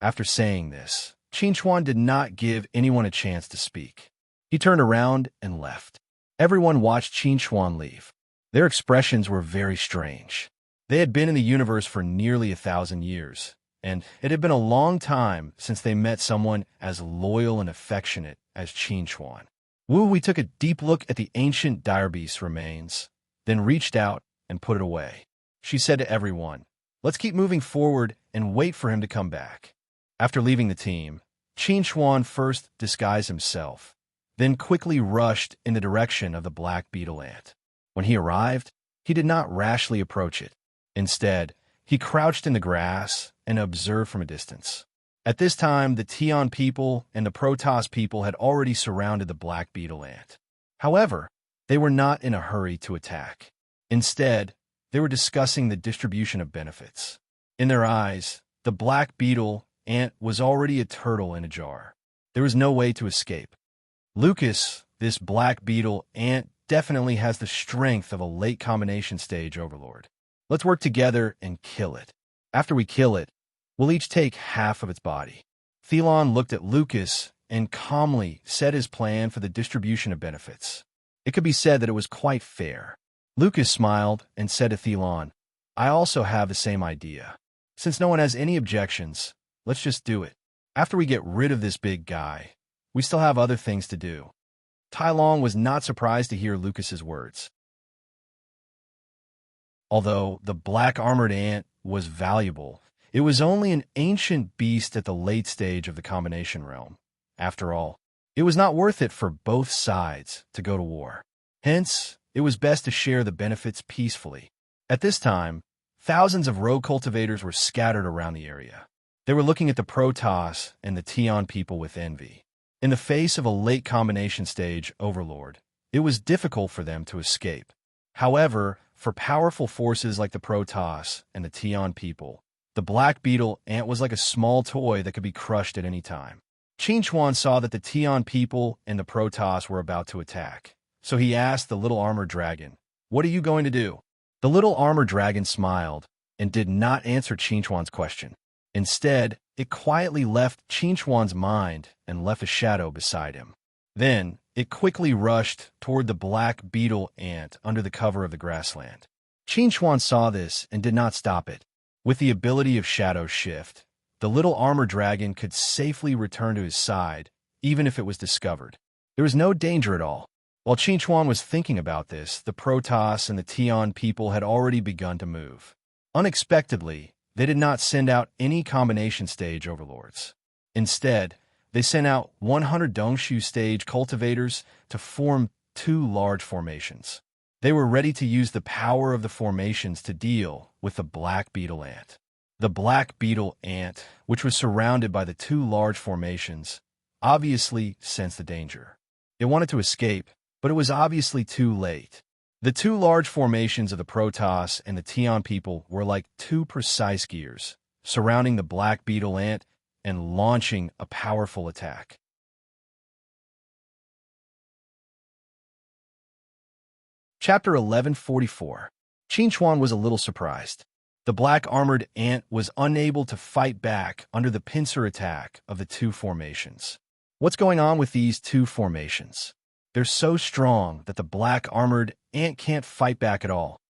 After saying this, Qin Chuan did not give anyone a chance to speak. He turned around and left. Everyone watched Qin Chuan leave. Their expressions were very strange. They had been in the universe for nearly 1,000 years, and it had been a long time since they met someone as loyal and affectionate as Qin Chuan. Wu Hui took a deep look at the ancient dire beast's remains, then reached out and put it away. She said to everyone, "Let's keep moving forward and wait for him to come back." After leaving the team, Qin Chuan first disguised himself, then quickly rushed in the direction of the black beetle ant. When he arrived, he did not rashly approach it. Instead, he crouched in the grass and observed from a distance. At this time, the Tian people and the Protoss people had already surrounded the black beetle ant. However, they were not in a hurry to attack. Instead, they were discussing the distribution of benefits. In their eyes, the black beetle ant was already a turtle in a jar. There was no way to escape. "Lucas, this black beetle ant definitely has the strength of a late combination stage overlord. Let's work together and kill it. After we kill it, we'll each take half of its body." Thelon looked at Lucas and calmly said his plan for the distribution of benefits. It could be said that it was quite fair. Lucas smiled and said to Thelon, "I also have the same idea. Since no one has any objections, let's just do it. After we get rid of this big guy, we still have other things to do." Tai Long was not surprised to hear Lucas's words. Although the black armored ant was valuable, it was only an ancient beast at the late stage of the combination realm. After all, it was not worth it for both sides to go to war. Hence, it was best to share the benefits peacefully. At this time, thousands of rogue cultivators were scattered around the area. They were looking at the Protoss and the Tian people with envy. In the face of a late combination stage overlord, it was difficult for them to escape. However, for powerful forces like the Protoss and the Tian people, the black beetle ant was like a small toy that could be crushed at any time. Qin Chuan saw that the Tian people and the Protoss were about to attack, so he asked the little armored dragon, "What are you going to do?" The little armored dragon smiled and did not answer Qin Chuan's question. Instead, it quietly left Qin Chuan's mind and left a shadow beside him. Then, it quickly rushed toward the black beetle ant under the cover of the grassland. Qin Chuan saw this and did not stop it. With the ability of shadow shift, the little armored dragon could safely return to his side, even if it was discovered. There was no danger at all. While Qin Chuan was thinking about this, the Protoss and the Tian people had already begun to move. Unexpectedly, they did not send out any combination stage overlords. Instead, they sent out 100 Dongshu stage cultivators to form 2 large formations. They were ready to use the power of the formations to deal with the black beetle ant. The black beetle ant, which was surrounded by the 2 large formations, obviously sensed the danger. It wanted to escape, but it was obviously too late. The two large formations of the Protoss and the Tion people were like two precise gears, surrounding the black beetle ant and launching a powerful attack. Chapter 1144. Qin was a little surprised. The black-armored ant was unable to fight back under the pincer attack of the two formations. What's going on with these two formations? They're so strong that the black-armored ant can't fight back at all.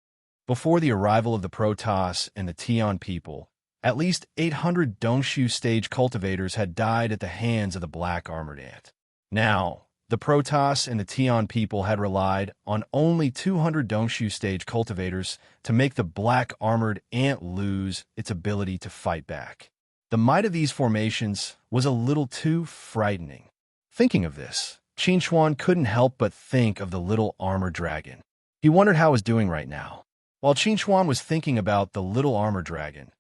Before the arrival of the Protoss and the Tion people, at least 800 Dongshu stage cultivators had died at the hands of the black-armored ant. Now, the Protoss and the Tion people had relied on only 200 Dongshu stage cultivators to make the black-armored ant lose its ability to fight back. The might of these formations was a little too frightening. Thinking of this, Qin couldn't help but think of the little armored dragon. He wondered how it was doing right now. While Qin was thinking about the little armored dragon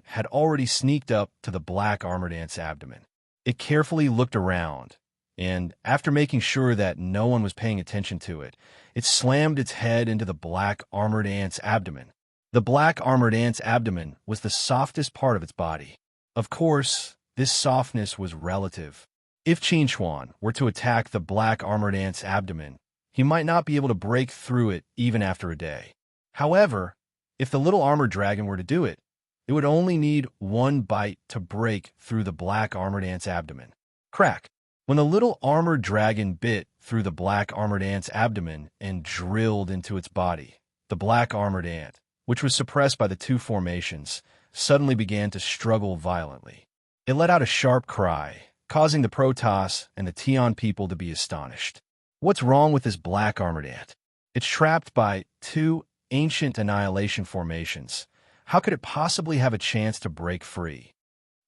had already sneaked up to the black-armored ant's abdomen. It carefully looked around, and after making sure that no one was paying attention to it, it slammed its head into the black-armored ant's abdomen. The black-armored ant's abdomen was the softest part of its body. Of course, this softness was relative. If Qin were to attack the black-armored ant's abdomen, he might not be able to break through it even after a day. However, if the little armored dragon were to do it, it would only need one bite to break through the black-armored ant's abdomen. Crack! When the little armored dragon bit through the black-armored ant's abdomen and drilled into its body, the black-armored ant, which was suppressed by the two formations, suddenly began to struggle violently. It let out a sharp cry, causing the Protoss and the Tion people to be astonished. What's wrong with this black-armored ant? It's trapped by two ancient annihilation formations. How could it possibly have a chance to break free?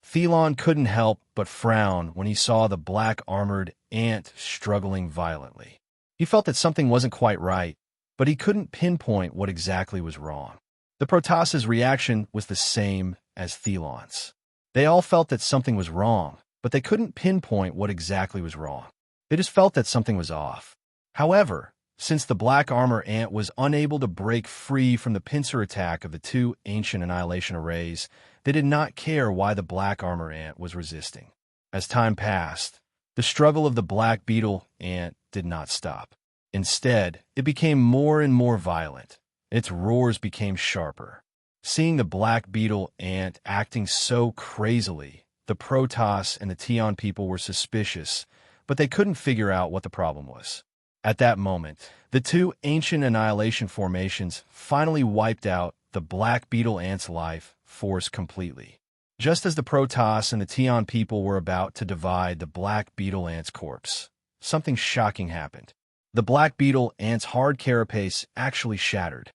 Thelon couldn't help but frown when he saw the black-armored ant struggling violently. He felt that something wasn't quite right, but he couldn't pinpoint what exactly was wrong. The Protoss's reaction was the same as Thelon's. They all felt that something was wrong, but they couldn't pinpoint what exactly was wrong. They just felt that something was off. However, since the black armor ant was unable to break free from the pincer attack of the two ancient annihilation arrays, they did not care why the black armor ant was resisting. As time passed, the struggle of the black beetle ant did not stop. Instead, it became more and more violent. Its roars became sharper. Seeing the black beetle ant acting so crazily, the Protoss and the Tion people were suspicious, but they couldn't figure out what the problem was. At that moment, the two ancient annihilation formations finally wiped out the black beetle ant's life force completely. Just as the Protoss and the Tion people were about to divide the black beetle ant's corpse, something shocking happened. The black beetle ant's hard carapace actually shattered.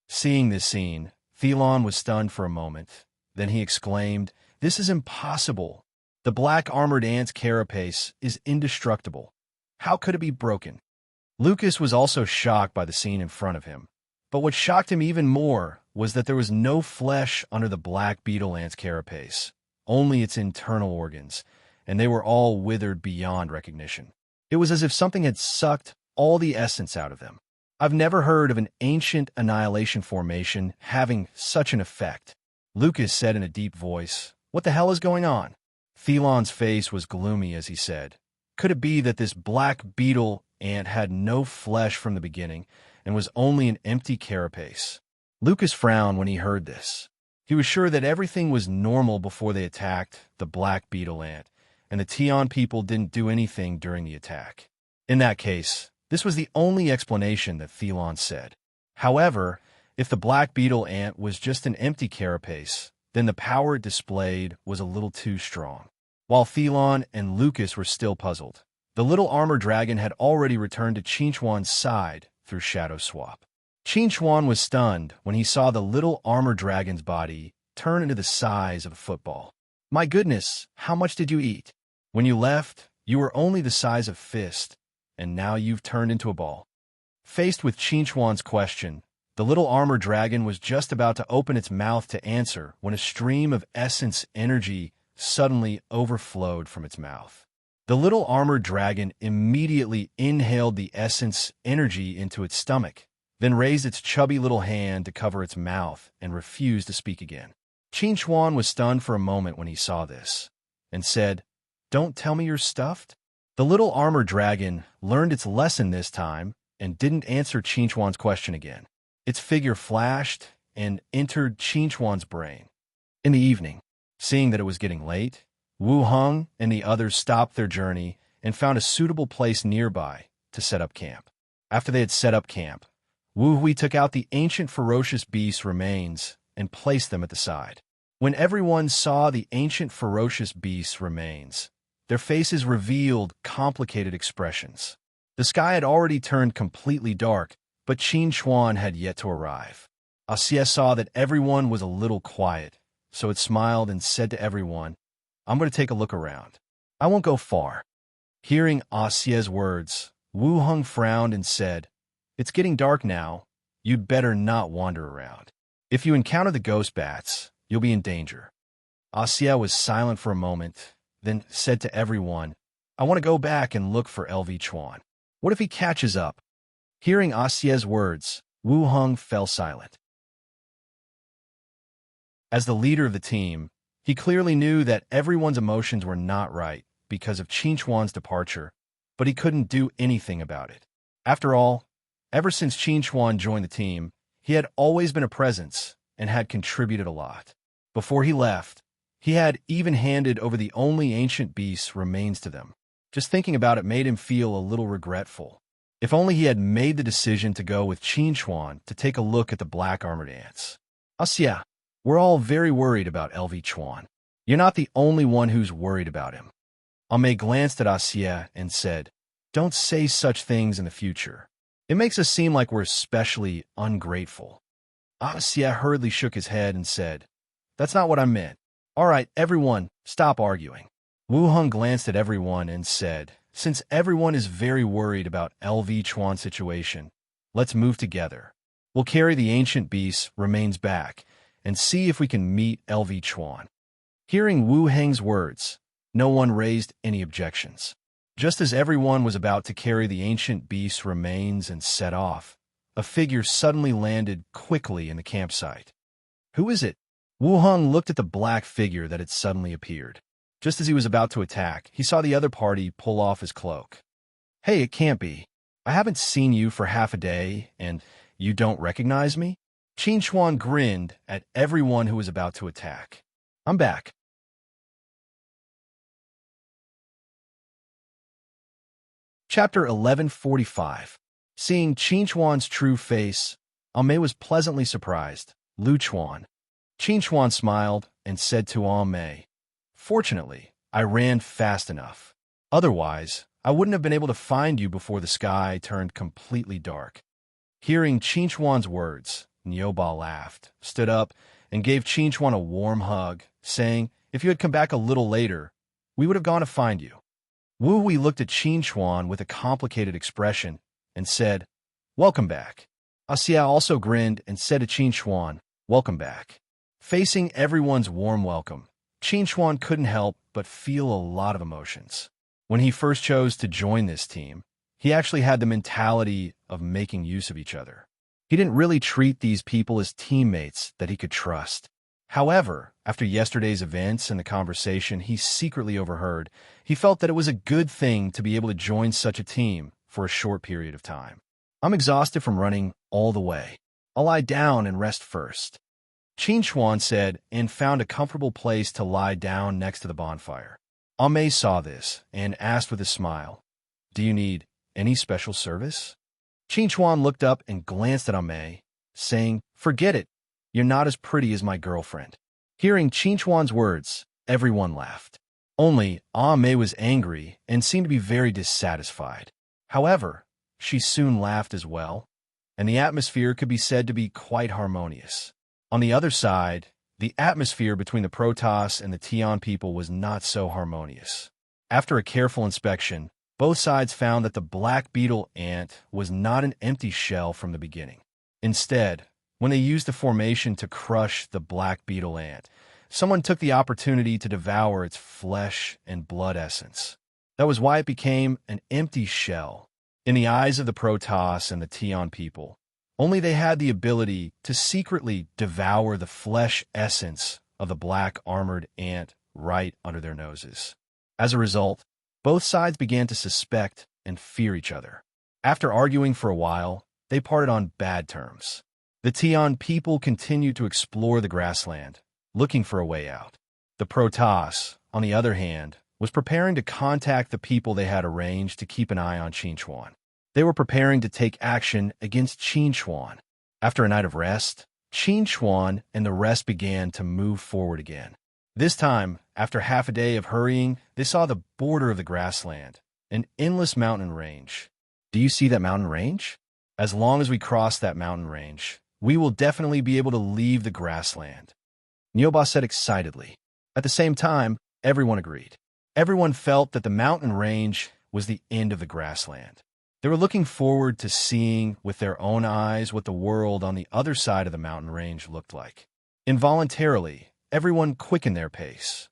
Seeing this scene, Thelon was stunned for a moment. Then he exclaimed, "This is impossible. The black armored ant's carapace is indestructible. How could it be broken?" Lucas was also shocked by the scene in front of him. But what shocked him even more was that there was no flesh under the black beetle ant's carapace, only its internal organs, and they were all withered beyond recognition. It was as if something had sucked all the essence out of them. I've never heard of an ancient annihilation formation having such an effect, Lucas said in a deep voice. What the hell is going on? Thelon's face was gloomy as he said, "Could it be that this black beetle ant had no flesh from the beginning and was only an empty carapace?" Lucas frowned when he heard this. He was sure that everything was normal before they attacked the black beetle ant, and the Tion people didn't do anything during the attack. In that case, this was the only explanation that Thelon said. However, if the black beetle ant was just an empty carapace, then the power it displayed was a little too strong. While Thelon and Lucas were still puzzled, the little armor dragon had already returned to Qinchuan's side through Shadow Swap. Qinchuan was stunned when he saw the little armor dragon's body turn into the size of a football. "My goodness, how much did you eat? When you left, you were only the size of fist, and now you've turned into a ball." Faced with Qinchuan's question, the little armor dragon was just about to open its mouth to answer when a stream of essence energy suddenly overflowed from its mouth. The little armored dragon immediately inhaled the essence energy into its stomach, then raised its chubby little hand to cover its mouth and refused to speak again. Qin Chuan was stunned for a moment when he saw this, and said, "Don't tell me you're stuffed?" The little armored dragon learned its lesson this time and didn't answer Qin Chuan's question again. Its figure flashed and entered Qin Chuan's brain. In the evening, seeing that it was getting late, Wu Heng and the others stopped their journey and found a suitable place nearby to set up camp. After they had set up camp, Wu Hui took out the ancient ferocious beast's remains and placed them at the side. When everyone saw the ancient ferocious beast's remains, their faces revealed complicated expressions. The sky had already turned completely dark, but Qin Chuan had yet to arrive. Xie saw that everyone was a little quiet, so it smiled and said to everyone, "I'm going to take a look around. I won't go far." Hearing Xie's words, Wu Heng frowned and said, "It's getting dark now. You'd better not wander around. If you encounter the ghost bats, you'll be in danger." Xie was silent for a moment, then said to everyone, "I want to go back and look for LV Chuan. What if he catches up?" Hearing Xie's words, Wu Heng fell silent. As the leader of the team, he clearly knew that everyone's emotions were not right because of Qin Chuan's departure, but he couldn't do anything about it. After all, ever since Qin Chuan joined the team, he had always been a presence and had contributed a lot. Before he left, he had even handed over the only ancient beast's remains to them. Just thinking about it made him feel a little regretful. If only he had made the decision to go with Qin Chuan to take a look at the black armored ants. Xie, we're all very worried about LV Chuan. You're not the only one who's worried about him. Ame glanced at Xie and said, "Don't say such things in the future. It makes us seem like we're especially ungrateful." Xie hurriedly shook his head and said, "That's not what I meant. All right, everyone, stop arguing." Wu Heng glanced at everyone and said, "Since everyone is very worried about LV Chuan's situation, let's move together. We'll carry the ancient beast's remains back and see if we can meet LV Chuan." Hearing Wu Heng's words, no one raised any objections. Just as everyone was about to carry the ancient beast's remains and set off, a figure suddenly landed quickly in the campsite. "Who is it?" Wu Heng looked at the black figure that had suddenly appeared. Just as he was about to attack, he saw the other party pull off his cloak. "Hey, it can't be. I haven't seen you for half a day, and you don't recognize me?" Qin Chuan grinned at everyone who was about to attack. "I'm back." Chapter 1145. Seeing Qin Chuan's true face, Ame was pleasantly surprised. "Lu Chuan." Qin Chuan smiled and said to Ame, "Fortunately, I ran fast enough. Otherwise, I wouldn't have been able to find you before the sky turned completely dark." Hearing Qin Chuan's words, Nyoba laughed, stood up, and gave Qin Chuan a warm hug, saying, "If you had come back a little later, we would have gone to find you." Wu Hui looked at Qin Chuan with a complicated expression and said, "Welcome back." Xie also grinned and said to Qin Chuan, "Welcome back." Facing everyone's warm welcome, Qin Chuan couldn't help but feel a lot of emotions. When he first chose to join this team, he actually had the mentality of making use of each other. He didn't really treat these people as teammates that he could trust. However, after yesterday's events and the conversation he secretly overheard, he felt that it was a good thing to be able to join such a team for a short period of time. "I'm exhausted from running all the way. I'll lie down and rest first," Qin Chuan said, and found a comfortable place to lie down next to the bonfire. Ame saw this and asked with a smile, "Do you need any special service?" Qin Chuan looked up and glanced at Ame, saying, "Forget it. You're not as pretty as my girlfriend." Hearing Qin Chuan's words, everyone laughed. Only Ame was angry and seemed to be very dissatisfied. However, she soon laughed as well, and the atmosphere could be said to be quite harmonious. On the other side, the atmosphere between the Protoss and the Tian people was not so harmonious. After a careful inspection, both sides found that the black beetle ant was not an empty shell from the beginning. Instead, when they used the formation to crush the black beetle ant, someone took the opportunity to devour its flesh and blood essence. That was why it became an empty shell in the eyes of the Protoss and the Tion people. Only they had the ability to secretly devour the flesh essence of the black armored ant right under their noses. As a result, both sides began to suspect and fear each other. After arguing for a while, they parted on bad terms. The Tion people continued to explore the grassland, looking for a way out. The Protoss, on the other hand, was preparing to contact the people they had arranged to keep an eye on Qinchuan. They were preparing to take action against Qinchuan. After a night of rest, Qinchuan and the rest began to move forward again. This time, after half a day of hurrying, they saw the border of the grassland, an endless mountain range. Do you see that mountain range? As long as we cross that mountain range, we will definitely be able to leave the grassland, Nyoba said excitedly. At the same time, everyone agreed. Everyone felt that the mountain range was the end of the grassland. They were looking forward to seeing with their own eyes what the world on the other side of the mountain range looked like. Involuntarily, everyone quickened their pace.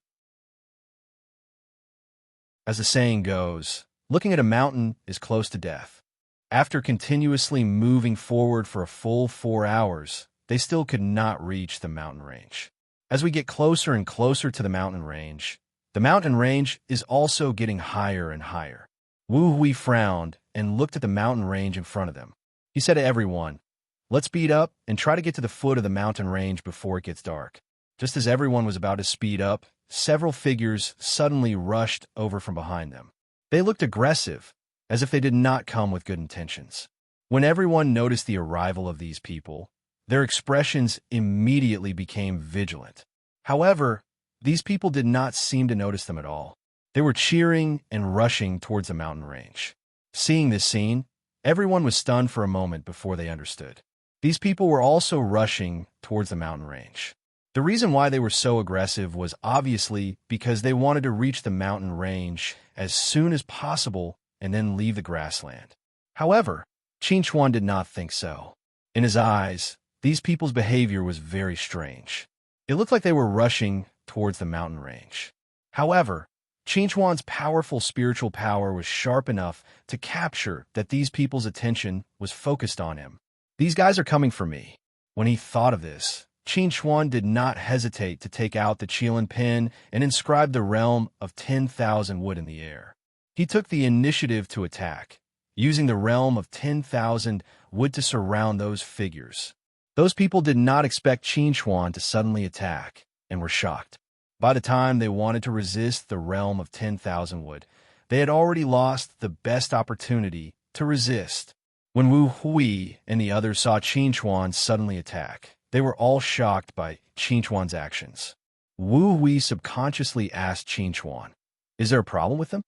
As the saying goes, looking at a mountain is close to death. After continuously moving forward for a full 4 hours, they still could not reach the mountain range. As we get closer and closer to the mountain range is also getting higher and higher. Wu Hui frowned and looked at the mountain range in front of them. He said to everyone, "Let's speed up and try to get to the foot of the mountain range before it gets dark." Just as everyone was about to speed up, several figures suddenly rushed over from behind them. They looked aggressive, as if they did not come with good intentions. When everyone noticed the arrival of these people, their expressions immediately became vigilant. However, these people did not seem to notice them at all. They were cheering and rushing towards the mountain range. Seeing this scene, everyone was stunned for a moment before they understood. These people were also rushing towards the mountain range. The reason why they were so aggressive was obviously because they wanted to reach the mountain range as soon as possible and then leave the grassland. However, Qinchuan did not think so. In his eyes, these people's behavior was very strange. It looked like they were rushing towards the mountain range. However, Qinchuan's powerful spiritual power was sharp enough to capture that these people's attention was focused on him. These guys are coming for me. When he thought of this, Qinchuan did not hesitate to take out the Qilin pen and inscribe the realm of 10,000 wood in the air. He took the initiative to attack, using the realm of 10,000 wood to surround those figures. Those people did not expect Qinchuan to suddenly attack and were shocked. By the time they wanted to resist the realm of 10,000 wood, they had already lost the best opportunity to resist. When Wu Hui and the others saw Qinchuan suddenly attack, they were all shocked by Qinchuan's actions. Wu Hui subconsciously asked Qinchuan, "Is there a problem with them?"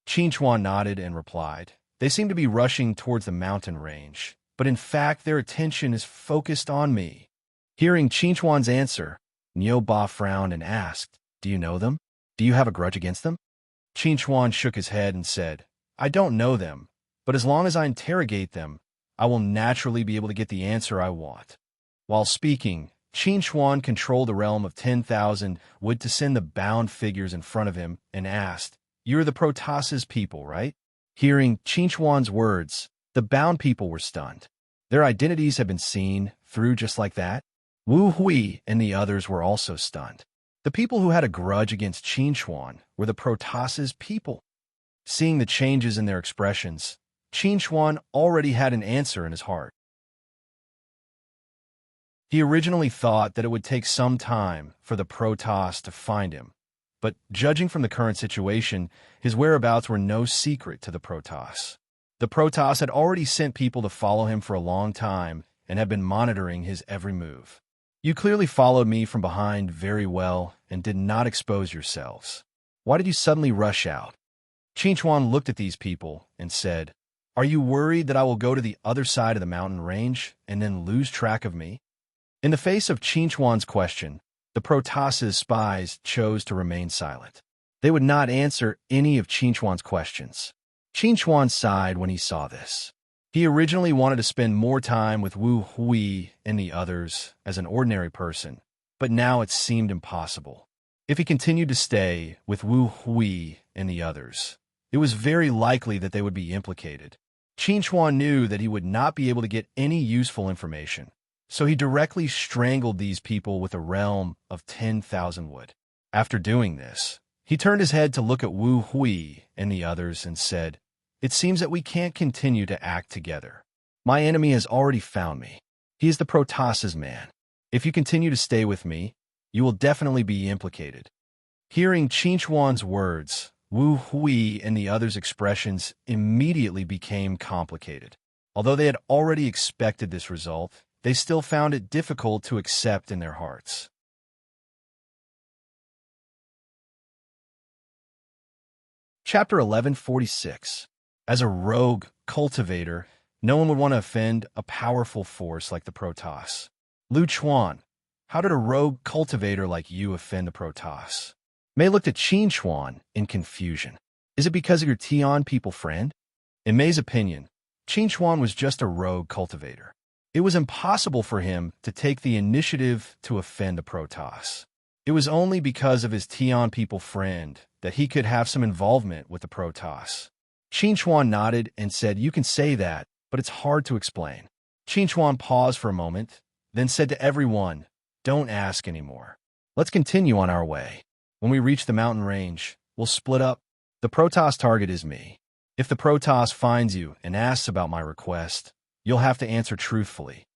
Qinchuan nodded and replied, "They seem to be rushing towards the mountain range, but in fact their attention is focused on me." Hearing Qinchuan's answer, Nyoba frowned and asked, "Do you know them? Do you have a grudge against them?" Qinchuan shook his head and said, "I don't know them, but as long as I interrogate them, I will naturally be able to get the answer I want." While speaking, Qinchuan controlled the realm of 10,000 wood to send the bound figures in front of him and asked, "You're the Protoss's people, right?" Hearing Qinchuan's words, the bound people were stunned. Their identities had been seen through just like that. Wu Hui and the others were also stunned. The people who had a grudge against Qinchuan were the Protoss's people. Seeing the changes in their expressions, Qinchuan already had an answer in his heart. He originally thought that it would take some time for the Protoss to find him, but judging from the current situation, his whereabouts were no secret to the Protoss. The Protoss had already sent people to follow him for a long time and had been monitoring his every move. "You clearly followed me from behind very well and did not expose yourselves. Why did you suddenly rush out?" Qinchuan looked at these people and said, "Are you worried that I will go to the other side of the mountain range and then lose track of me?" In the face of Qinchuan's question, the Protoss's spies chose to remain silent. They would not answer any of Qinchuan's questions. Qinchuan sighed when he saw this. He originally wanted to spend more time with Wu Hui and the others as an ordinary person, but now it seemed impossible. If he continued to stay with Wu Hui and the others, it was very likely that they would be implicated. Qin Chuan knew that he would not be able to get any useful information, so he directly strangled these people with a realm of 10,000 wood. After doing this, he turned his head to look at Wu Hui and the others and said, "It seems that we can't continue to act together. My enemy has already found me. He is the Protoss's man. If you continue to stay with me, you will definitely be implicated." Hearing Qin Chuan's words, Wu Hui and the others' expressions immediately became complicated. Although they had already expected this result, they still found it difficult to accept in their hearts. Chapter 1146. As a rogue cultivator, no one would want to offend a powerful force like the Protoss. Lu Chuan, how did a rogue cultivator like you offend the Protoss? Mei looked at Qin Chuan in confusion. Is it because of your Tian people friend? In Mei's opinion, Qin Chuan was just a rogue cultivator. It was impossible for him to take the initiative to offend the Protoss. It was only because of his Tian people friend that he could have some involvement with the Protoss. Qin Chuan nodded and said, "You can say that, but it's hard to explain." Qin Chuan paused for a moment, then said to everyone, "Don't ask anymore. Let's continue on our way. When we reach the mountain range, we'll split up. The Protoss target is me. If the Protoss finds you and asks about my request, you'll have to answer truthfully."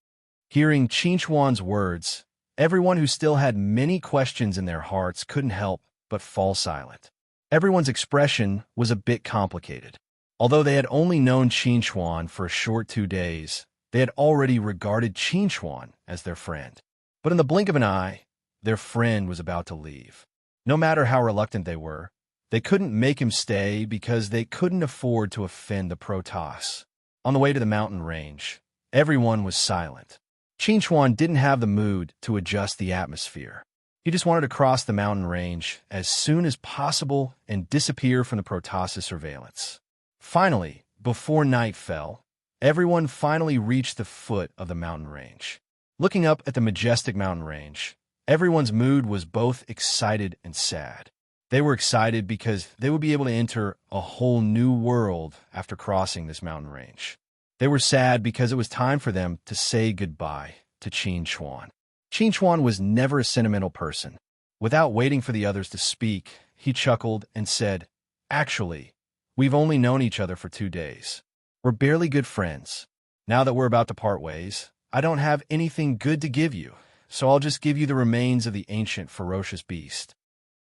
Hearing Qin Chuan's words, everyone who still had many questions in their hearts couldn't help but fall silent. Everyone's expression was a bit complicated. Although they had only known Qin Chuan for a short 2 days, they had already regarded Qin Chuan as their friend. But in the blink of an eye, their friend was about to leave. No matter how reluctant they couldn't make him stay because they couldn't afford to offend the Protoss. On the way to the mountain range, everyone was silent. Qin Chuan didn't have the mood to adjust the atmosphere. He just wanted to cross the mountain range as soon as possible and disappear from the Protoss's surveillance. Finally, before night fell, everyone finally reached the foot of the mountain range. Looking up at the majestic mountain range, everyone's mood was both excited and sad. They were excited because they would be able to enter a whole new world after crossing this mountain range. They were sad because it was time for them to say goodbye to Qin Chuan. Qin Chuan was never a sentimental person. Without waiting for the others to speak, he chuckled and said, "Actually, we've only known each other for 2 days. We're barely good friends. Now that we're about to part ways, I don't have anything good to give you, so I'll just give you the remains of the ancient ferocious beast."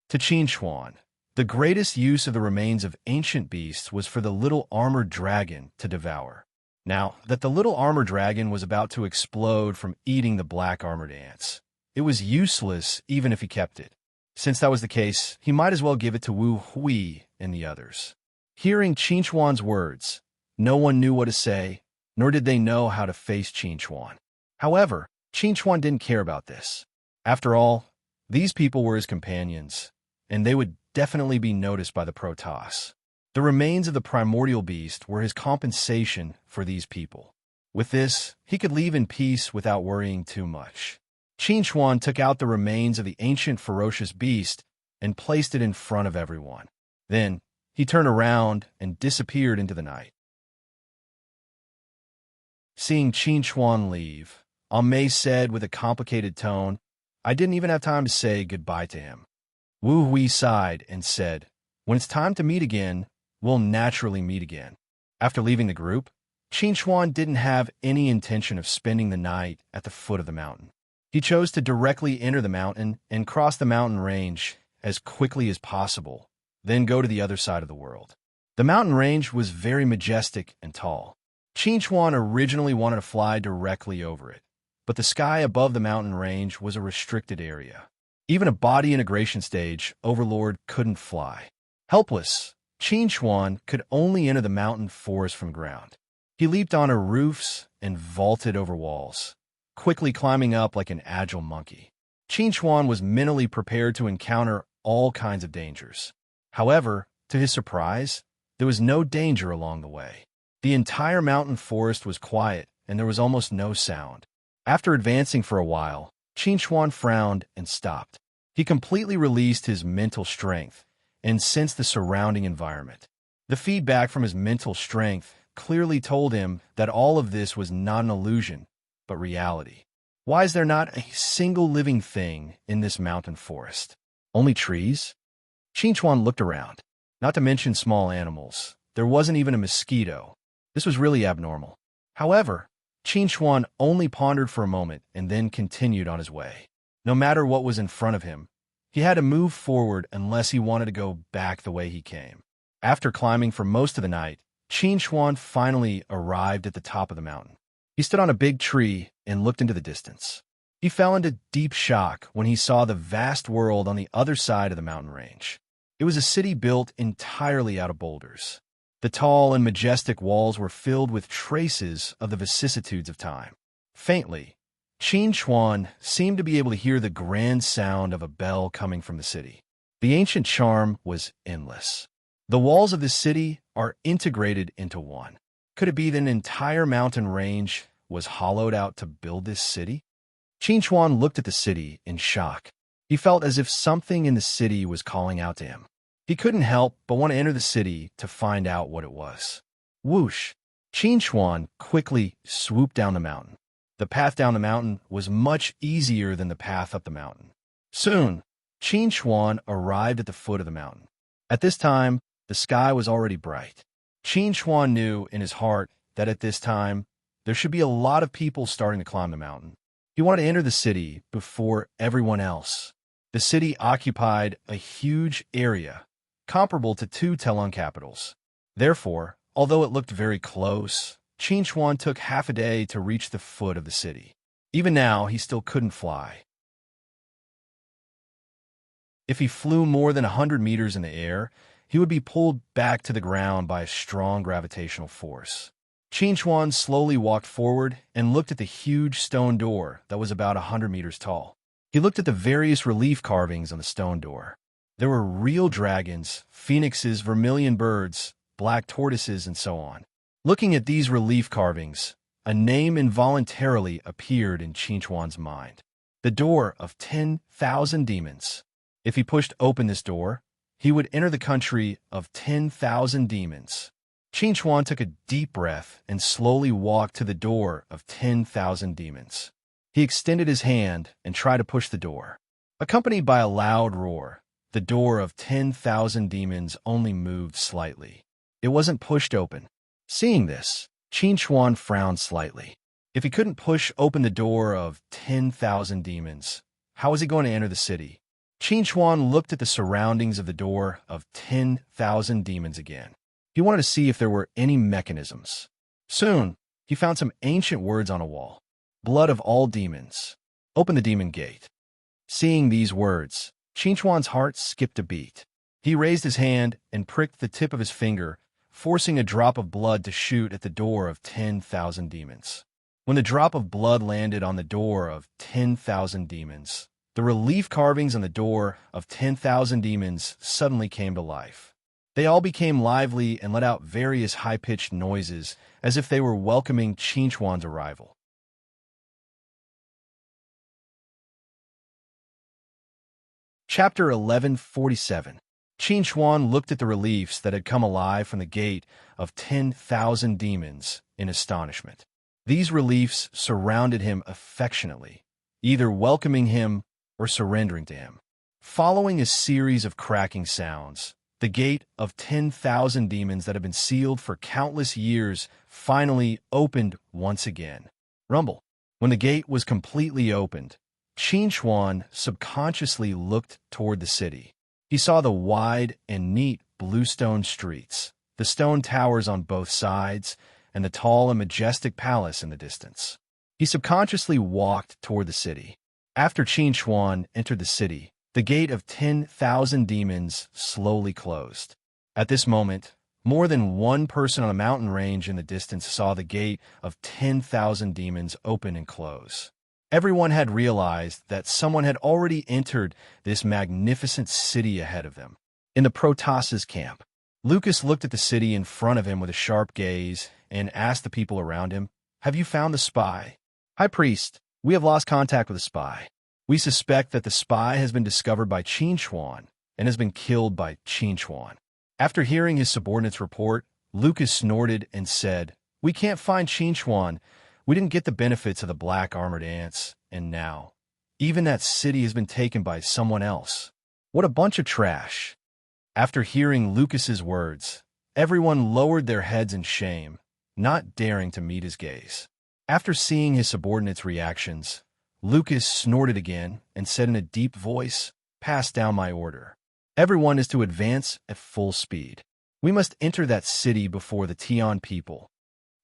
To Qin Chuan, the greatest use of the remains of ancient beasts was for the little armored dragon to devour. Now that the little armored dragon was about to explode from eating the black armored ants, it was useless even if he kept it. Since that was the case, he might as well give it to Wu Hui and the others. Hearing Qin Chuan's words, no one knew what to say, nor did they know how to face Qin Chuan. However, Qin Chuan didn't care about this. After all, these people were his companions, and they would definitely be noticed by the Protoss. The remains of the primordial beast were his compensation for these people. With this, he could leave in peace without worrying too much. Qin Chuan took out the remains of the ancient ferocious beast and placed it in front of everyone. Then, he turned around and disappeared into the night. Seeing Qin Chuan leave, Mei said with a complicated tone, "I didn't even have time to say goodbye to him." Wu Hui sighed and said, "When it's time to meet again, we'll naturally meet again." After leaving the group, Qin Chuan didn't have any intention of spending the night at the foot of the mountain. He chose to directly enter the mountain and cross the mountain range as quickly as possible, then go to the other side of the world. The mountain range was very majestic and tall. Qin Chuan originally wanted to fly directly over it, but the sky above the mountain range was a restricted area. Even a body integration stage overlord couldn't fly. Helpless, Qin Chuan could only enter the mountain forest from ground. He leaped onto roofs and vaulted over walls, quickly climbing up like an agile monkey. Qin Chuan was mentally prepared to encounter all kinds of dangers. However, to his surprise, there was no danger along the way. The entire mountain forest was quiet, and there was almost no sound. After advancing for a while, Qin Chuan frowned and stopped. He completely released his mental strength and sensed the surrounding environment. The feedback from his mental strength clearly told him that all of this was not an illusion, but reality. Why is there not a single living thing in this mountain forest? Only trees? Qin looked around. Not to mention small animals. There wasn't even a mosquito. This was really abnormal. However, Qin only pondered for a moment and then continued on his way. No matter what was in front of him, he had to move forward unless he wanted to go back the way he came. After climbing for most of the night, Qin finally arrived at the top of the mountain. He stood on a big tree and looked into the distance. He fell into deep shock when he saw the vast world on the other side of the mountain range. It was a city built entirely out of boulders. The tall and majestic walls were filled with traces of the vicissitudes of time. Faintly, Qin seemed to be able to hear the grand sound of a bell coming from the city. The ancient charm was endless. The walls of this city are integrated into one. Could it be that an entire mountain range was hollowed out to build this city? Qin looked at the city in shock. He felt as if something in the city was calling out to him. He couldn't help but want to enter the city to find out what it was. Whoosh! Qin quickly swooped down the mountain. The path down the mountain was much easier than the path up the mountain. Soon, Qin arrived at the foot of the mountain. At this time, the sky was already bright. Qin knew in his heart that at this time, there should be a lot of people starting to climb the mountain. He wanted to enter the city before everyone else. The city occupied a huge area, comparable to 2 Telon capitals. Therefore, although it looked very close, Qin took half a day to reach the foot of the city. Even now, he still couldn't fly. If he flew more than 100 meters in the air, he would be pulled back to the ground by a strong gravitational force. Qin slowly walked forward and looked at the huge stone door that was about 100 meters tall. He looked at the various relief carvings on the stone door. There were real dragons, phoenixes, vermilion birds, black tortoises, and so on. Looking at these relief carvings, a name involuntarily appeared in Qin's mind. The door of 10,000 demons. If he pushed open this door, he would enter the country of 10,000 demons. Qin took a deep breath and slowly walked to the door of 10,000 demons. He extended his hand and tried to push the door. Accompanied by a loud roar, the door of 10,000 demons only moved slightly. It wasn't pushed open. Seeing this, Qin frowned slightly. If he couldn't push open the door of 10,000 demons, how was he going to enter the city? Qin looked at the surroundings of the door of 10,000 demons again. He wanted to see if there were any mechanisms. Soon, he found some ancient words on a wall. Blood of all demons. Open the demon gate. Seeing these words, Qin's heart skipped a beat. He raised his hand and pricked the tip of his finger, forcing a drop of blood to shoot at the door of 10,000 demons. When the drop of blood landed on the door of 10,000 demons, the relief carvings on the door of 10,000 demons suddenly came to life. They all became lively and let out various high-pitched noises as if they were welcoming Qin's arrival. Chapter 1147. Qin looked at the reliefs that had come alive from the gate of 10,000 demons in astonishment. These reliefs surrounded him affectionately, either welcoming him or surrendering to him. Following a series of cracking sounds, the gate of 10,000 demons that had been sealed for countless years finally opened once again. Rumble. When the gate was completely opened, Qin subconsciously looked toward the city. He saw the wide and neat bluestone streets, the stone towers on both sides, and the tall and majestic palace in the distance. He subconsciously walked toward the city. After Qin entered the city, the gate of 10,000 demons slowly closed. At this moment, more than one person on a mountain range in the distance saw the gate of 10,000 demons open and close. Everyone had realized that someone had already entered this magnificent city ahead of them. In the Protoss's camp, Lucas looked at the city in front of him with a sharp gaze and asked the people around him, "Have you found the spy?" "High Priest, we have lost contact with the spy. We suspect that the spy has been discovered by Qin and has been killed by Qin." After hearing his subordinate's report, Lucas snorted and said, "We can't find Chinchuan. We didn't get the benefits of the black armored ants, and now, even that city has been taken by someone else. What a bunch of trash." After hearing Lucas's words, everyone lowered their heads in shame, not daring to meet his gaze. After seeing his subordinate's reactions, Lucas snorted again and said in a deep voice, "Pass down my order. Everyone is to advance at full speed. We must enter that city before the Tian people."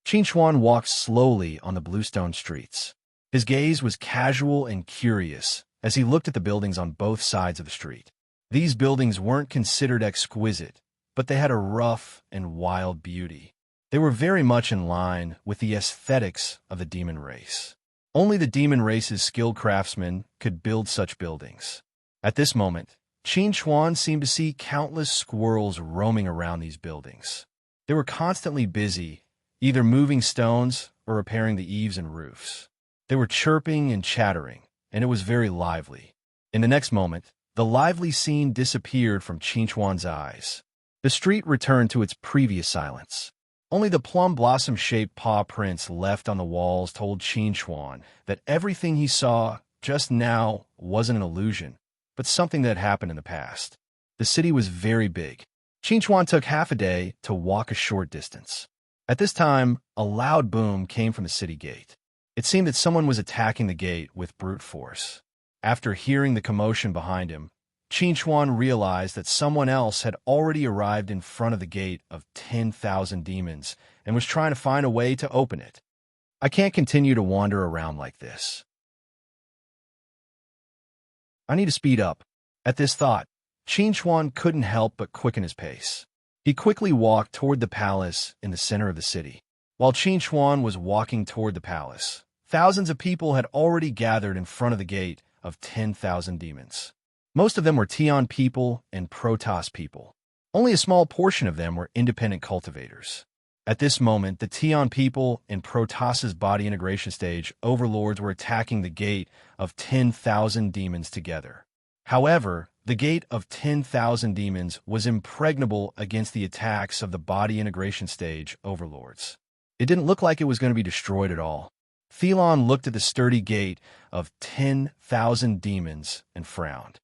Chinchuan walked slowly on the bluestone streets. His gaze was casual and curious as he looked at the buildings on both sides of the street. These buildings weren't considered exquisite, but they had a rough and wild beauty. They were very much in line with the aesthetics of the demon race. Only the demon race's skilled craftsmen could build such buildings. At this moment, Chinchuan seemed to see countless squirrels roaming around these buildings. They were constantly busy, either moving stones or repairing the eaves and roofs. They were chirping and chattering, and it was very lively. In the next moment, the lively scene disappeared from Chinchuan's eyes. The street returned to its previous silence. Only the plum blossom-shaped paw prints left on the walls told Chinchuan that everything he saw just now wasn't an illusion, but something that had happened in the past. The city was very big. Chinchuan took half a day to walk a short distance. At this time, a loud boom came from the city gate. It seemed that someone was attacking the gate with brute force. After hearing the commotion behind him, Chinchuan realized that someone else had already arrived in front of the gate of 10,000 demons and was trying to find a way to open it. "I can't continue to wander around like this. I need to speed up." At this thought, Chinchuan couldn't help but quicken his pace. He quickly walked toward the palace in the center of the city. While Chinchuan was walking toward the palace, thousands of people had already gathered in front of the gate of 10,000 demons. Most of them were Tian people and Protoss people. Only a small portion of them were independent cultivators. At this moment, the Tian people and Protoss's body integration stage overlords were attacking the gate of 10,000 demons together. However, the gate of 10,000 demons was impregnable against the attacks of the body integration stage overlords. It didn't look like it was going to be destroyed at all. Thelon looked at the sturdy gate of 10,000 demons and frowned.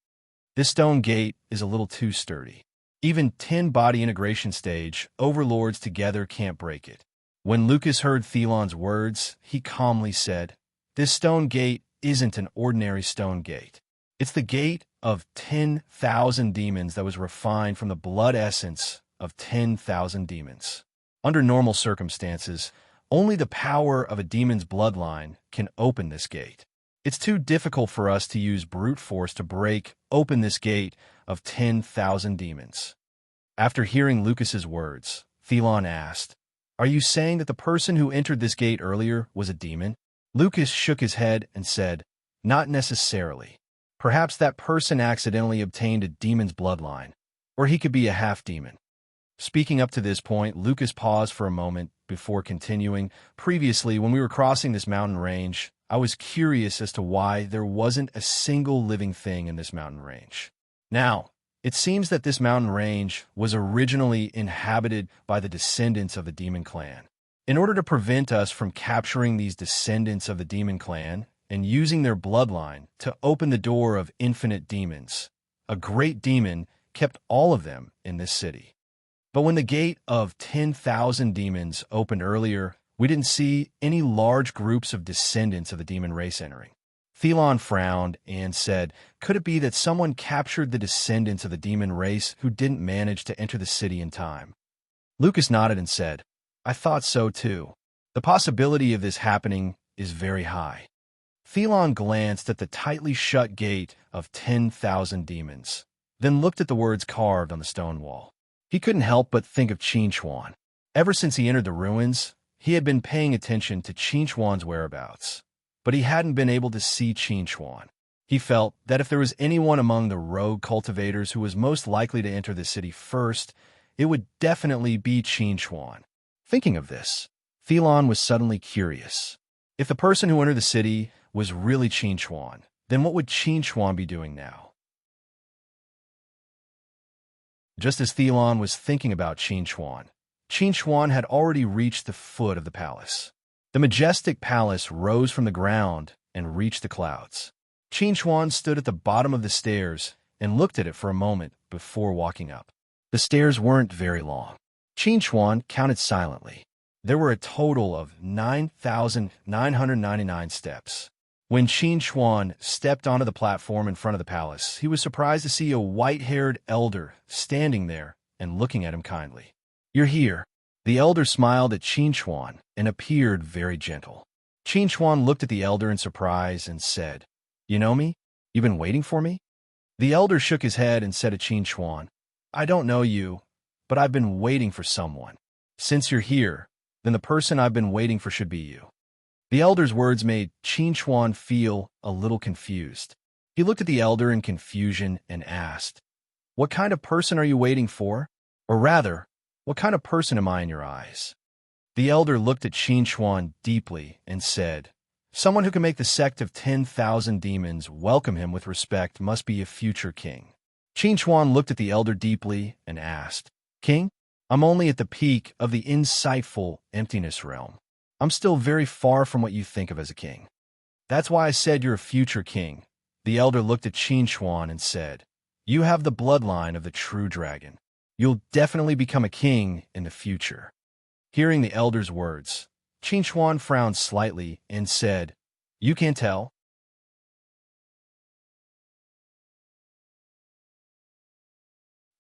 "This stone gate is a little too sturdy. Even 10 body integration stage overlords together can't break it." When Lucas heard Thelon's words, he calmly said, "This stone gate isn't an ordinary stone gate. It's the gate of 10,000 demons that was refined from the blood essence of 10,000 demons. Under normal circumstances, only the power of a demon's bloodline can open this gate. It's too difficult for us to use brute force to break open this gate of 10,000 demons." After hearing Lucas's words, Thelon asked, "Are you saying that the person who entered this gate earlier was a demon?" Lucas shook his head and said, "Not necessarily. Perhaps that person accidentally obtained a demon's bloodline, or he could be a half-demon." Speaking up to this point, Lucas paused for a moment before continuing. "Previously, when we were crossing this mountain range, I was curious as to why there wasn't a single living thing in this mountain range. Now, it seems that this mountain range was originally inhabited by the descendants of the demon clan. In order to prevent us from capturing these descendants of the demon clan and using their bloodline to open the door of infinite demons, a great demon kept all of them in this city. But when the gate of 10,000 demons opened earlier, we didn't see any large groups of descendants of the demon race entering." Thelon frowned and said, "Could it be that someone captured the descendants of the demon race who didn't manage to enter the city in time?" Lucas nodded and said, "I thought so too. The possibility of this happening is very high." Thelon glanced at the tightly shut gate of 10,000 demons, then looked at the words carved on the stone wall. He couldn't help but think of Chinchuan. Ever since he entered the ruins, he had been paying attention to Chinchuan's whereabouts, but he hadn't been able to see Chinchuan. He felt that if there was anyone among the rogue cultivators who was most likely to enter the city first, it would definitely be Chinchuan. Thinking of this, Thelon was suddenly curious. If the person who entered the city was really Chinchuan, then what would Chinchuan be doing now? Just as Thelon was thinking about Qin Chuan had already reached the foot of the palace. The majestic palace rose from the ground and reached the clouds. Qin Chuan stood at the bottom of the stairs and looked at it for a moment before walking up. The stairs weren't very long. Qin Chuan counted silently. There were a total of 9,999 steps. When Qin Chuan stepped onto the platform in front of the palace, he was surprised to see a white-haired elder standing there and looking at him kindly. "You're here." The elder smiled at Qin Chuan and appeared very gentle. Qin Chuan looked at the elder in surprise and said, "You know me? You've been waiting for me?" The elder shook his head and said to Qin Chuan, "I don't know you, but I've been waiting for someone. Since you're here, then the person I've been waiting for should be you." The elder's words made Qin Chuan feel a little confused. He looked at the elder in confusion and asked, "What kind of person are you waiting for? Or rather, what kind of person am I in your eyes?" The elder looked at Qin Chuan deeply and said, "Someone who can make the sect of 10,000 demons welcome him with respect must be a future king." Qin Chuan looked at the elder deeply and asked, "King, I'm only at the peak of the insightful emptiness realm. I'm still very far from what you think of as a king." "That's why I said you're a future king." The elder looked at Qin Chuan and said, "You have the bloodline of the true dragon. You'll definitely become a king in the future." Hearing the elder's words, Qin Chuan frowned slightly and said, "You can't tell?"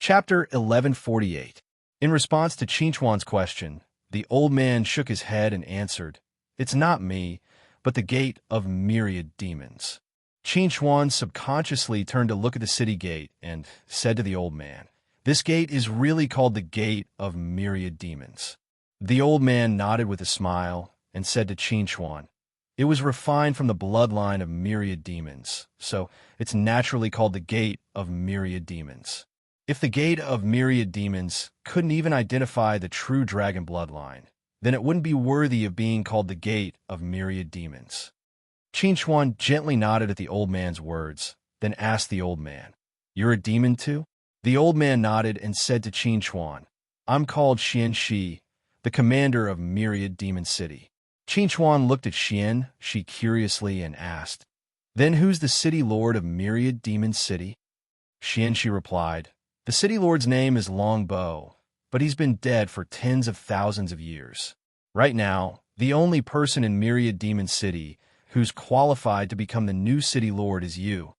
Chapter 1148. In response to Qin Chuan's question, the old man shook his head and answered, "It's not me, but the gate of myriad demons." Qin Chuan subconsciously turned to look at the city gate and said to the old man, "This gate is really called the gate of myriad demons." The old man nodded with a smile and said to Qin Chuan, "It was refined from the bloodline of myriad demons, so it's naturally called the gate of myriad demons. If the gate of myriad demons couldn't even identify the true dragon bloodline, then it wouldn't be worthy of being called the gate of myriad demons." Qin Chuan gently nodded at the old man's words, then asked the old man, "You're a demon too?" The old man nodded and said to Qin Chuan, "I'm called Xian Shi, the commander of Myriad Demon City." Qin Chuan looked at Xian Shi curiously and asked, "Then who's the city lord of Myriad Demon City?" Xian Shi replied, "The city lord's name is Longbow, but he's been dead for tens of thousands of years. Right now, the only person in Myriad Demon City who's qualified to become the new city lord is you."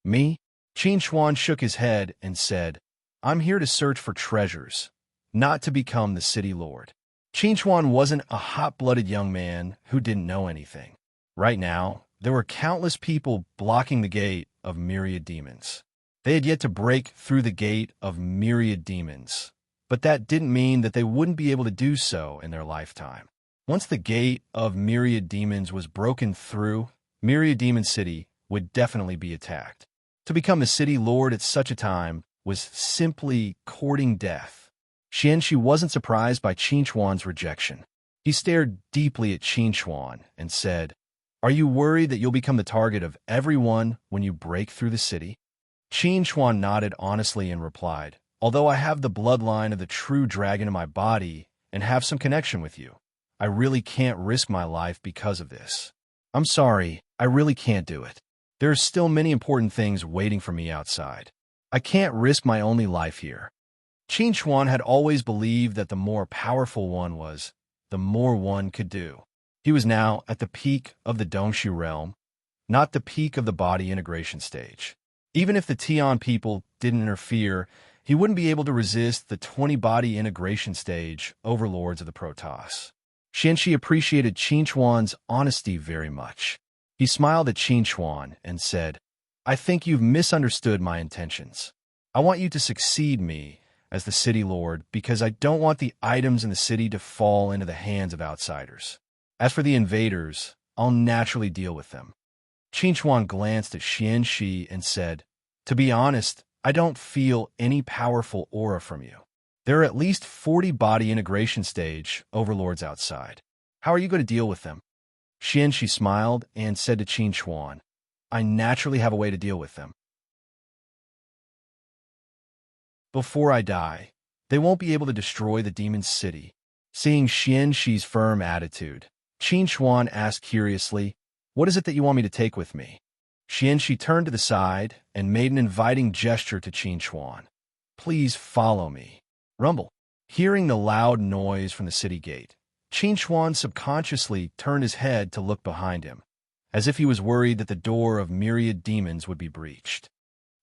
"Me?" Qin Chuan shook his head and said, "I'm here to search for treasures, not to become the city lord." Qin Chuan wasn't a hot-blooded young man who didn't know anything. Right now, there were countless people blocking the gate of myriad demons. They had yet to break through the gate of myriad demons, but that didn't mean that they wouldn't be able to do so in their lifetime. Once the gate of myriad demons was broken through, Myriad Demon City would definitely be attacked. To become the city lord at such a time was simply courting death. Xian Shi wasn't surprised by Qin Chuan's rejection. He stared deeply at Qin Chuan and said, "Are you worried that you'll become the target of everyone when you break through the city?" Qin Chuan nodded honestly and replied, "Although I have the bloodline of the true dragon in my body and have some connection with you, I really can't risk my life because of this. I'm sorry, I really can't do it. There are still many important things waiting for me outside. I can't risk my only life here." Qin Chuan had always believed that the more powerful one was, the more one could do. He was now at the peak of the Dongshu realm, not the peak of the body integration stage. Even if the Tian people didn't interfere, he wouldn't be able to resist the 20-body integration stage overlords of the Protoss. Xian Shi appreciated Qin Chuan's honesty very much. He smiled at Qin Chuan and said, "I think you've misunderstood my intentions. I want you to succeed me as the city lord because I don't want the items in the city to fall into the hands of outsiders. As for the invaders, I'll naturally deal with them." Qin Chuan glanced at Xian Shi and said, "To be honest, I don't feel any powerful aura from you. There are at least 40 body integration stage overlords outside. How are you going to deal with them?" Xian Shi smiled and said to Qin Chuan, "I naturally have a way to deal with them." before I die, they won't be able to destroy the demon's city. Seeing Xian Shi's firm attitude, Qin Xuan asked curiously, "What is it that you want me to take with me?" Xian Shi turned to the side and made an inviting gesture to Qin Xuan. "Please follow me." Rumble. Hearing the loud noise from the city gate, Qin Xuan subconsciously turned his head to look behind him, as if he was worried that the door of myriad demons would be breached.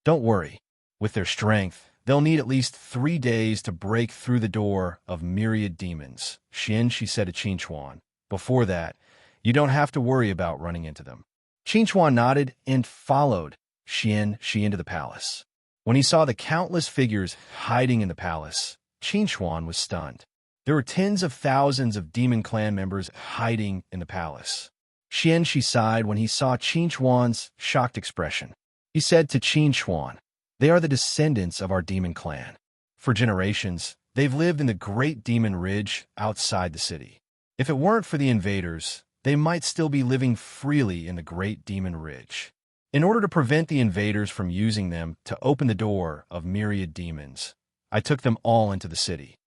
"Don't worry. With their strength, they'll need at least 3 days to break through the door of myriad demons," Xian Shi said to Qin Xuan. "Before that, you don't have to worry about running into them." Qin Xuan nodded and followed Xian Shi into the palace. When he saw the countless figures hiding in the palace, Qin Xuan was stunned. There were tens of thousands of demon clan members hiding in the palace. Xian Shi sighed when he saw Qin Xuan's shocked expression. He said to Qin Xuan, "They are the descendants of our demon clan. For generations, they've lived in the Great Demon Ridge outside the city. If it weren't for the invaders, they might still be living freely in the Great Demon Ridge. In order to prevent the invaders from using them to open the door of myriad demons, I took them all into the city."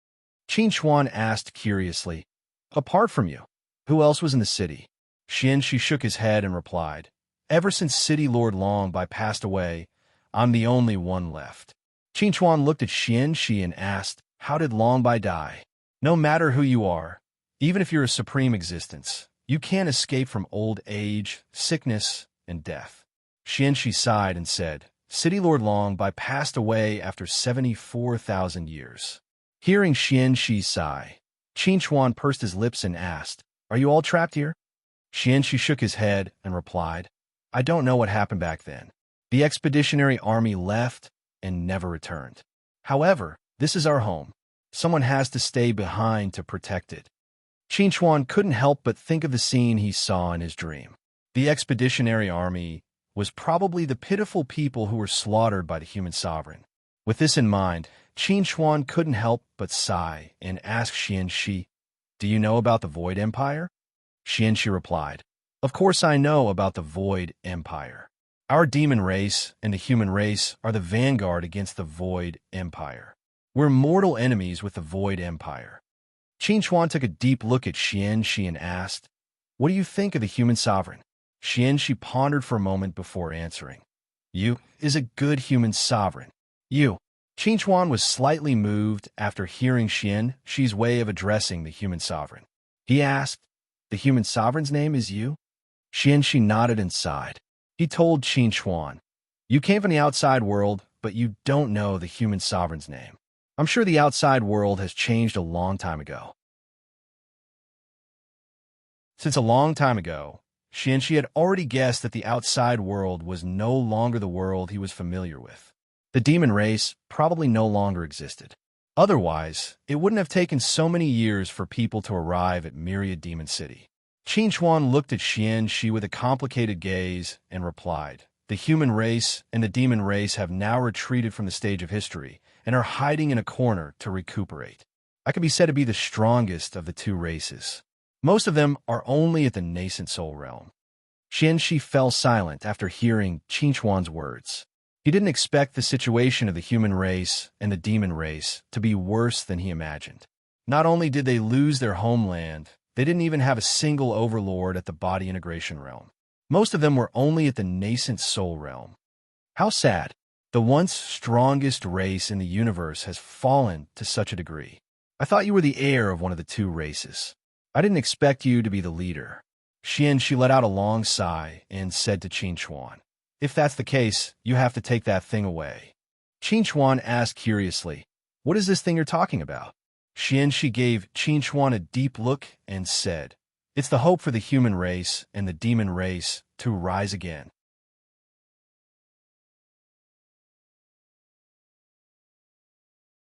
Qin Xuan asked curiously, "Apart from you, who else was in the city?" Xian Shi shook his head and replied, "Ever since City Lord Long Bai passed away, I'm the only one left." Qin Xuan looked at Xian Shi and asked, "How did Long Bai die?" "No matter who you are, even if you're a supreme existence, you can't escape from old age, sickness, and death." Xian Shi sighed and said, "City Lord Long Bai passed away after 74,000 years." Hearing Xian Shi sigh, Qin Xuan pursed his lips and asked, "Are you all trapped here?" Xian Shi shook his head and replied, "I don't know what happened back then. The expeditionary army left and never returned. However, this is our home. Someone has to stay behind to protect it." Qin Xuan couldn't help but think of the scene he saw in his dream. The expeditionary army was probably the pitiful people who were slaughtered by the human sovereign. With this in mind, Qin Xuan couldn't help but sigh and ask Xian Shi, "Do you know about the Void Empire?" Xian Shi replied, "Of course I know about the Void Empire. Our demon race and the human race are the vanguard against the Void Empire. We're mortal enemies with the Void Empire." Qin Xuan took a deep look at Xian Shi and asked, "What do you think of the human sovereign?" Xian Shi pondered for a moment before answering, "You is a good human sovereign. You." Qin Xuan was slightly moved after hearing Xian Shi's way of addressing the human sovereign. He asked, "The human sovereign's name is you?" Xian Shi nodded and sighed. He told Qin Xuan, "You came from the outside world, but you don't know the human sovereign's name. I'm sure the outside world has changed a long time ago." Since a long time ago, Xian Shi had already guessed that the outside world was no longer the world he was familiar with. The demon race probably no longer existed. Otherwise, it wouldn't have taken so many years for people to arrive at Myriad Demon City. Qin Xuan looked at Xian Shi with a complicated gaze and replied, "The human race and the demon race have now retreated from the stage of history and are hiding in a corner to recuperate. I could be said to be the strongest of the two races. Most of them are only at the nascent soul realm." Xian Shi fell silent after hearing Qin Xuan's words. He didn't expect the situation of the human race and the demon race to be worse than he imagined. Not only did they lose their homeland, they didn't even have a single overlord at the body integration realm. Most of them were only at the nascent soul realm. How sad. The once strongest race in the universe has fallen to such a degree. I thought you were the heir of one of the two races. I didn't expect you to be the leader." Xian Shi let out a long sigh and said to Qin Xuan, "If that's the case, you have to take that thing away." Qin Xuan asked curiously, "What is this thing you're talking about?" Xian Shi gave Qin Xuan a deep look and said, "It's the hope for the human race and the demon race to rise again."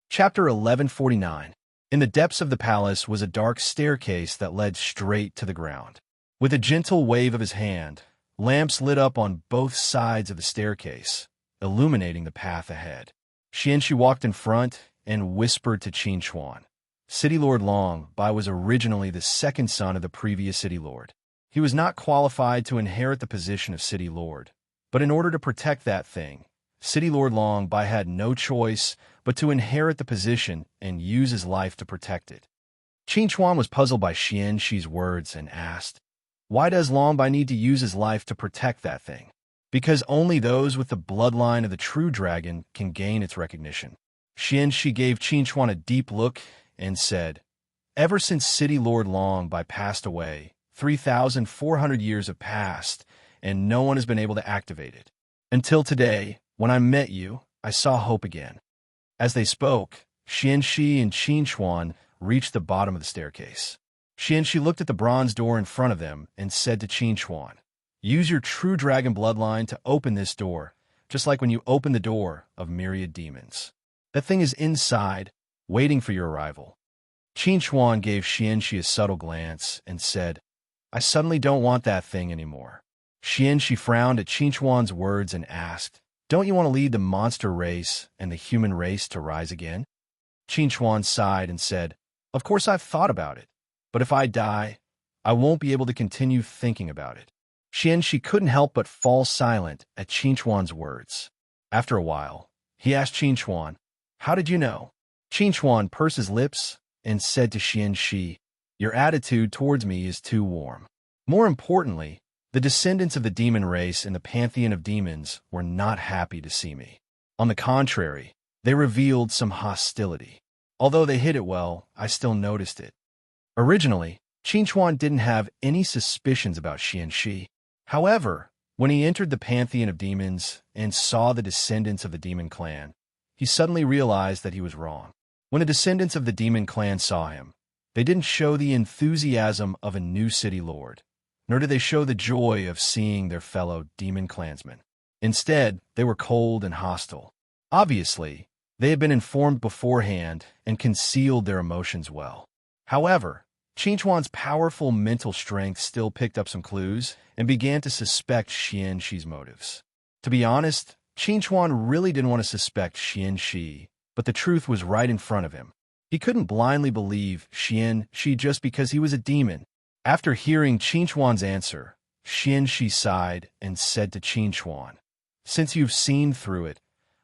Chapter 1149. In the depths of the palace was a dark staircase that led straight to the ground. With a gentle wave of his hand, lamps lit up on both sides of the staircase, illuminating the path ahead. Xian Shi walked in front and whispered to Qin Xuan. City Lord Long Bai was originally the second son of the previous City Lord. He was not qualified to inherit the position of City Lord, but in order to protect that thing, City Lord Long Bai had no choice but to inherit the position and use his life to protect it. Qin Chuan was puzzled by Xian Shi's words and asked, "Why does Long Bai need to use his life to protect that thing?" "Because only those with the bloodline of the true dragon can gain its recognition." Xian Shi gave Qin Chuan a deep look and said, "Ever since City Lord Long Bai passed away, 3,400 years have passed, and no one has been able to activate it. Until today, when I met you, I saw hope again." As they spoke, Xian Shi and Qin Chuan reached the bottom of the staircase. Xian Shi looked at the bronze door in front of them and said to Qin Chuan, "Use your true dragon bloodline to open this door, just like when you open the door of myriad demons. That thing is inside, waiting for your arrival." Qin Chuan gave Xian Shi a subtle glance and said, "I suddenly don't want that thing anymore." Xian Shi frowned at Qin Chuan's words and asked, "Don't you want to lead the monster race and the human race to rise again?" Qin Chuan sighed and said, "Of course I've thought about it, but if I die, I won't be able to continue thinking about it." Xian Shi couldn't help but fall silent at Qin Chuan's words. After a while, he asked Qin Chuan, "How did you know?" Qin Chuan pursed his lips and said to Xian Shi, "Your attitude towards me is too warm. More importantly, the descendants of the demon race in the pantheon of demons were not happy to see me. On the contrary, they revealed some hostility. Although they hid it well, I still noticed it." Originally, Qin Chuan didn't have any suspicions about Xian Shi. However, when he entered the pantheon of demons and saw the descendants of the demon clan, he suddenly realized that he was wrong. When the descendants of the demon clan saw him, they didn't show the enthusiasm of a new city lord, nor did they show the joy of seeing their fellow demon clansmen. Instead, they were cold and hostile. Obviously, they had been informed beforehand and concealed their emotions well. However, Qin Chuan's powerful mental strength still picked up some clues and began to suspect Xian Shi's motives. To be honest, Qin Chuan really didn't want to suspect Xian Shi, but the truth was right in front of him. He couldn't blindly believe Xian Shi just because he was a demon. After hearing Qin Chuan's answer, Xian Shi sighed and said to Qin Chuan, "Since you've seen through it,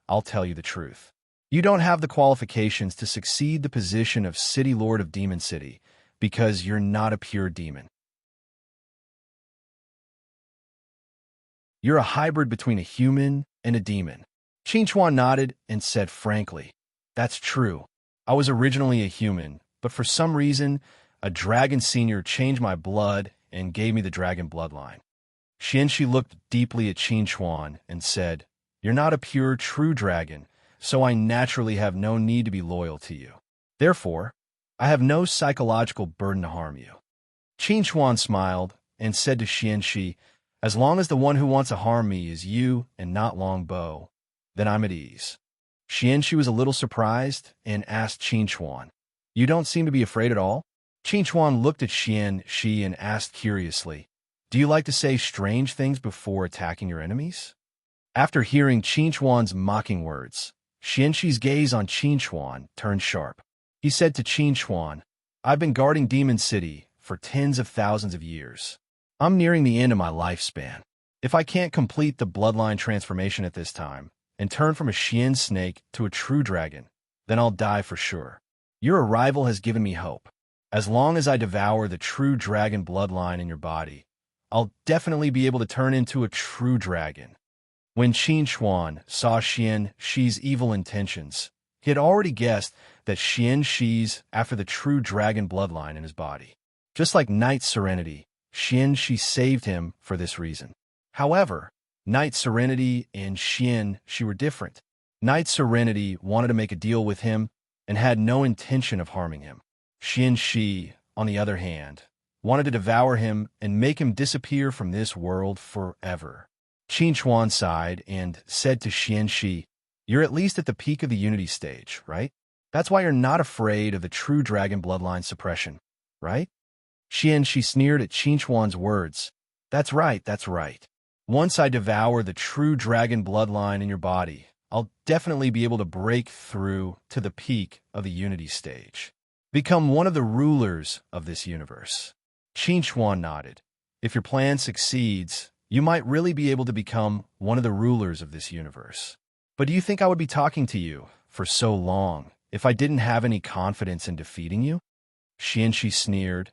I'll tell you the truth. You don't have the qualifications to succeed the position of City Lord of Demon City because you're not a pure demon. You're a hybrid between a human and a demon." Qin Chuan nodded and said frankly, "That's true. I was originally a human, but for some reason, a dragon senior changed my blood and gave me the dragon bloodline." Xian Shi looked deeply at Qin Chuan and said, "You're not a pure, true dragon, so I naturally have no need to be loyal to you. Therefore, I have no psychological burden to harm you." Qin Chuan smiled and said to Xian Shi, "As long as the one who wants to harm me is you and not Long Bo, then I'm at ease." Xian Shi was a little surprised and asked Qin Chuan, "You don't seem to be afraid at all?" Qin Chuan looked at Xian Shi and asked curiously, "Do you like to say strange things before attacking your enemies?" After hearing Qin Chuan's mocking words, Xian Shi's gaze on Qin Chuan turned sharp. He said to Qin Chuan, "I've been guarding Demon City for tens of thousands of years. I'm nearing the end of my lifespan. If I can't complete the bloodline transformation at this time and turn from a Xian snake to a true dragon, then I'll die for sure. Your arrival has given me hope. As long as I devour the true dragon bloodline in your body, I'll definitely be able to turn into a true dragon." When Qin Chuan saw Xian Shi's evil intentions, he had already guessed that Xian Shi's after the true dragon bloodline in his body. Just like Knight Serenity, Xian Shi saved him for this reason. However, Knight Serenity and Xian Shi were different. Knight Serenity wanted to make a deal with him and had no intention of harming him. Xian Shi, on the other hand, wanted to devour him and make him disappear from this world forever. Qin Chuan sighed and said to Xian Shi, "You're at least at the peak of the unity stage, right? That's why you're not afraid of the true dragon bloodline suppression, right?" Xian Shi sneered at Qin Chuan's words. That's right. Once I devour the true dragon bloodline in your body, I'll definitely be able to break through to the peak of the unity stage. Become one of the rulers of this universe." Qin Chuan nodded. "If your plan succeeds, you might really be able to become one of the rulers of this universe. But do you think I would be talking to you for so long if I didn't have any confidence in defeating you? Xianxi sneered.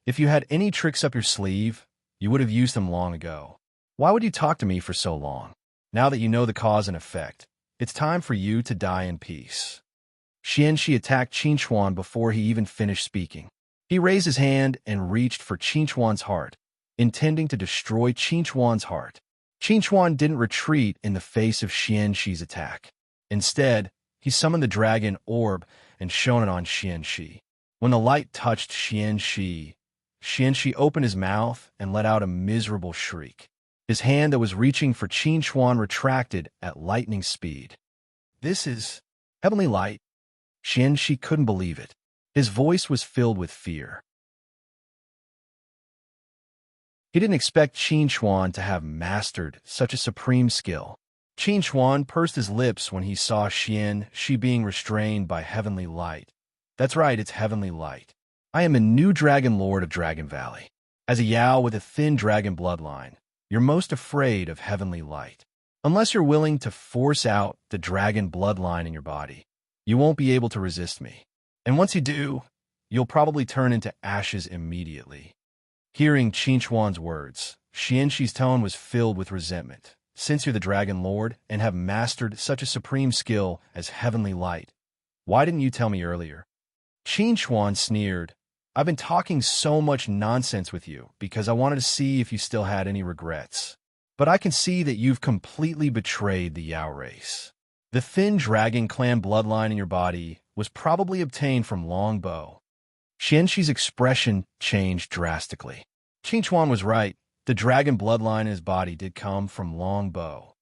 If you had any tricks up your sleeve, you would have used them long ago. Why would you talk to me for so long? Now that you know the cause and effect, it's time for you to die in peace. Xianxi attacked Qinchuan before he even finished speaking. He raised his hand and reached for Qinchuan's heart, intending to destroy Qinchuan's heart. Qinchuan didn't retreat in the face of Xianxi's attack. Instead, he summoned the dragon orb and shone it on Xianxi. When the light touched Xianxi, Xianxi opened his mouth and let out a miserable shriek. His hand that was reaching for Qinchuan retracted at lightning speed. This is heavenly light. Xianxi couldn't believe it. His voice was filled with fear. He didn't expect Qinchuan to have mastered such a supreme skill. Qinchuan pursed his lips when he saw Xianxi being restrained by heavenly light. That's right, it's heavenly light. I am a new Dragon Lord of Dragon Valley. As a Yao with a thin dragon bloodline, you're most afraid of heavenly light. Unless you're willing to force out the dragon bloodline in your body, you won't be able to resist me. And once you do, you'll probably turn into ashes immediately. Hearing Qinchuan's words, Xianxi's tone was filled with resentment. Since you're the Dragon Lord and have mastered such a supreme skill as heavenly light, why didn't you tell me earlier? Qinchuan sneered. I've been talking so much nonsense with you because I wanted to see if you still had any regrets. But I can see that you've completely betrayed the Yao race. The thin dragon clan bloodline in your body was probably obtained from Longbow. Xianxi's expression changed drastically. Qinchuan was right. The dragon bloodline in his body did come from Longbow.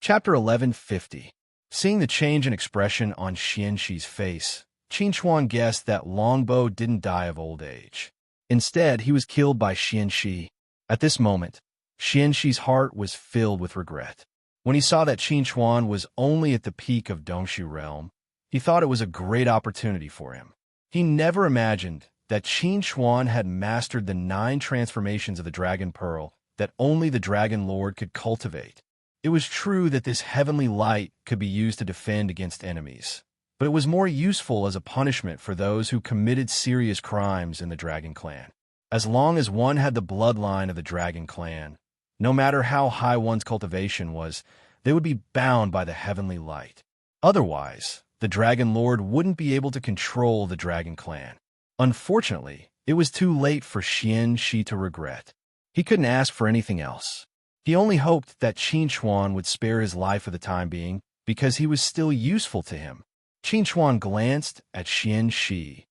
Chapter 1150. Seeing the change in expression on Xianxi's face, Qinchuan guessed that Longbow didn't die of old age. Instead, he was killed by Xianxi. At this moment, Xianxi's heart was filled with regret. When he saw that Qinchuan was only at the peak of Dongshu realm, he thought it was a great opportunity for him. He never imagined that Qinchuan had mastered the 9 transformations of the Dragon Pearl that only the Dragon Lord could cultivate. It was true that this heavenly light could be used to defend against enemies, but it was more useful as a punishment for those who committed serious crimes in the Dragon Clan. As long as one had the bloodline of the Dragon Clan, no matter how high one's cultivation was, they would be bound by the heavenly light. Otherwise, the Dragon Lord wouldn't be able to control the Dragon Clan. Unfortunately, it was too late for Xianxi to regret. He couldn't ask for anything else. He only hoped that Qinchuan would spare his life for the time being because he was still useful to him. Qinchuan glanced at Xianxi,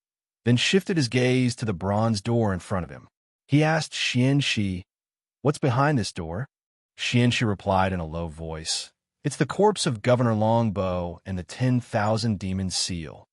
then shifted his gaze to the bronze door in front of him. He asked Xianxi, "What's behind this door?" Xianxi replied in a low voice, "It's the corpse of Governor Longbow and the 10,000 demon seal."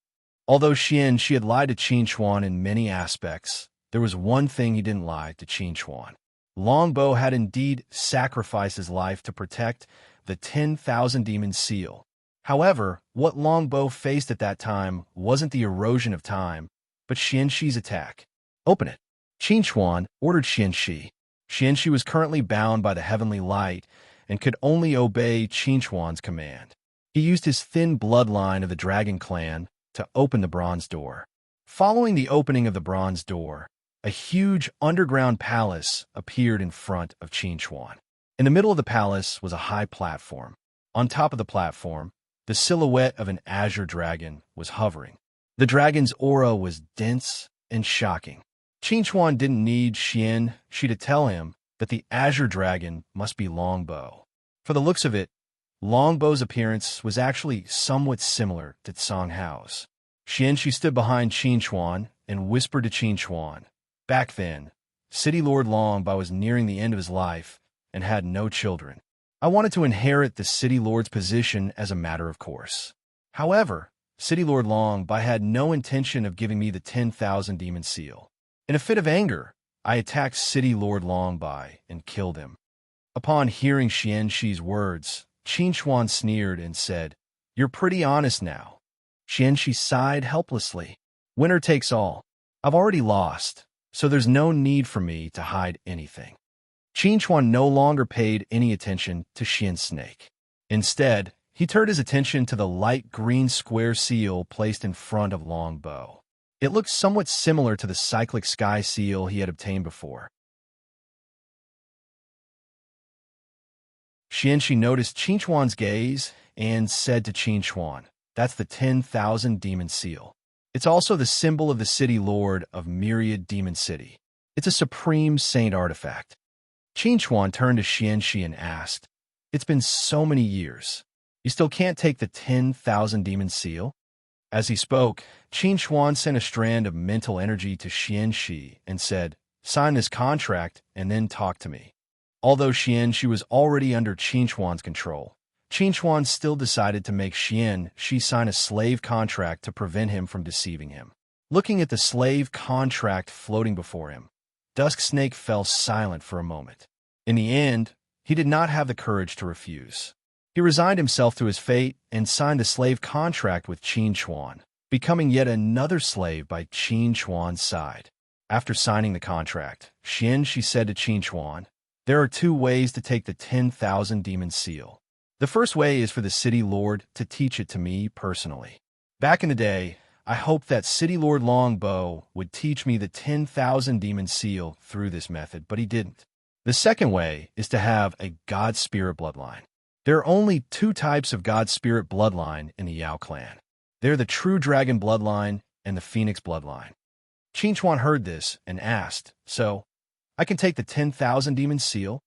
Although Xianxi had lied to Qinchuan in many aspects, there was one thing he didn't lie to Qinchuan. Longbow had indeed sacrificed his life to protect the 10,000 demon seal. However, what Longbow faced at that time wasn't the erosion of time, but Xianxi's attack. "Open it." Qinchuan ordered Xianxi. Xianxi was currently bound by the heavenly light and could only obey Qinchuan's command. He used his thin bloodline of the Dragon Clan to open the bronze door. Following the opening of the bronze door, a huge underground palace appeared in front of Qinchuan. In the middle of the palace was a high platform. On top of the platform, the silhouette of an azure dragon was hovering. The dragon's aura was dense and shocking. Qinchuan didn't need Xianxi to tell him that the azure dragon must be Longbow. For the looks of it, Longbow's appearance was actually somewhat similar to Song Hao's. Xianxi stood behind Qinchuan and whispered to Qinchuan. Back then, City Lord Longbow was nearing the end of his life and had no children. I wanted to inherit the City Lord's position as a matter of course. However, City Lord Longbow had no intention of giving me the 10,000 demon seal. In a fit of anger, I attacked City Lord Longbow and killed him. Upon hearing Xianxi's words, Qinchuan sneered and said, "You're pretty honest now." Xianxi sighed helplessly. "Winner takes all. I've already lost, so there's no need for me to hide anything." Qin Chuan no longer paid any attention to Xian's snake. Instead, he turned his attention to the light green square seal placed in front of Long Bow. It looked somewhat similar to the cyclic sky seal he had obtained before. Xianxi noticed Qin Chuan's gaze and said to Qin Chuan, "That's the 10,000 demon seal. It's also the symbol of the city lord of Myriad Demon City. It's a supreme saint artifact." Qin Chuan turned to Xianxi and asked, "It's been so many years. You still can't take the 10,000 demon seal?" As he spoke, Qin Chuan sent a strand of mental energy to Xianxi and said, "Sign this contract and then talk to me." Although Xianxi was already under Qin Chuan's control, Qin Chuan still decided to make Xianxi sign a slave contract to prevent him from deceiving him. Looking at the slave contract floating before him, Dusk Snake fell silent for a moment. In the end, he did not have the courage to refuse. He resigned himself to his fate and signed a slave contract with Qin Chuan, becoming yet another slave by Qin Chuan's side. After signing the contract, Xianxi said to Qin Chuan, "There are two ways to take the 10,000 demon seal. The first way is for the city lord to teach it to me personally. Back in the day, I hoped that city lord Longbow would teach me the 10,000 demon seal through this method, but he didn't. The second way is to have a god spirit bloodline. There are only two types of god spirit bloodline in the Yao clan. They're the true dragon bloodline and the phoenix bloodline." Qin Chuan heard this and asked, "So, I can take the 10,000 demon seal?"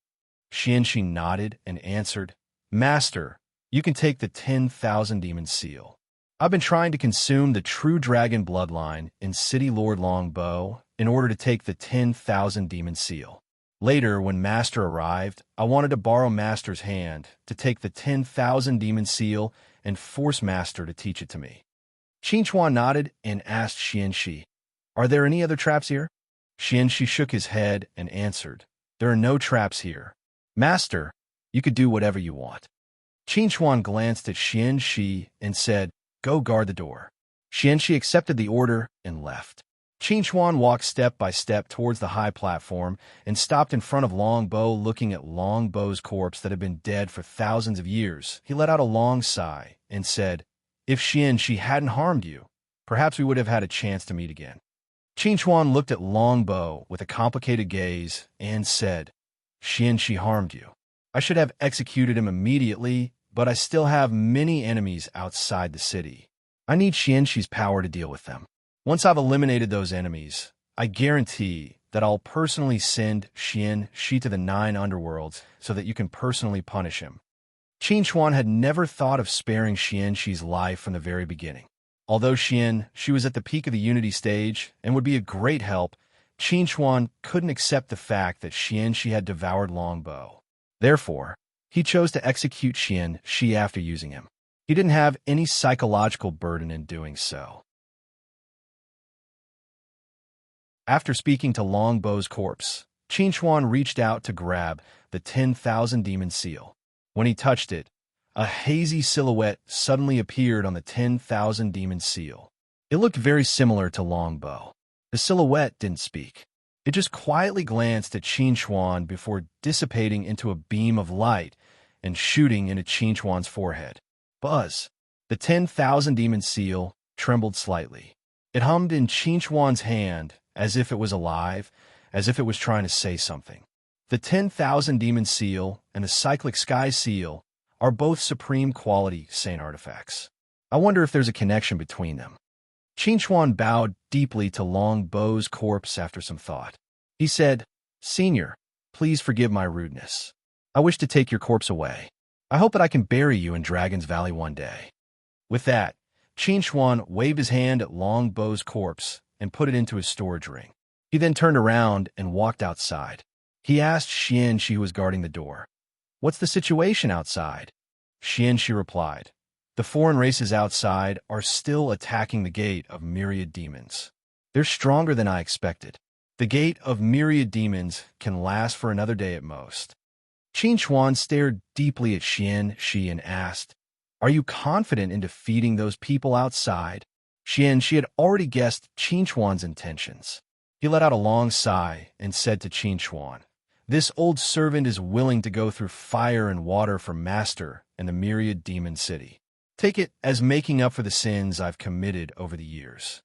Xianxi nodded and answered, "Master, you can take the 10,000 demon seal. I've been trying to consume the true dragon bloodline in City Lord Longbow in order to take the 10,000 demon seal. Later, when Master arrived, I wanted to borrow Master's hand to take the 10,000 demon seal and force Master to teach it to me." Qin Chuan nodded and asked Xianxi, "Are there any other traps here?" Xianxi shook his head and answered, "There are no traps here. Master, you could do whatever you want." Qin Chuan glanced at Xianxi and said, "Go guard the door." Xianxi accepted the order and left. Qin Chuan walked step by step towards the high platform and stopped in front of Longbow, looking at Longbow's corpse that had been dead for thousands of years. He let out a long sigh and said, "If Xianxi hadn't harmed you, perhaps we would have had a chance to meet again." Qin Chuan looked at Longbow with a complicated gaze and said, "Xianxi harmed you. I should have executed him immediately, but I still have many enemies outside the city. I need Xianxi's power to deal with them. Once I've eliminated those enemies, I guarantee that I'll personally send Xianxi to the 9 underworlds so that you can personally punish him." Qin Chuan had never thought of sparing Xianxi's life from the very beginning. Although she was at the peak of the Unity stage and would be a great help, Qin Chuan couldn't accept the fact that Xianxi had devoured Longbow. Therefore, he chose to execute Xianxi after using him. He didn't have any psychological burden in doing so. After speaking to Longbow's corpse, Qin Chuan reached out to grab the 10,000 demon seal. When he touched it, a hazy silhouette suddenly appeared on the 10,000 demon seal. It looked very similar to Longbow. The silhouette didn't speak. It just quietly glanced at Qin Chuan before dissipating into a beam of light and shooting into Qin Chuan's forehead. Buzz! The 10,000 demon seal trembled slightly. It hummed in Qin Chuan's hand as if it was alive, as if it was trying to say something. The 10,000 demon seal and the cyclic sky seal are both supreme quality saint artifacts. I wonder if there's a connection between them. Qin Chuan bowed deeply to Longbow's corpse after some thought. He said, "Senior, please forgive my rudeness. I wish to take your corpse away. I hope that I can bury you in Dragon's Valley one day." With that, Qin Chuan waved his hand at Longbow's corpse and put it into his storage ring. He then turned around and walked outside. He asked Xianxi, who was guarding the door, "What's the situation outside?" Xianxi replied, "The foreign races outside are still attacking the gate of Myriad Demons. They're stronger than I expected. The gate of Myriad Demons can last for another day at most." Qin Chuan stared deeply at Xianxi and asked, "Are you confident in defeating those people outside?" Xianxi had already guessed Qin Chuan's intentions. He let out a long sigh and said to Qin Chuan, This old servant is willing to go through fire and water for Master and the myriad demon city. Take it as making up for the sins I've committed over the years.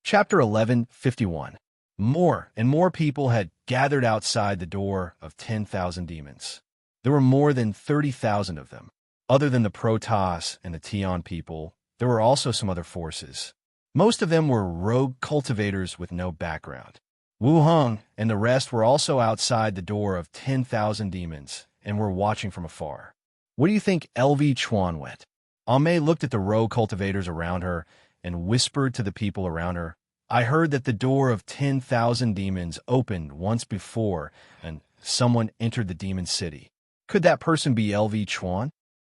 Chapter 11:51. More and more people had gathered outside the door of 10,000 demons. There were more than 30,000 of them. Other than the Protoss and the Tion people, there were also some other forces. Most of them were rogue cultivators with no background. Wu Heng and the rest were also outside the door of 10,000 demons and were watching from afar. Where do you think LV Chuan went? Ame looked at the rogue cultivators around her and whispered to the people around her, I heard that the door of 10,000 demons opened once before and someone entered the demon city. Could that person be LV Chuan?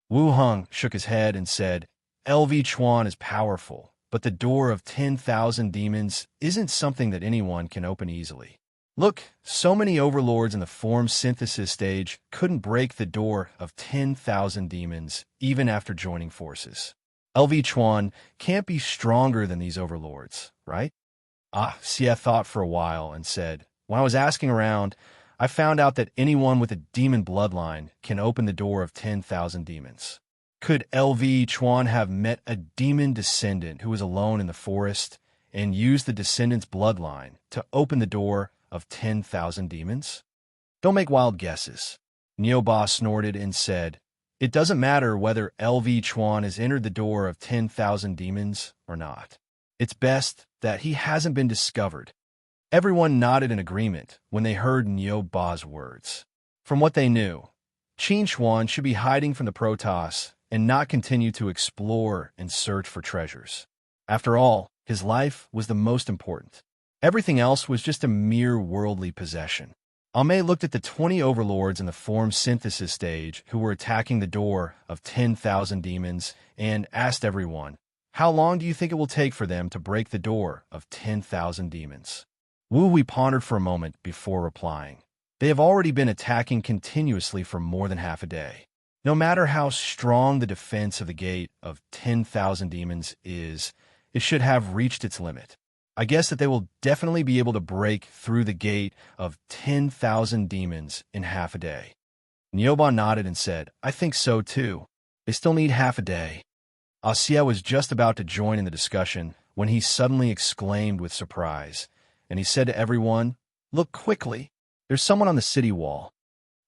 Wu Heng shook his head and said, LV Chuan is powerful, but the door of 10,000 demons isn't something that anyone can open easily. Look, so many overlords in the form synthesis stage couldn't break the door of 10,000 demons even after joining forces. LV Chuan can't be stronger than these overlords, right? Xie thought for a while and said, when I was asking around, I found out that anyone with a demon bloodline can open the door of 10,000 demons. Could LV Chuan have met a demon descendant who was alone in the forest and used the descendant's bloodline to open the door of 10,000 demons? Don't make wild guesses. Nioba snorted and said, it doesn't matter whether LV Chuan has entered the door of 10,000 demons or not. It's best that he hasn't been discovered. Everyone nodded in agreement when they heard Nioba's words. From what they knew, Qin Chuan should be hiding from the Protoss and not continue to explore and search for treasures. After all, his life was the most important. Everything else was just a mere worldly possession. Ame looked at the 20 overlords in the form synthesis stage who were attacking the door of 10,000 demons and asked everyone, how long do you think it will take for them to break the door of 10,000 demons? Wu Hui pondered for a moment before replying. They have already been attacking continuously for more than half a day. No matter how strong the defense of the gate of 10,000 demons is, it should have reached its limit. I guess that they will definitely be able to break through the gate of 10,000 demons in half a day. Nioba nodded and said, I think so too. They still need half a day. Xie was just about to join in the discussion when he suddenly exclaimed with surprise, and he said to everyone, look quickly, there's someone on the city wall.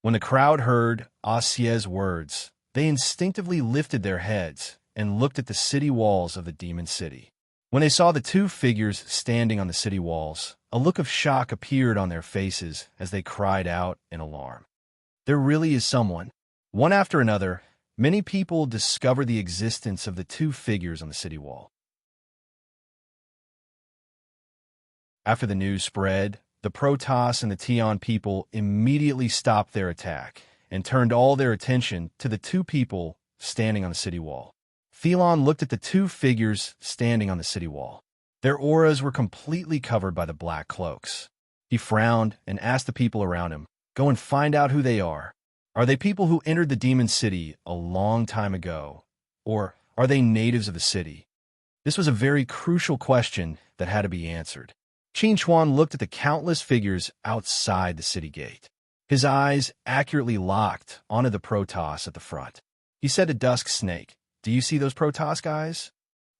When the crowd heard Xie's words, they instinctively lifted their heads and looked at the city walls of the demon city. When they saw the two figures standing on the city walls, a look of shock appeared on their faces as they cried out in alarm. There really is someone. One after another, many people discovered the existence of the two figures on the city wall. After the news spread, the Protoss and the Tion people immediately stopped their attack and turned all their attention to the two people standing on the city wall. Thelon looked at the two figures standing on the city wall. Their auras were completely covered by the black cloaks. He frowned and asked the people around him, go and find out who they are. Are they people who entered the demon city a long time ago? Or are they natives of the city? This was a very crucial question that had to be answered. Qin Chuan looked at the countless figures outside the city gate. His eyes accurately locked onto the Protoss at the front. He said to Dusk Snake, do you see those Protoss guys?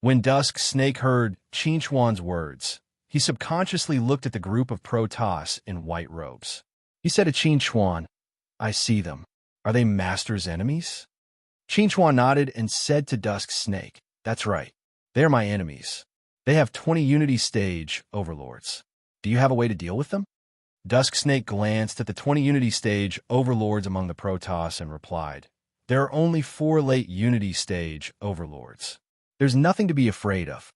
When Dusk Snake heard Qin Chuan's words, he subconsciously looked at the group of Protoss in white robes. He said to Qin Chuan, I see them. Are they Master's enemies? Qin Chuan nodded and said to Dusk Snake, that's right. They are my enemies. They have 20 Unity Stage overlords. Do you have a way to deal with them? Dusk Snake glanced at the 20 Unity Stage overlords among the Protoss and replied, there are only 4 late Unity Stage overlords. There's nothing to be afraid of.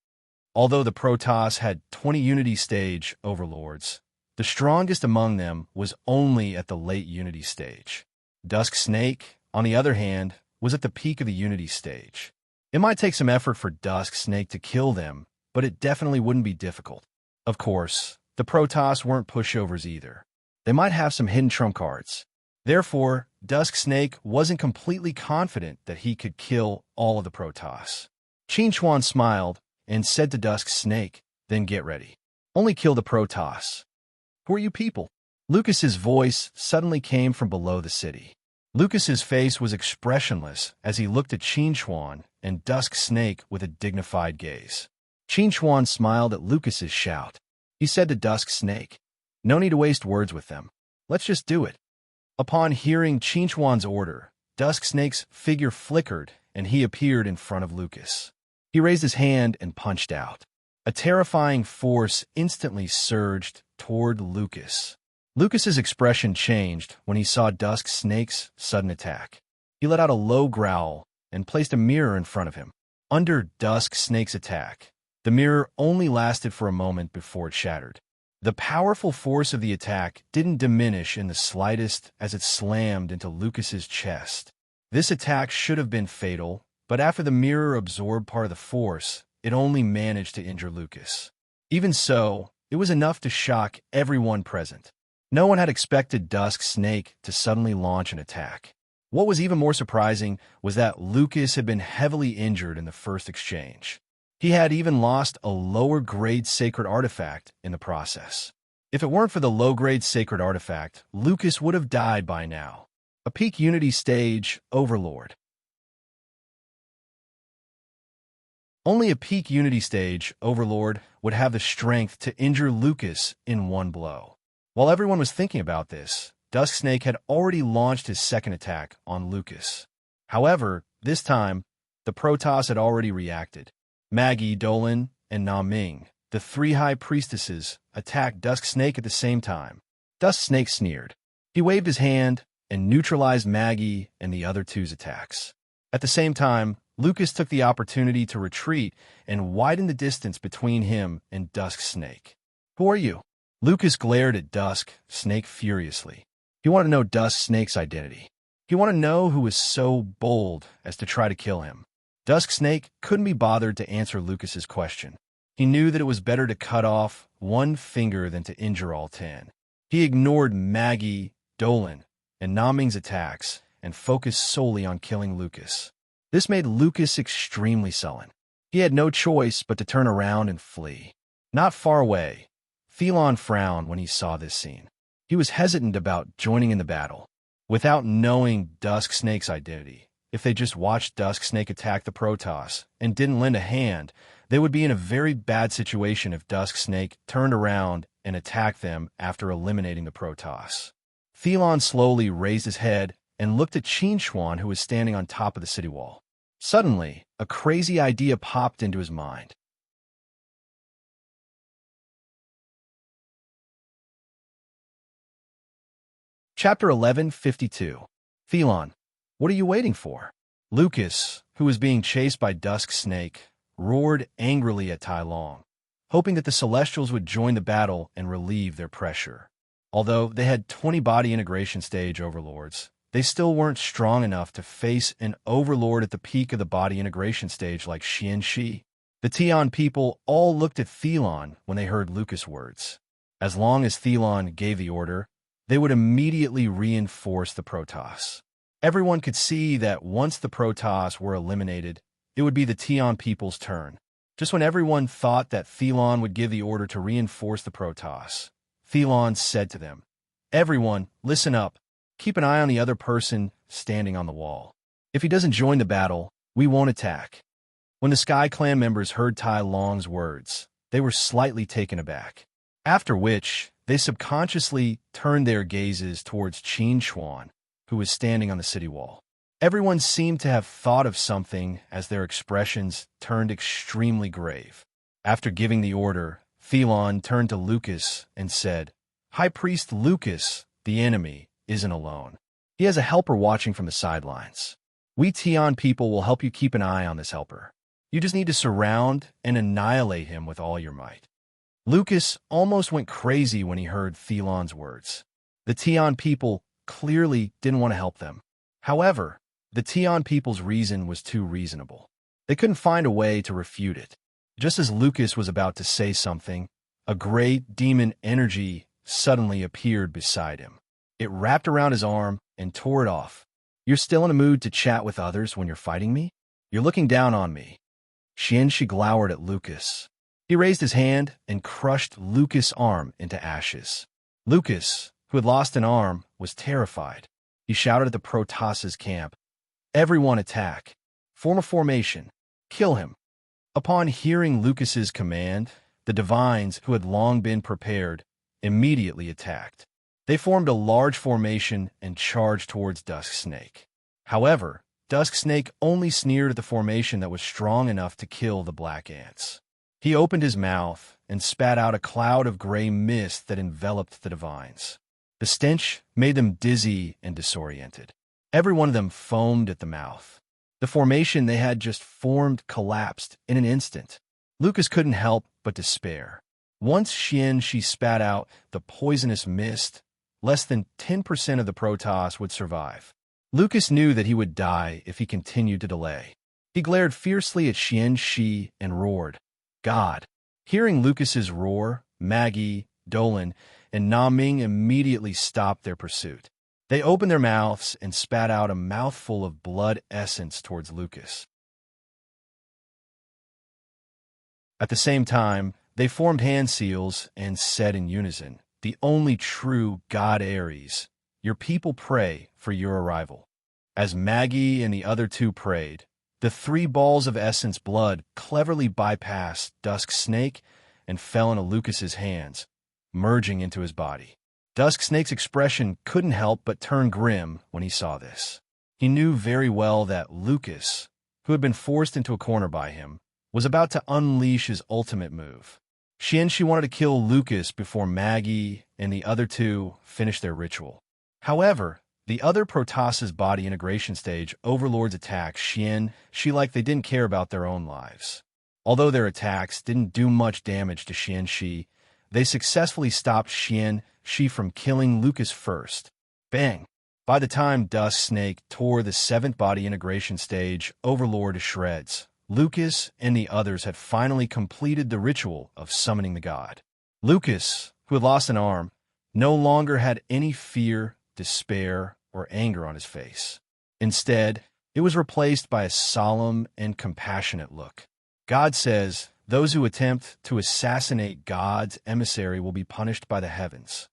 Although the Protoss had 20 Unity Stage overlords, the strongest among them was only at the late Unity Stage. Dusk Snake, on the other hand, was at the peak of the Unity Stage. It might take some effort for Dusk Snake to kill them, but it definitely wouldn't be difficult. Of course, the Protoss weren't pushovers either. They might have some hidden trump cards. Therefore, Dusk Snake wasn't completely confident that he could kill all of the Protoss. Qin Chuan smiled and said to Dusk Snake, "Then get ready. Only kill the Protoss." "Who are you people?" Lucas's voice suddenly came from below the city. Lucas's face was expressionless as he looked at Qin Chuan and Dusk Snake with a dignified gaze. Qin Chuan smiled at Lucas's shout. He said to Dusk Snake, "No need to waste words with them. Let's just do it." Upon hearing Qin Chuan's order, Dusk Snake's figure flickered and he appeared in front of Lucas. He raised his hand and punched out. A terrifying force instantly surged toward Lucas. Lucas's expression changed when he saw Dusk Snake's sudden attack. He let out a low growl and placed a mirror in front of him. Under Dusk Snake's attack, the mirror only lasted for a moment before it shattered. The powerful force of the attack didn't diminish in the slightest as it slammed into Lucas's chest. This attack should have been fatal, but after the mirror absorbed part of the force, it only managed to injure Lucas. Even so, it was enough to shock everyone present. No one had expected Dusk Snake to suddenly launch an attack. What was even more surprising was that Lucas had been heavily injured in the first exchange. He had even lost a lower-grade sacred artifact in the process. If it weren't for the low-grade sacred artifact, Lucas would have died by now. A peak Unity stage Overlord. Only a peak Unity stage Overlord would have the strength to injure Lucas in one blow. While everyone was thinking about this, Dusk Snake had already launched his second attack on Lucas. However, this time, the Protoss had already reacted. Maggie, Dolan, and Na Ming, the three high priestesses, attacked Dusk Snake at the same time. Dusk Snake sneered. He waved his hand and neutralized Maggie and the other two's attacks. At the same time, Lucas took the opportunity to retreat and widen the distance between him and Dusk Snake. "Who are you?" Lucas glared at Dusk Snake furiously. He wanted to know Dusk Snake's identity. He wanted to know who was so bold as to try to kill him. Dusk Snake couldn't be bothered to answer Lucas's question. He knew that it was better to cut off one finger than to injure all 10. He ignored Maggie, Dolan, and Na Ming's attacks and focused solely on killing Lucas. This made Lucas extremely sullen. He had no choice but to turn around and flee. Not far away, Thelon frowned when he saw this scene. He was hesitant about joining in the battle. Without knowing Dusk Snake's identity, if they just watched Dusk Snake attack the Protoss and didn't lend a hand, they would be in a very bad situation if Dusk Snake turned around and attacked them after eliminating the Protoss. Thelon slowly raised his head and looked at Qin Chuan, who was standing on top of the city wall. Suddenly, a crazy idea popped into his mind. Chapter 1152. Thelon, what are you waiting for? Lucas, who was being chased by Dusk Snake, roared angrily at Tai Long, hoping that the Celestials would join the battle and relieve their pressure. Although they had 20 body integration stage overlords, they still weren't strong enough to face an overlord at the peak of the body integration stage like Xian Shi. The Tian people all looked at Thelon when they heard Lucas' words. As long as Thelon gave the order, they would immediately reinforce the Protoss. Everyone could see that once the Protoss were eliminated, it would be the Tian people's turn. Just when everyone thought that Thelon would give the order to reinforce the Protoss, Thelon said to them, "Everyone, listen up. Keep an eye on the other person standing on the wall. If he doesn't join the battle, we won't attack." When the Sky Clan members heard Tai Long's words, they were slightly taken aback. After which, they subconsciously turned their gazes towards Qin Chuan, who was standing on the city wall. Everyone seemed to have thought of something as their expressions turned extremely grave. After giving the order, Thelon turned to Lucas and said, "High Priest Lucas, the enemy, isn't alone. He has a helper watching from the sidelines. We Tian people will help you keep an eye on this helper. You just need to surround and annihilate him with all your might." Lucas almost went crazy when he heard Thelon's words. The Tian people clearly didn't want to help them. However, the Tian people's reason was too reasonable. They couldn't find a way to refute it. Just as Lucas was about to say something, a great demon energy suddenly appeared beside him. It wrapped around his arm and tore it off. "You're still in a mood to chat with others when you're fighting me? You're looking down on me." Xianxi glowered at Lucas. He raised his hand and crushed Lucas' arm into ashes. Lucas, who had lost an arm, was terrified. He shouted at the Protoss's camp, "Everyone attack! Form a formation! Kill him!" Upon hearing Lucas's command, the divines, who had long been prepared, immediately attacked. They formed a large formation and charged towards Dusk Snake. However, Dusk Snake only sneered at the formation that was strong enough to kill the black ants. He opened his mouth and spat out a cloud of gray mist that enveloped the divines. The stench made them dizzy and disoriented. Every one of them foamed at the mouth. The formation they had just formed collapsed in an instant. Lucas couldn't help but despair. Once she spat out the poisonous mist, less than 10% of the Protoss would survive. Lucas knew that he would die if he continued to delay. He glared fiercely at Xianxi and roared, "God!" Hearing Lucas's roar, Maggie, Dolan, and Na Ming immediately stopped their pursuit. They opened their mouths and spat out a mouthful of blood essence towards Lucas. At the same time, they formed hand seals and said in unison, "The only true God Ares, your people pray for your arrival." As Maggie and the other two prayed, the 3 balls of essence blood cleverly bypassed Dusk Snake and fell into Lucas's hands, merging into his body. Dusk Snake's expression couldn't help but turn grim when he saw this. He knew very well that Lucas, who had been forced into a corner by him, was about to unleash his ultimate move. Xianxi wanted to kill Lucas before Maggie and the other two finished their ritual. However, the other Protoss's body integration stage overlords attacked Xianxi like they didn't care about their own lives. Although their attacks didn't do much damage to Xianxi, they successfully stopped Xianxi from killing Lucas first. Bang! By the time Dusk Snake tore the 7th body integration stage overlord to shreds, Lucas and the others had finally completed the ritual of summoning the god. Lucas, who had lost an arm, no longer had any fear, despair, or anger on his face. Instead, it was replaced by a solemn and compassionate look. God says, "Those who attempt to assassinate God's emissary will be punished by the heavens."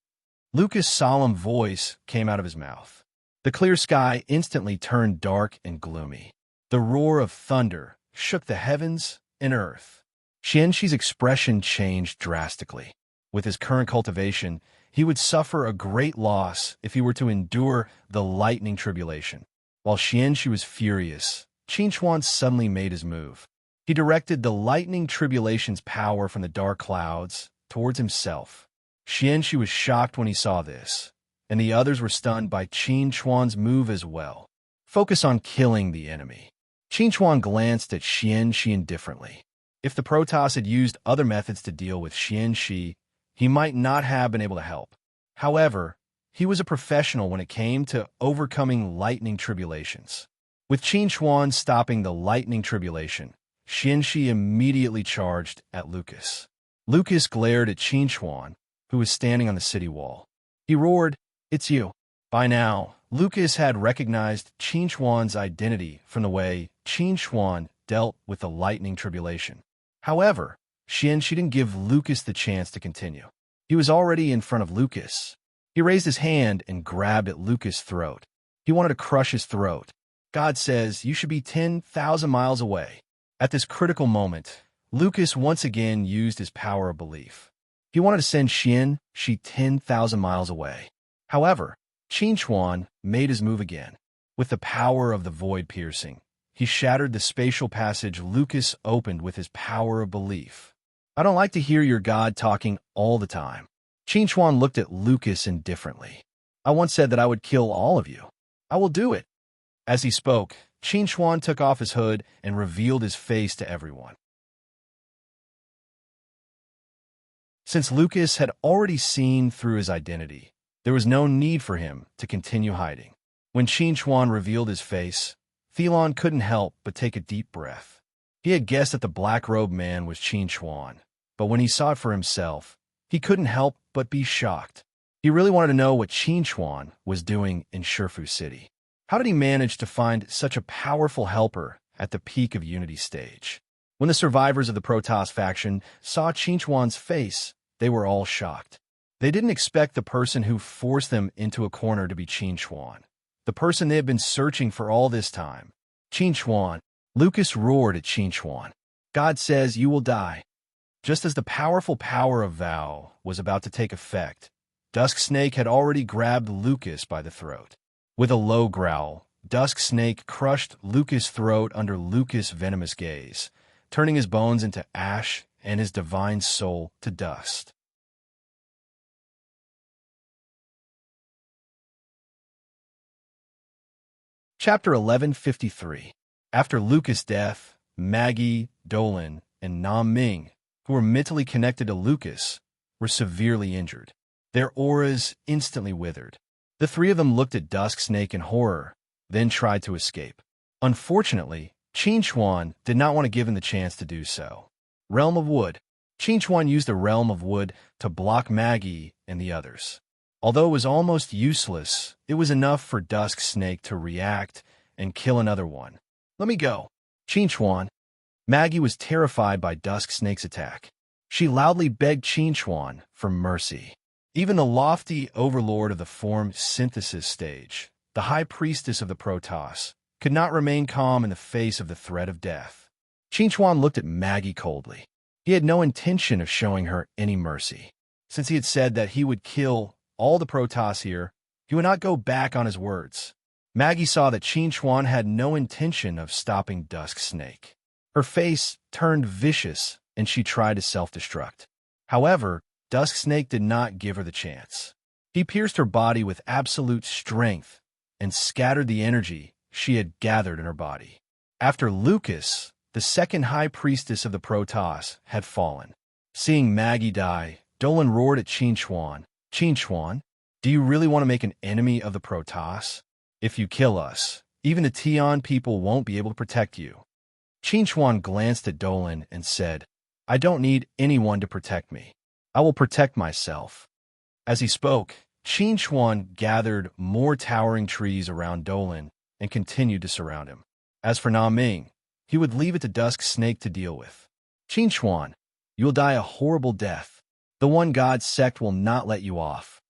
Lucas' solemn voice came out of his mouth. The clear sky instantly turned dark and gloomy. The roar of thunder shook the heavens and earth. Xianxi's expression changed drastically. With his current cultivation, he would suffer a great loss if he were to endure the lightning tribulation. While Xianxi was furious, Qinchuan suddenly made his move. He directed the lightning tribulation's power from the dark clouds towards himself. Xianxi was shocked when he saw this, and the others were stunned by Qinchuan's move as well. Focus on killing the enemy. Qinchuan glanced at Xianxi indifferently. If the Protoss had used other methods to deal with Xianxi, he might not have been able to help. However, he was a professional when it came to overcoming lightning tribulations. With Qinchuan stopping the lightning tribulation, Xianxi immediately charged at Lucas. Lucas glared at Qinchuan, who was standing on the city wall. He roared, "It's you." By now, Lucas had recognized Qinchuan's identity from the way Qinchuan dealt with the lightning tribulation. However, Xianxi didn't give Lucas the chance to continue. He was already in front of Lucas. He raised his hand and grabbed at Lucas' throat. He wanted to crush his throat. God says, "You should be 10,000 miles away." At this critical moment, Lucas once again used his power of belief. He wanted to send Xianxi 10,000 miles away. However, Qinchuan made his move again. With the power of the void piercing, he shattered the spatial passage Lucas opened with his power of belief. "I don't like to hear your God talking all the time." Qinchuan looked at Lucas indifferently. "I once said that I would kill all of you. I will do it." As he spoke, Qinchuan took off his hood and revealed his face to everyone. Since Lucas had already seen through his identity, there was no need for him to continue hiding. When Qinchuan revealed his face, Thelon couldn't help but take a deep breath. He had guessed that the black-robed man was Qinchuan, but when he saw it for himself, he couldn't help but be shocked. He really wanted to know what Qinchuan was doing in Shifu City. How did he manage to find such a powerful helper at the peak of Unity stage? When the survivors of the Protoss faction saw Chinchuan's face, they were all shocked. They didn't expect the person who forced them into a corner to be Chinchuan, the person they had been searching for all this time. Chinchuan, Lucas roared at Chinchuan. God says you will die. Just as the powerful power of Vow was about to take effect, Dusk Snake had already grabbed Lucas by the throat. With a low growl, Dusk Snake crushed Lucas' throat under Lucas' venomous gaze, turning his bones into ash and his divine soul to dust. Chapter 1153. After Lucas' death, Maggie, Dolan, and Nam Ming, who were mentally connected to Lucas, were severely injured. Their auras instantly withered. The three of them looked at Dusk Snake in horror, then tried to escape. Unfortunately, Chinchuan did not want to give him the chance to do so. Realm of Wood. Chinchuan used the Realm of Wood to block Maggie and the others. Although it was almost useless, it was enough for Dusk Snake to react and kill another one. Let me go. Chinchuan. Maggie was terrified by Dusk Snake's attack. She loudly begged Chinchuan for mercy. Even the lofty overlord of the form synthesis stage, the high priestess of the Protoss, could not remain calm in the face of the threat of death. Chinchuan looked at Maggie coldly. He had no intention of showing her any mercy. Since he had said that he would kill all the Protoss here, he would not go back on his words. Maggie saw that Chinchuan had no intention of stopping Dusk Snake. Her face turned vicious, and she tried to self-destruct. However, Dusk Snake did not give her the chance. He pierced her body with absolute strength and scattered the energy she had gathered in her body. After Lucas, the second high priestess of the Protoss, had fallen. Seeing Maggie die, Dolan roared at Chinchuan. Chinchuan, do you really want to make an enemy of the Protoss? If you kill us, even the Tian people won't be able to protect you. Chinchuan glanced at Dolan and said, I don't need anyone to protect me. I will protect myself. As he spoke, Chinchuan gathered more towering trees around Dolan and continued to surround him. As for Na Ming, he would leave it to Dusk Snake to deal with. Chinchuan, you will die a horrible death. The One God sect will not let you off.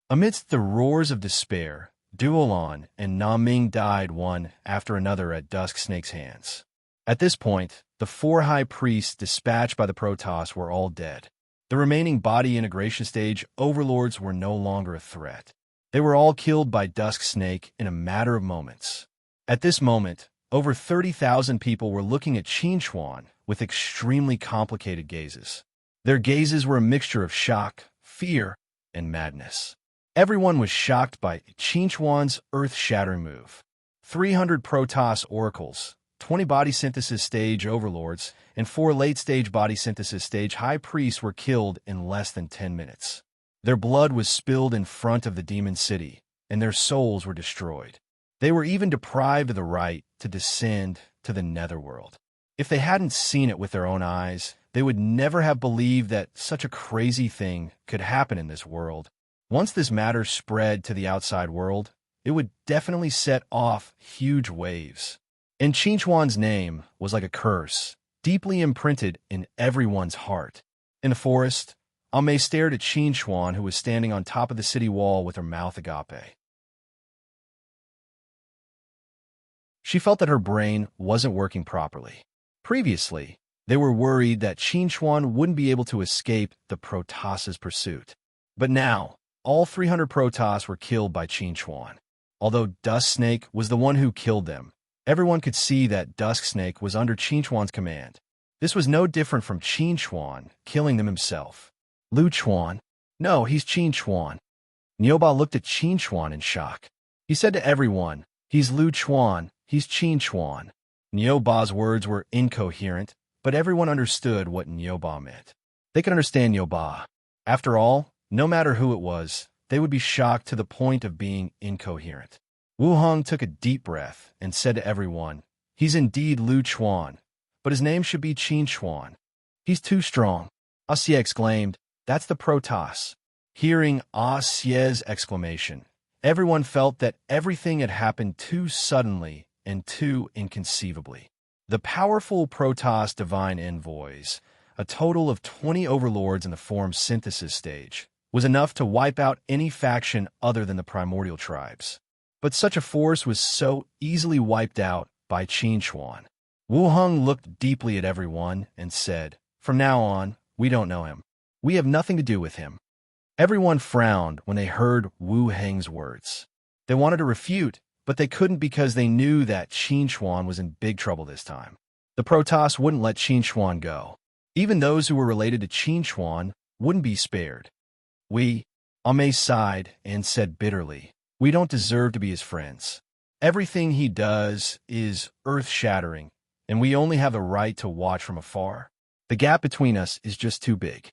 Amidst the roars of despair, Duolan and Na Ming died one after another at Dusk Snake's hands. At this point, the four high priests dispatched by the Protoss were all dead. The remaining body integration stage overlords were no longer a threat. They were all killed by Dusk Snake in a matter of moments. At this moment, over 30,000 people were looking at Chinchuan with extremely complicated gazes. Their gazes were a mixture of shock, fear, and madness. Everyone was shocked by Chinchuan's earth-shattering move. 300 Protoss oracles, 20 body synthesis stage overlords, and 4 late-stage body synthesis stage high priests were killed in less than 10 minutes. Their blood was spilled in front of the demon city, and their souls were destroyed. They were even deprived of the right to descend to the netherworld. If they hadn't seen it with their own eyes, they would never have believed that such a crazy thing could happen in this world. Once this matter spread to the outside world, it would definitely set off huge waves. And Chinchuan's name was like a curse, deeply imprinted in everyone's heart. In the forest, Ame stared at Chinchuan, who was standing on top of the city wall with her mouth agape. She felt that her brain wasn't working properly. Previously, they were worried that Chinchuan wouldn't be able to escape the Protoss's pursuit. But now, all 300 Protoss were killed by Chinchuan. Although Dusk Snake was the one who killed them, everyone could see that Dusk Snake was under Chinchuan's command. This was no different from Chinchuan killing them himself. Lu Chuan? No, he's Chinchuan. Nyoba looked at Chinchuan in shock. He said to everyone, he's Lu Chuan, he's Chinchuan. Nyoba's words were incoherent, but everyone understood what Nyoba meant. They could understand Nyoba. After all, no matter who it was, they would be shocked to the point of being incoherent. Wu Hong took a deep breath and said to everyone, he's indeed Lu Chuan, but his name should be Chinchuan. He's too strong. Xie exclaimed, that's the Protoss. Hearing Xie's exclamation, everyone felt that everything had happened too suddenly and too inconceivably. The powerful Protoss divine envoys, a total of 20 overlords in the form synthesis stage, was enough to wipe out any faction other than the primordial tribes. But such a force was so easily wiped out by Qin Chuan. Wu Heng looked deeply at everyone and said, "From now on, we don't know him. We have nothing to do with him." Everyone frowned when they heard Wu Heng's words. They wanted to refute, but they couldn't because they knew that Qin Chuan was in big trouble this time. The Protoss wouldn't let Qin Chuan go. Even those who were related to Qin Chuan wouldn't be spared. Ame sighed and said bitterly, "We don't deserve to be his friends. Everything he does is earth-shattering, and we only have the right to watch from afar. The gap between us is just too big."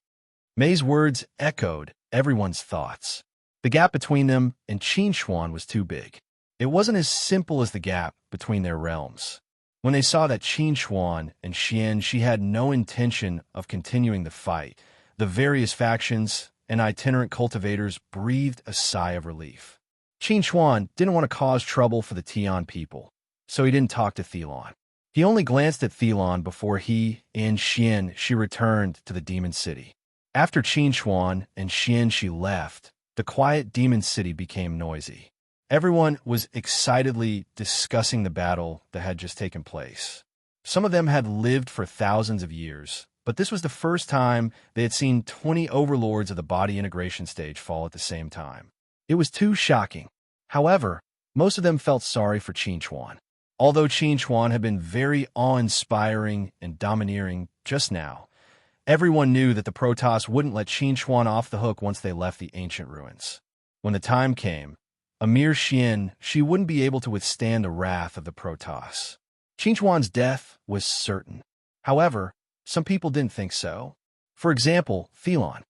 Mei's words echoed everyone's thoughts. The gap between them and Qin Chuan was too big. It wasn't as simple as the gap between their realms. When they saw that Qin Chuan and she had no intention of continuing the fight, the various factions and itinerant cultivators breathed a sigh of relief. Qin Chuan didn't want to cause trouble for the Tian people, so he didn't talk to Thelon. He only glanced at Thelon before he and she returned to the Demon City. After Qin Chuan and she left, the quiet Demon City became noisy. Everyone was excitedly discussing the battle that had just taken place. Some of them had lived for thousands of years, but this was the first time they had seen 20 overlords of the body integration stage fall at the same time. It was too shocking. However, most of them felt sorry for Qin Chuan. Although Qin Chuan had been very awe-inspiring and domineering just now, everyone knew that the Protoss wouldn't let Qin Chuan off the hook once they left the ancient ruins. When the time came, a mere she wouldn't be able to withstand the wrath of the Protoss. Qin Chuan's death was certain. However, some people didn't think so. For example, Thelon.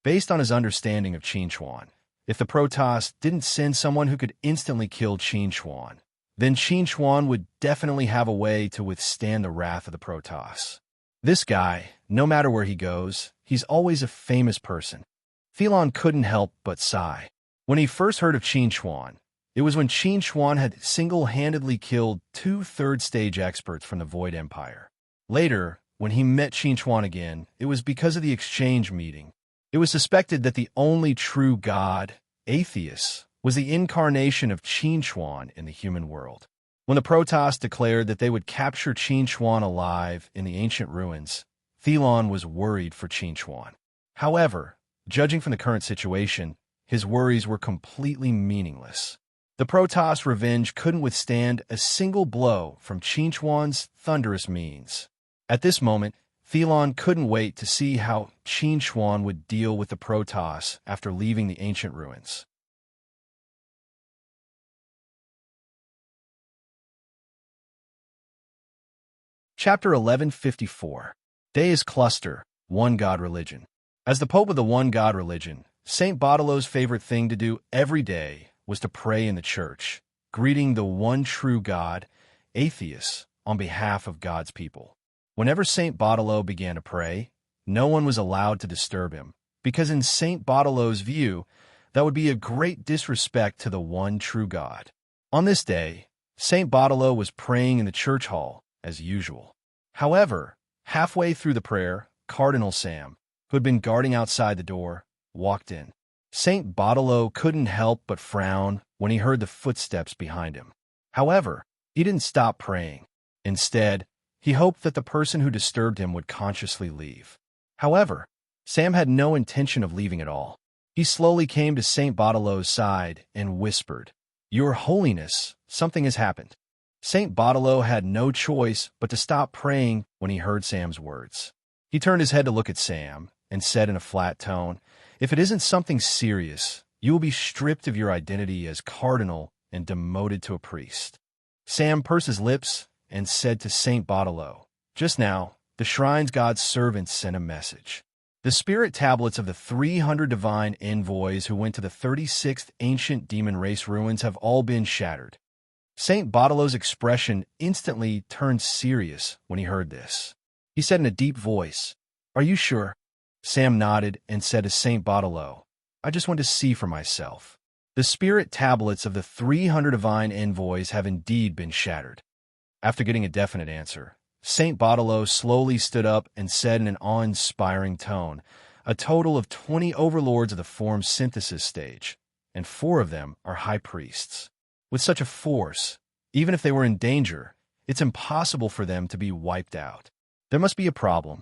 Based on his understanding of Qin Chuan, if the Protoss didn't send someone who could instantly kill Qin Chuan, then Qin Chuan would definitely have a way to withstand the wrath of the Protoss. This guy, no matter where he goes, he's always a famous person. Thelon couldn't help but sigh. When he first heard of Qin Chuan, it was when Qin Chuan had single-handedly killed 2 third-stage experts from the Void Empire. Later, when he met Qin Chuan again, it was because of the exchange meeting. It was suspected that the only true god, Atheist, was the incarnation of Qin Chuan in the human world. When the Protoss declared that they would capture Qin Chuan alive in the ancient ruins, Thelon was worried for Qin Chuan. However, judging from the current situation, his worries were completely meaningless. The Protoss' revenge couldn't withstand a single blow from Qin Chuan's thunderous means. At this moment, Thelon couldn't wait to see how Qin Chuan would deal with the Protoss after leaving the ancient ruins. Chapter 1154. Deus Cluster, One God Religion. As the Pope of the One God Religion, St. Bartolo's favorite thing to do every day was to pray in the church, greeting the one true God, Atheist, on behalf of God's people. Whenever St. Bartolo began to pray, no one was allowed to disturb him, because in St. Bartolo's view, that would be a great disrespect to the one true God. On this day, St. Bartolo was praying in the church hall, as usual. However, halfway through the prayer, Cardinal Sam, who had been guarding outside the door, walked in. St. Bartolo couldn't help but frown when he heard the footsteps behind him. However, he didn't stop praying. Instead, he hoped that the person who disturbed him would consciously leave. However, Sam had no intention of leaving at all. He slowly came to St. Bartolo's side and whispered, "Your Holiness, something has happened." St. Bartolo had no choice but to stop praying when he heard Sam's words. He turned his head to look at Sam and said in a flat tone, "If it isn't something serious, you will be stripped of your identity as cardinal and demoted to a priest." Sam pursed his lips and said to St. Bartolo, "Just now, the shrine's God's servants sent a message. The spirit tablets of the 300 divine envoys who went to the 36th ancient demon race ruins have all been shattered." St. Bartolo's expression instantly turned serious when he heard this. He said in a deep voice, "Are you sure?" Sam nodded and said to St. Bartolo, "I just want to see for myself." The spirit tablets of the 300 divine envoys have indeed been shattered. After getting a definite answer, Saint Baudelaire slowly stood up and said in an awe-inspiring tone, "A total of 20 overlords of the form synthesis stage, and 4 of them are high priests. With such a force, even if they were in danger, it's impossible for them to be wiped out. There must be a problem."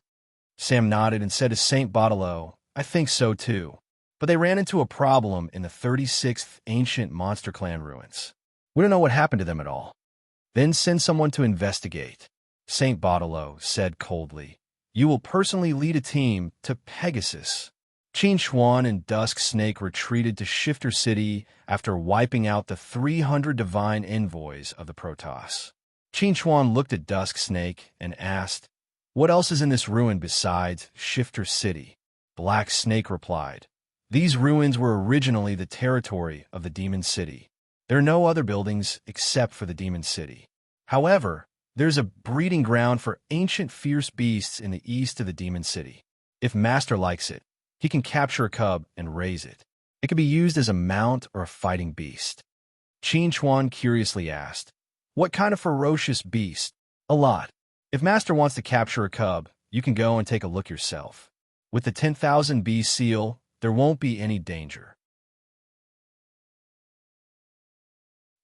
Sam nodded and said to Saint Baudelaire, "I think so too. But they ran into a problem in the 36th ancient monster clan ruins. We don't know what happened to them at all." "Then send someone to investigate," Saint Baudelaire said coldly. "You will personally lead a team to Pegasus." Qin Xuan and Dusk Snake retreated to Shifter City after wiping out the 300 divine envoys of the Protoss. Qin Xuan looked at Dusk Snake and asked, "What else is in this ruin besides Shifter City?" Black Snake replied, "These ruins were originally the territory of the Demon City. There are no other buildings except for the Demon City. However, there's a breeding ground for ancient fierce beasts in the east of the Demon City. If Master likes it, he can capture a cub and raise it. It can be used as a mount or a fighting beast." Qin Xuan curiously asked, "What kind of ferocious beast?" "A lot. If Master wants to capture a cub, you can go and take a look yourself. With the 10,000 B seal, there won't be any danger."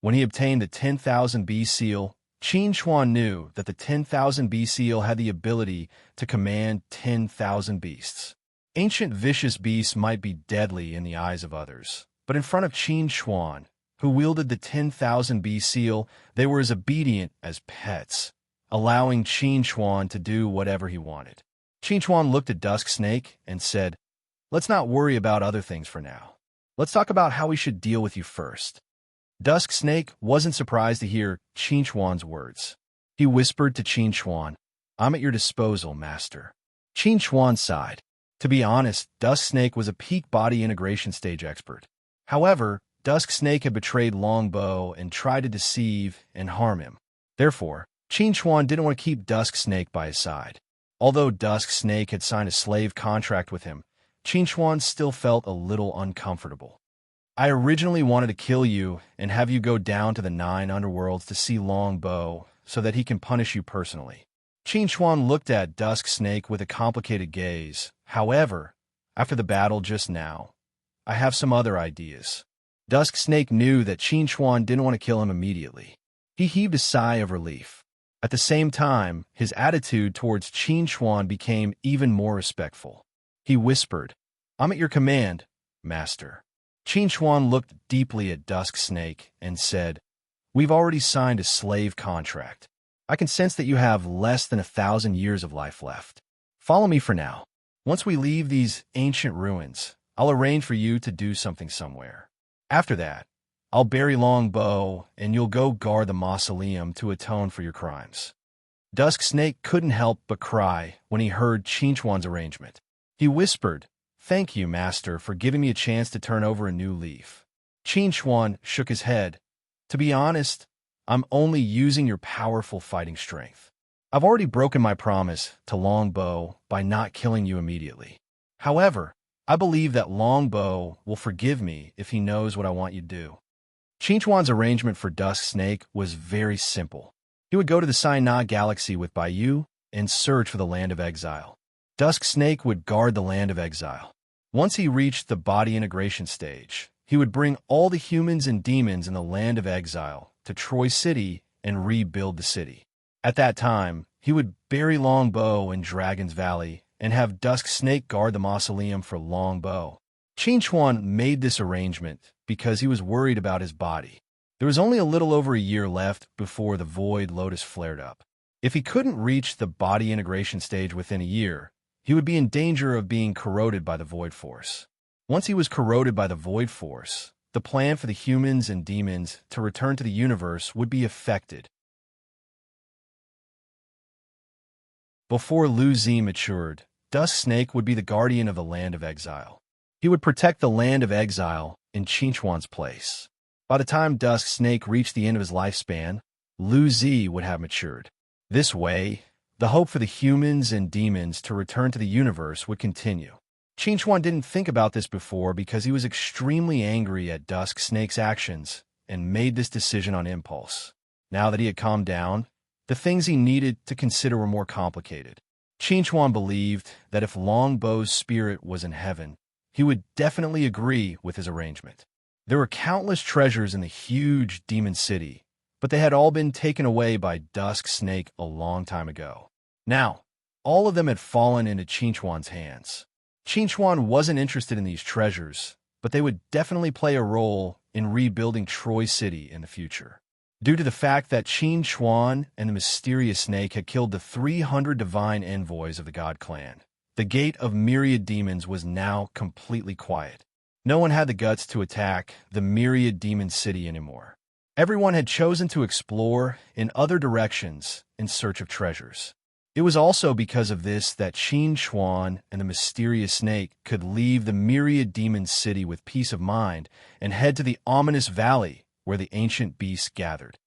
When he obtained the 10,000 B seal, Qin Xuan knew that the 10,000 B seal had the ability to command 10,000 beasts. Ancient vicious beasts might be deadly in the eyes of others, but in front of Qin Xuan, who wielded the 10,000 B seal, they were as obedient as pets, allowing Qin Xuan to do whatever he wanted. Qin Xuan looked at Dusk Snake and said, "Let's not worry about other things for now. Let's talk about how we should deal with you first." Dusk Snake wasn't surprised to hear Qin Xuan's words. He whispered to Qin Xuan, "I'm at your disposal, Master." Qin Xuan sighed. To be honest, Dusk Snake was a peak body integration stage expert. However, Dusk Snake had betrayed Longbow and tried to deceive and harm him. Therefore, Qin Xuan didn't want to keep Dusk Snake by his side. Although Dusk Snake had signed a slave contract with him, Qin Xuan still felt a little uncomfortable. "I originally wanted to kill you and have you go down to the 9 underworlds to see Longbow so that he can punish you personally." Qin Xuan looked at Dusk Snake with a complicated gaze. "However, after the battle just now, I have some other ideas." Dusk Snake knew that Qin Xuan didn't want to kill him immediately. He heaved a sigh of relief. At the same time, his attitude towards Qin Xuan became even more respectful. He whispered, "I'm at your command, Master." Qin Xuan looked deeply at Dusk Snake and said, "We've already signed a slave contract. I can sense that you have less than 1,000 years of life left. Follow me for now. Once we leave these ancient ruins, I'll arrange for you to do something somewhere. After that, I'll bury Longbow and you'll go guard the mausoleum to atone for your crimes." Dusk Snake couldn't help but cry when he heard Qin Xuan's arrangement. He whispered, "Thank you, Master, for giving me a chance to turn over a new leaf." Qin Xuan shook his head. "To be honest, I'm only using your powerful fighting strength. I've already broken my promise to Longbow by not killing you immediately. However, I believe that Longbow will forgive me if he knows what I want you to do." Qin Xuan's arrangement for Dusk Snake was very simple. He would go to the Sinai Galaxy with Baiyu and search for the Land of Exile. Dusk Snake would guard the Land of Exile. Once he reached the body integration stage, he would bring all the humans and demons in the Land of Exile to Troy City and rebuild the city. At that time, he would bury Longbow in Dragon's Valley and have Dusk Snake guard the mausoleum for Longbow. Qin Xuan made this arrangement because he was worried about his body. There was only a little over a year left before the Void Lotus flared up. If he couldn't reach the body integration stage within a year, he would be in danger of being corroded by the Void Force. Once he was corroded by the Void Force, the plan for the humans and demons to return to the universe would be affected. Before Lu Zi matured, Dusk Snake would be the guardian of the Land of Exile. He would protect the Land of Exile in Qin Xuan's place. By the time Dusk Snake reached the end of his lifespan, Lu Zi would have matured. This way, the hope for the humans and demons to return to the universe would continue. Qin Chuan didn't think about this before because he was extremely angry at Dusk Snake's actions and made this decision on impulse. Now that he had calmed down, the things he needed to consider were more complicated. Qin Chuan believed that if Longbow's spirit was in heaven, he would definitely agree with his arrangement. There were countless treasures in the huge demon city, but they had all been taken away by Dusk Snake a long time ago. Now, all of them had fallen into Qin Chuan's hands. Qin Chuan wasn't interested in these treasures, but they would definitely play a role in rebuilding Troy City in the future. Due to the fact that Qin Chuan and the mysterious snake had killed the 300 divine envoys of the God Clan, the gate of myriad demons was now completely quiet. No one had the guts to attack the myriad demon city anymore. Everyone had chosen to explore in other directions in search of treasures. It was also because of this that Qin Chuan and the mysterious snake could leave the myriad demon city with peace of mind and head to the ominous valley where the ancient beasts gathered.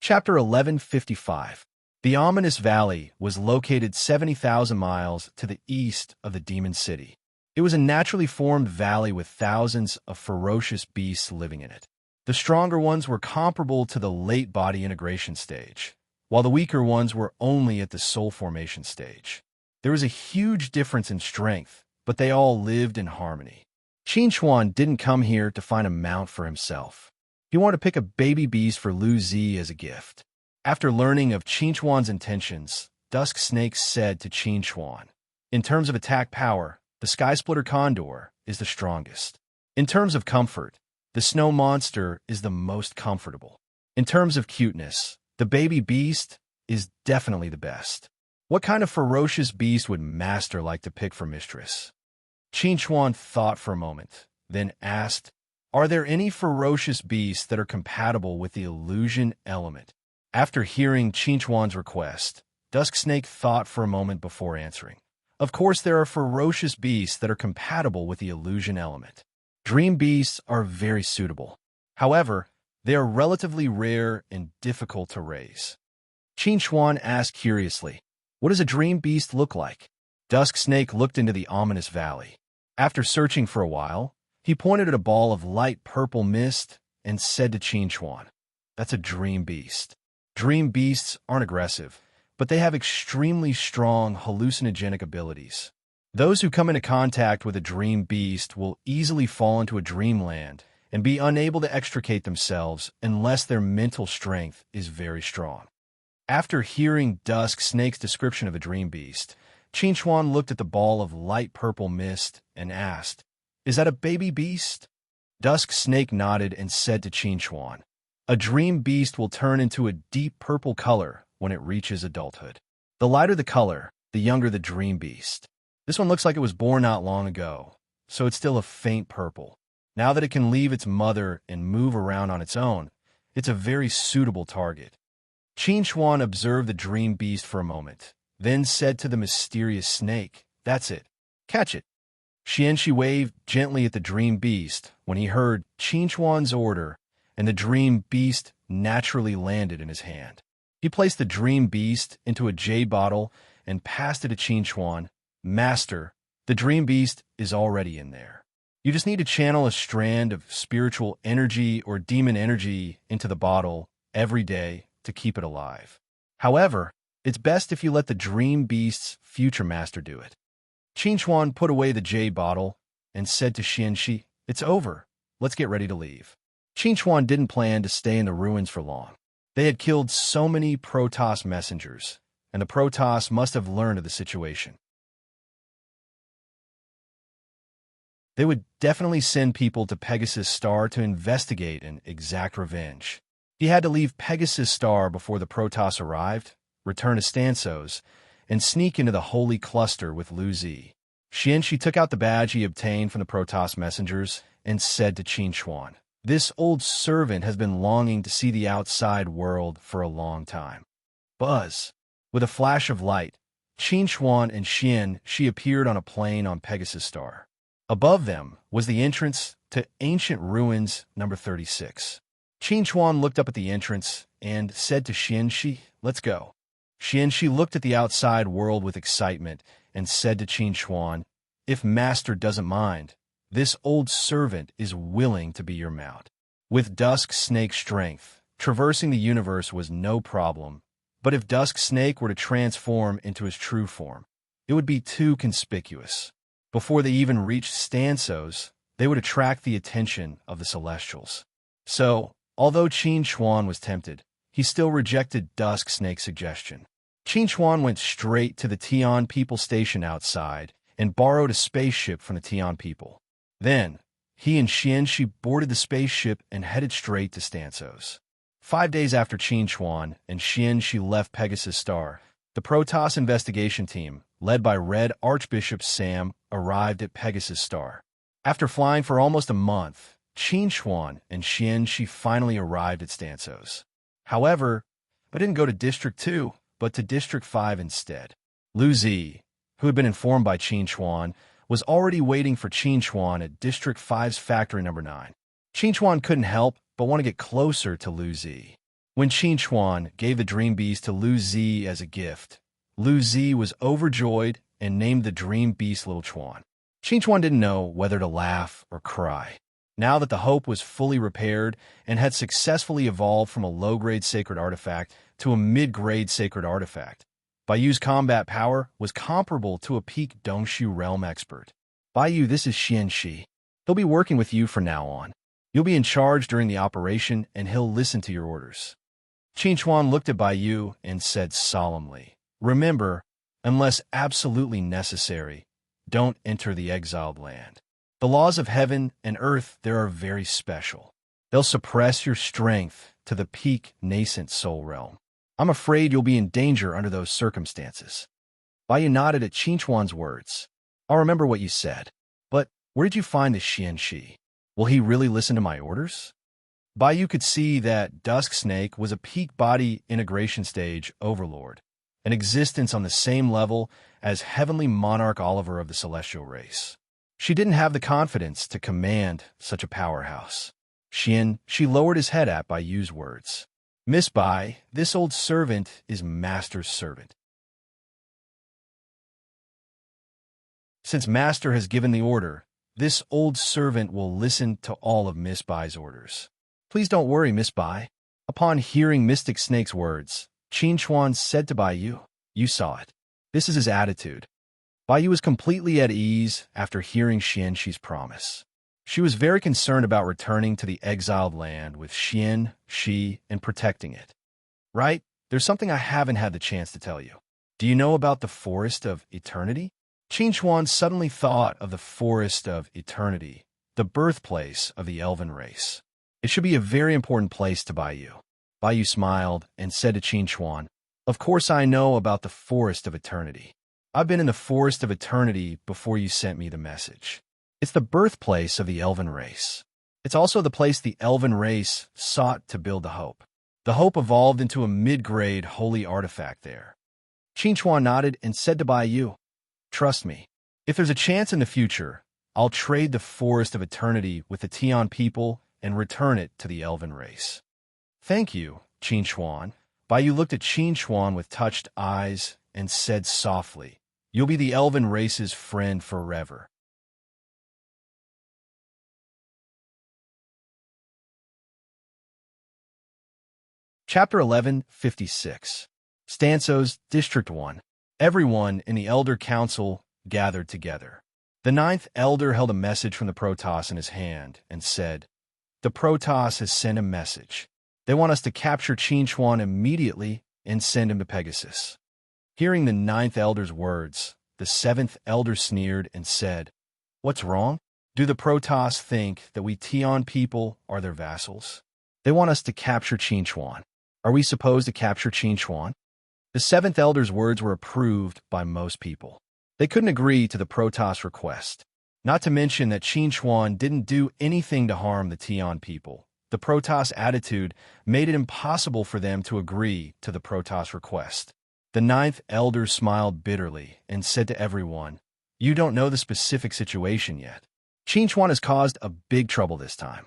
Chapter 1155. The ominous valley was located 70,000 miles to the east of the demon city. It was a naturally formed valley with thousands of ferocious beasts living in it. The stronger ones were comparable to the late body integration stage, while the weaker ones were only at the soul formation stage. There was a huge difference in strength, but they all lived in harmony. Qin Chuan didn't come here to find a mount for himself. He wanted to pick a baby beast for Lu Zi as a gift. After learning of Qin Chuan's intentions, Dusk Snake said to Qin Chuan, "In terms of attack power, the Sky Splitter Condor is the strongest. In terms of comfort, the Snow Monster is the most comfortable. In terms of cuteness, the baby beast is definitely the best. What kind of ferocious beast would Master like to pick for mistress?" Qin Chuan thought for a moment, then asked, "Are there any ferocious beasts that are compatible with the illusion element?" After hearing Qin Chuan's request, Dusk Snake thought for a moment before answering. Of course, there are ferocious beasts that are compatible with the illusion element. Dream beasts are very suitable. However, they are relatively rare and difficult to raise. Qin Chuan asked curiously, "What does a dream beast look like?" Dusk Snake looked into the ominous valley. After searching for a while, he pointed at a ball of light purple mist and said to Qin Chuan, "That's a dream beast." Dream beasts aren't aggressive, but they have extremely strong hallucinogenic abilities. Those who come into contact with a dream beast will easily fall into a dreamland and be unable to extricate themselves unless their mental strength is very strong. After hearing Dusk Snake's description of a dream beast, Qin Chuan looked at the ball of light purple mist and asked, "Is that a baby beast?" Dusk Snake nodded and said to Qin Chuan, "A dream beast will turn into a deep purple color when it reaches adulthood. The lighter the color, the younger the dream beast. This one looks like it was born not long ago, so it's still a faint purple. Now that it can leave its mother and move around on its own, it's a very suitable target." Qin Chuan observed the dream beast for a moment, then said to the mysterious snake, "That's it. Catch it." Xianxi waved gently at the dream beast when he heard Qin Chuan's order, and the dream beast naturally landed in his hand. He placed the dream beast into a jade bottle and passed it to Qin Chuan. "Master, the dream beast is already in there. You just need to channel a strand of spiritual energy or demon energy into the bottle every day to keep it alive. However, it's best if you let the dream beast's future master do it." Qin Chuan put away the jade bottle and said to Xianxi, "It's over. Let's get ready to leave." Qin Chuan didn't plan to stay in the ruins for long. They had killed so many Protoss messengers, and the Protoss must have learned of the situation. They would definitely send people to Pegasus Star to investigate and exact revenge. He had to leave Pegasus Star before the Protoss arrived, return to Stansos, and sneak into the Holy Cluster with Lu Zi. Xianxi took out the badge he obtained from the Protoss messengers and said to Qin Chuan, "This old servant has been longing to see the outside world for a long time." Buzz! With a flash of light, Qin Chuan and Xianxi appeared on a plane on Pegasus Star. Above them was the entrance to Ancient Ruins number 36. Qin Chuan looked up at the entrance and said to Qianxi, "Let's go." Qianxi looked at the outside world with excitement and said to Qin Chuan, "If Master doesn't mind, this old servant is willing to be your mount." With Dusk Snake strength, traversing the universe was no problem, but if Dusk Snake were to transform into his true form, it would be too conspicuous. Before they even reached Stansos, they would attract the attention of the Celestials. So, although Qin Chuan was tempted, he still rejected Dusk Snake's suggestion. Qin Chuan went straight to the Tian people station outside and borrowed a spaceship from the Tian people. Then, he and Qianxi boarded the spaceship and headed straight to Stansos. 5 days after Qin Chuan and Qianxi left Pegasus Star, the Protoss investigation team, led by Red Archbishop Sam, arrived at Pegasus Star. After flying for almost a month, Qin Chuan and Qianxi finally arrived at Stansos. However, they didn't go to District 2, but to District 5 instead. Lu Zi, who had been informed by Qin Chuan, was already waiting for Qin Chuan at District 5's Factory Number 9. Qin Chuan couldn't help but want to get closer to Lu Zi. When Qin Chuan gave the Dream Beast to Lu Zi as a gift, Lu Zi was overjoyed and named the Dream Beast Little Chuan. Qin Chuan didn't know whether to laugh or cry. Now that the Hope was fully repaired and had successfully evolved from a low-grade sacred artifact to a mid-grade sacred artifact, Bayu's combat power was comparable to a peak Dongshu realm expert. Bayu, this is Qianxi. He'll be working with you from now on. You'll be in charge during the operation, and he'll listen to your orders. Qin Chuan looked at Bayu and said solemnly, "Remember, unless absolutely necessary, don't enter the exiled land. The laws of heaven and earth there are very special. They'll suppress your strength to the peak nascent soul realm. I'm afraid you'll be in danger under those circumstances." Bayu nodded at Qin Chuan's words. "I'll remember what you said. But where did you find this Qianxi? Will he really listen to my orders?" Bayu could see that Dusk Snake was a peak body integration stage overlord, an existence on the same level as Heavenly Monarch Oliver of the Celestial race. She didn't have the confidence to command such a powerhouse. She lowered his head at Bayu's words. "Miss Bai, this old servant is Master's servant. Since Master has given the order, this old servant will listen to all of Miss Bai's orders. Please don't worry, Miss Bai." Upon hearing Mystic Snake's words, Qin Chuan said to Bayu, "You saw it. This is his attitude." Bayu was completely at ease after hearing Qianxi's promise. She was very concerned about returning to the exiled land with Xian, Shi, and protecting it. "Right, there's something I haven't had the chance to tell you. Do you know about the Forest of Eternity?" Qin Chuan suddenly thought of the Forest of Eternity, the birthplace of the Elven race. It should be a very important place to Bayu. Bayu smiled and said to Qin Chuan, "Of course I know about the Forest of Eternity. I've been in the Forest of Eternity before you sent me the message. It's the birthplace of the Elven race. It's also the place the Elven race sought to build the Hope. The Hope evolved into a mid-grade holy artifact there." Qin Chuan nodded and said to Bayu, "Trust me, if there's a chance in the future, I'll trade the Forest of Eternity with the Tian people and return it to the Elven race." "Thank you, Qin Chuan." Bayu looked at Qin Chuan with touched eyes and said softly, "You'll be the Elven race's friend forever." Chapter 11:56. Stansos, District 1. Everyone in the Elder Council gathered together. The 9th Elder held a message from the Protoss in his hand and said, "The Protoss has sent a message. They want us to capture Qin Chuan immediately and send him to Pegasus." Hearing the 9th Elder's words, the 7th Elder sneered and said, "What's wrong? Do the Protoss think that we Tian people are their vassals? They want us to capture Qin Chuan. Are we supposed to capture Qin Chuan?" The 7th Elder's words were approved by most people. They couldn't agree to the Protoss request. Not to mention that Qin Chuan didn't do anything to harm the Tian people. The Protoss attitude made it impossible for them to agree to the Protoss request. The 9th Elder smiled bitterly and said to everyone, "You don't know the specific situation yet. Qin Chuan has caused a big trouble this time."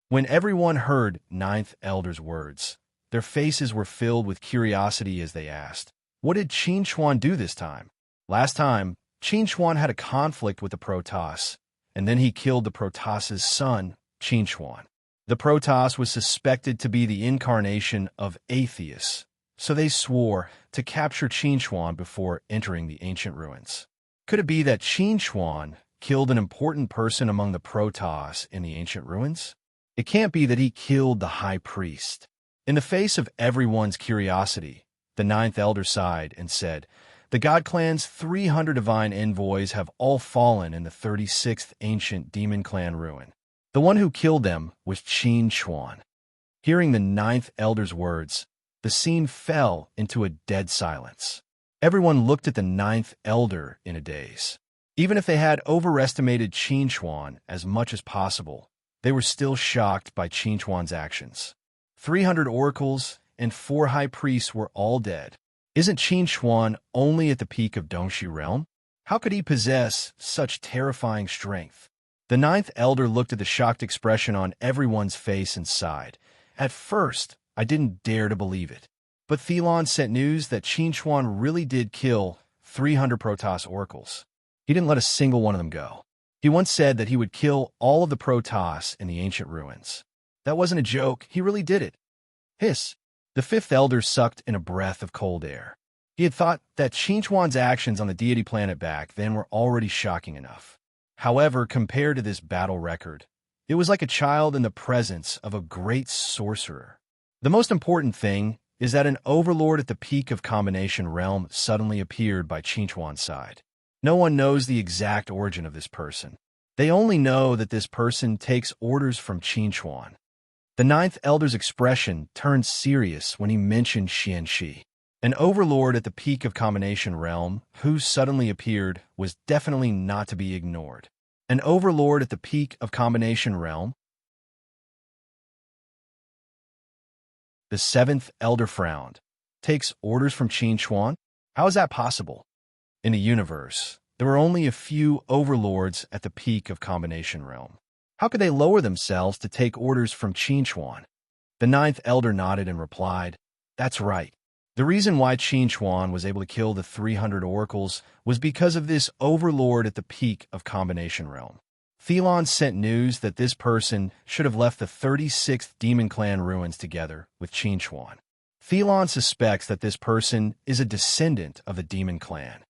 When everyone heard 9th Elder's words, Their faces were filled with curiosity as they asked, "What did Qin Chuan do this time?" Last time, Qin Chuan had a conflict with the Protoss, and then he killed the Protoss's son, Qin Chuan. The Protoss was suspected to be the incarnation of atheists, so they swore to capture Qin Chuan before entering the ancient ruins. Could it be that Qin Chuan killed an important person among the Protoss in the ancient ruins? It can't be that he killed the high priest. In the face of everyone's curiosity, the ninth elder sighed and said, "The God Clan's 300 divine envoys have all fallen in the 36th ancient demon clan ruin. The one who killed them was Qin Chuan." Hearing the ninth elder's words, the scene fell into a dead silence. Everyone looked at the ninth elder in a daze. Even if they had overestimated Qin Chuan as much as possible, they were still shocked by Qin Chuan's actions. 300 oracles and 4 high priests were all dead. Isn't Qin Chuan only at the peak of Dongxi realm? How could he possess such terrifying strength? The ninth elder looked at the shocked expression on everyone's face and sighed. "At first, I didn't dare to believe it. But Thelon sent news that Qin Chuan really did kill 300 Protoss oracles. He didn't let a single one of them go. He once said that he would kill all of the Protoss in the ancient ruins. That wasn't a joke. He really did it." Hiss. The fifth elder sucked in a breath of cold air. He had thought that Qin Chuan's actions on the deity planet back then were already shocking enough. However, compared to this battle record, it was like a child in the presence of a great sorcerer. The most important thing is that an overlord at the peak of combination realm suddenly appeared by Qin Chuan's side. No one knows the exact origin of this person. They only know that this person takes orders from Qin Chuan. The ninth elder's expression turned serious when he mentioned Xianxi. An overlord at the peak of combination realm who suddenly appeared was definitely not to be ignored. An overlord at the peak of combination realm? The seventh elder frowned. Takes orders from Qin Chuan? How is that possible? In the universe, there were only a few overlords at the peak of combination realm. How could they lower themselves to take orders from Qin Chuan? The ninth elder nodded and replied, "That's right. The reason why Qin Chuan was able to kill the 300 oracles was because of this overlord at the peak of combination realm. Thelon sent news that this person should have left the 36th Demon Clan ruins together with Qin Chuan. Thelon suspects that this person is a descendant of the Demon Clan."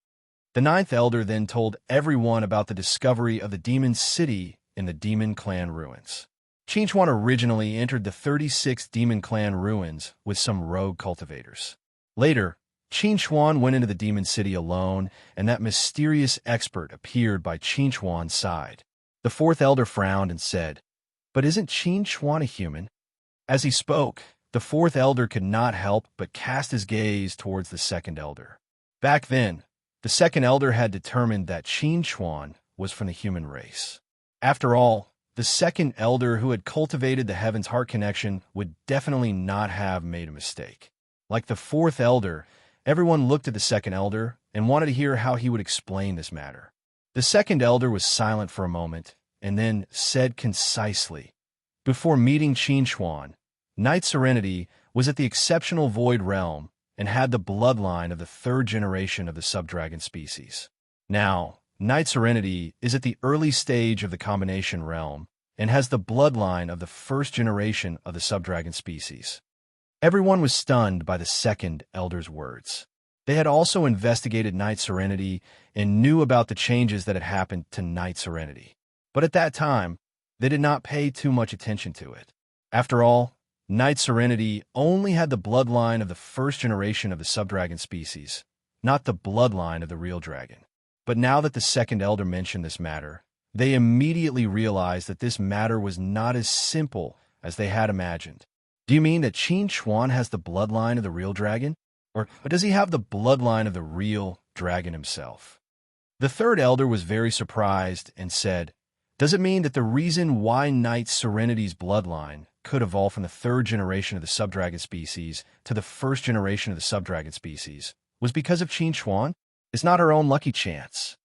The ninth elder then told everyone about the discovery of the Demon City in the Demon Clan ruins. Qin Chuan originally entered the 36th Demon Clan ruins with some rogue cultivators. Later, Qin Chuan went into the Demon City alone, and that mysterious expert appeared by Qin Chuan's side. The fourth elder frowned and said, "But isn't Qin Chuan a human?" As he spoke, the fourth elder could not help but cast his gaze towards the second elder. Back then, the second elder had determined that Qin Chuan was from the human race. After all, the second elder who had cultivated the Heaven's Heart connection would definitely not have made a mistake. Like the fourth elder, everyone looked at the second elder and wanted to hear how he would explain this matter. The second elder was silent for a moment and then said concisely, "Before meeting Qin Chuan, Knight Serenity was at the exceptional Void Realm and had the bloodline of the 3rd generation of the subdragon species. Now, Knight Serenity is at the early stage of the combination realm and has the bloodline of the 1st generation of the subdragon species." Everyone was stunned by the second elder's words. They had also investigated Knight Serenity and knew about the changes that had happened to Knight Serenity. But at that time, they did not pay too much attention to it. After all, Knight Serenity only had the bloodline of the 1st generation of the subdragon species, not the bloodline of the real dragon. But now that the second elder mentioned this matter, they immediately realized that this matter was not as simple as they had imagined. "Do you mean that Qin Chuan has the bloodline of the real dragon? Or does he have the bloodline of the real dragon himself?" The third elder was very surprised and said, "Does it mean that the reason why Knight Serenity's bloodline could evolve from the 3rd generation of the subdragon species to the 1st generation of the subdragon species was because of Qin Chuan? It's not her own lucky chance."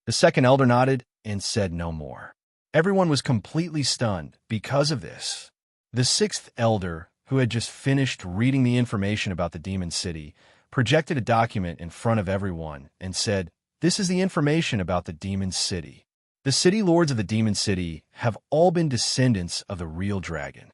The second elder nodded and said no more. Everyone was completely stunned because of this. The sixth elder, who had just finished reading the information about the demon city, projected a document in front of everyone and said, "This is the information about the demon city. The city lords of the demon city have all been descendants of the real dragon."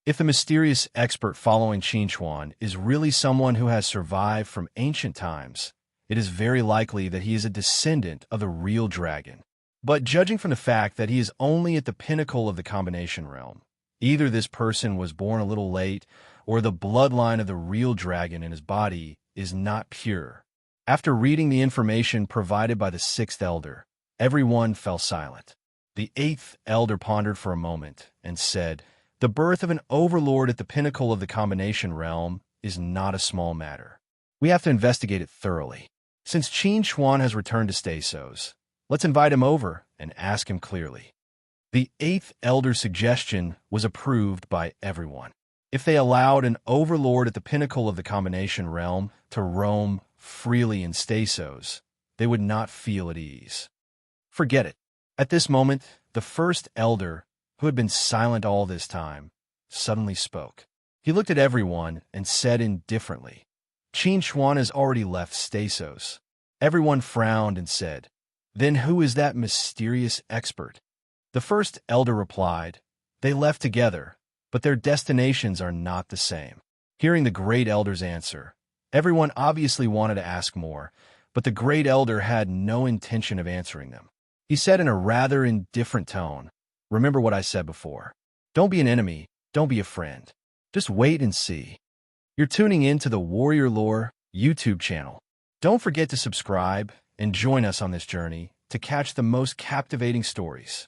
If the mysterious expert following Qin is really someone who has survived from ancient times, it is very likely that he is a descendant of the real dragon. But judging from the fact that he is only at the pinnacle of the combination realm, either this person was born a little late or the bloodline of the real dragon in his body is not pure. After reading the information provided by the sixth elder, everyone fell silent. The eighth elder pondered for a moment and said, "The birth of an overlord at the pinnacle of the combination realm is not a small matter. We have to investigate it thoroughly. Since Qin has returned to Stasos, let's invite him over and ask him clearly." The eighth elder's suggestion was approved by everyone. If they allowed an overlord at the pinnacle of the combination realm to roam freely in Stasos, they would not feel at ease. Forget it. At this moment, the first elder, who had been silent all this time, suddenly spoke. He looked at everyone and said indifferently, "Qin has already left Stasos." Everyone frowned and said, "Then who is that mysterious expert?" The first elder replied, "They left together, but their destinations are not the same." Hearing the great elder's answer, everyone obviously wanted to ask more, but the great elder had no intention of answering them. He said in a rather indifferent tone, "Remember what I said before. Don't be an enemy, don't be a friend. Just wait and see." You're tuning in to the Warrior Lore YouTube channel. Don't forget to subscribe and join us on this journey to catch the most captivating stories.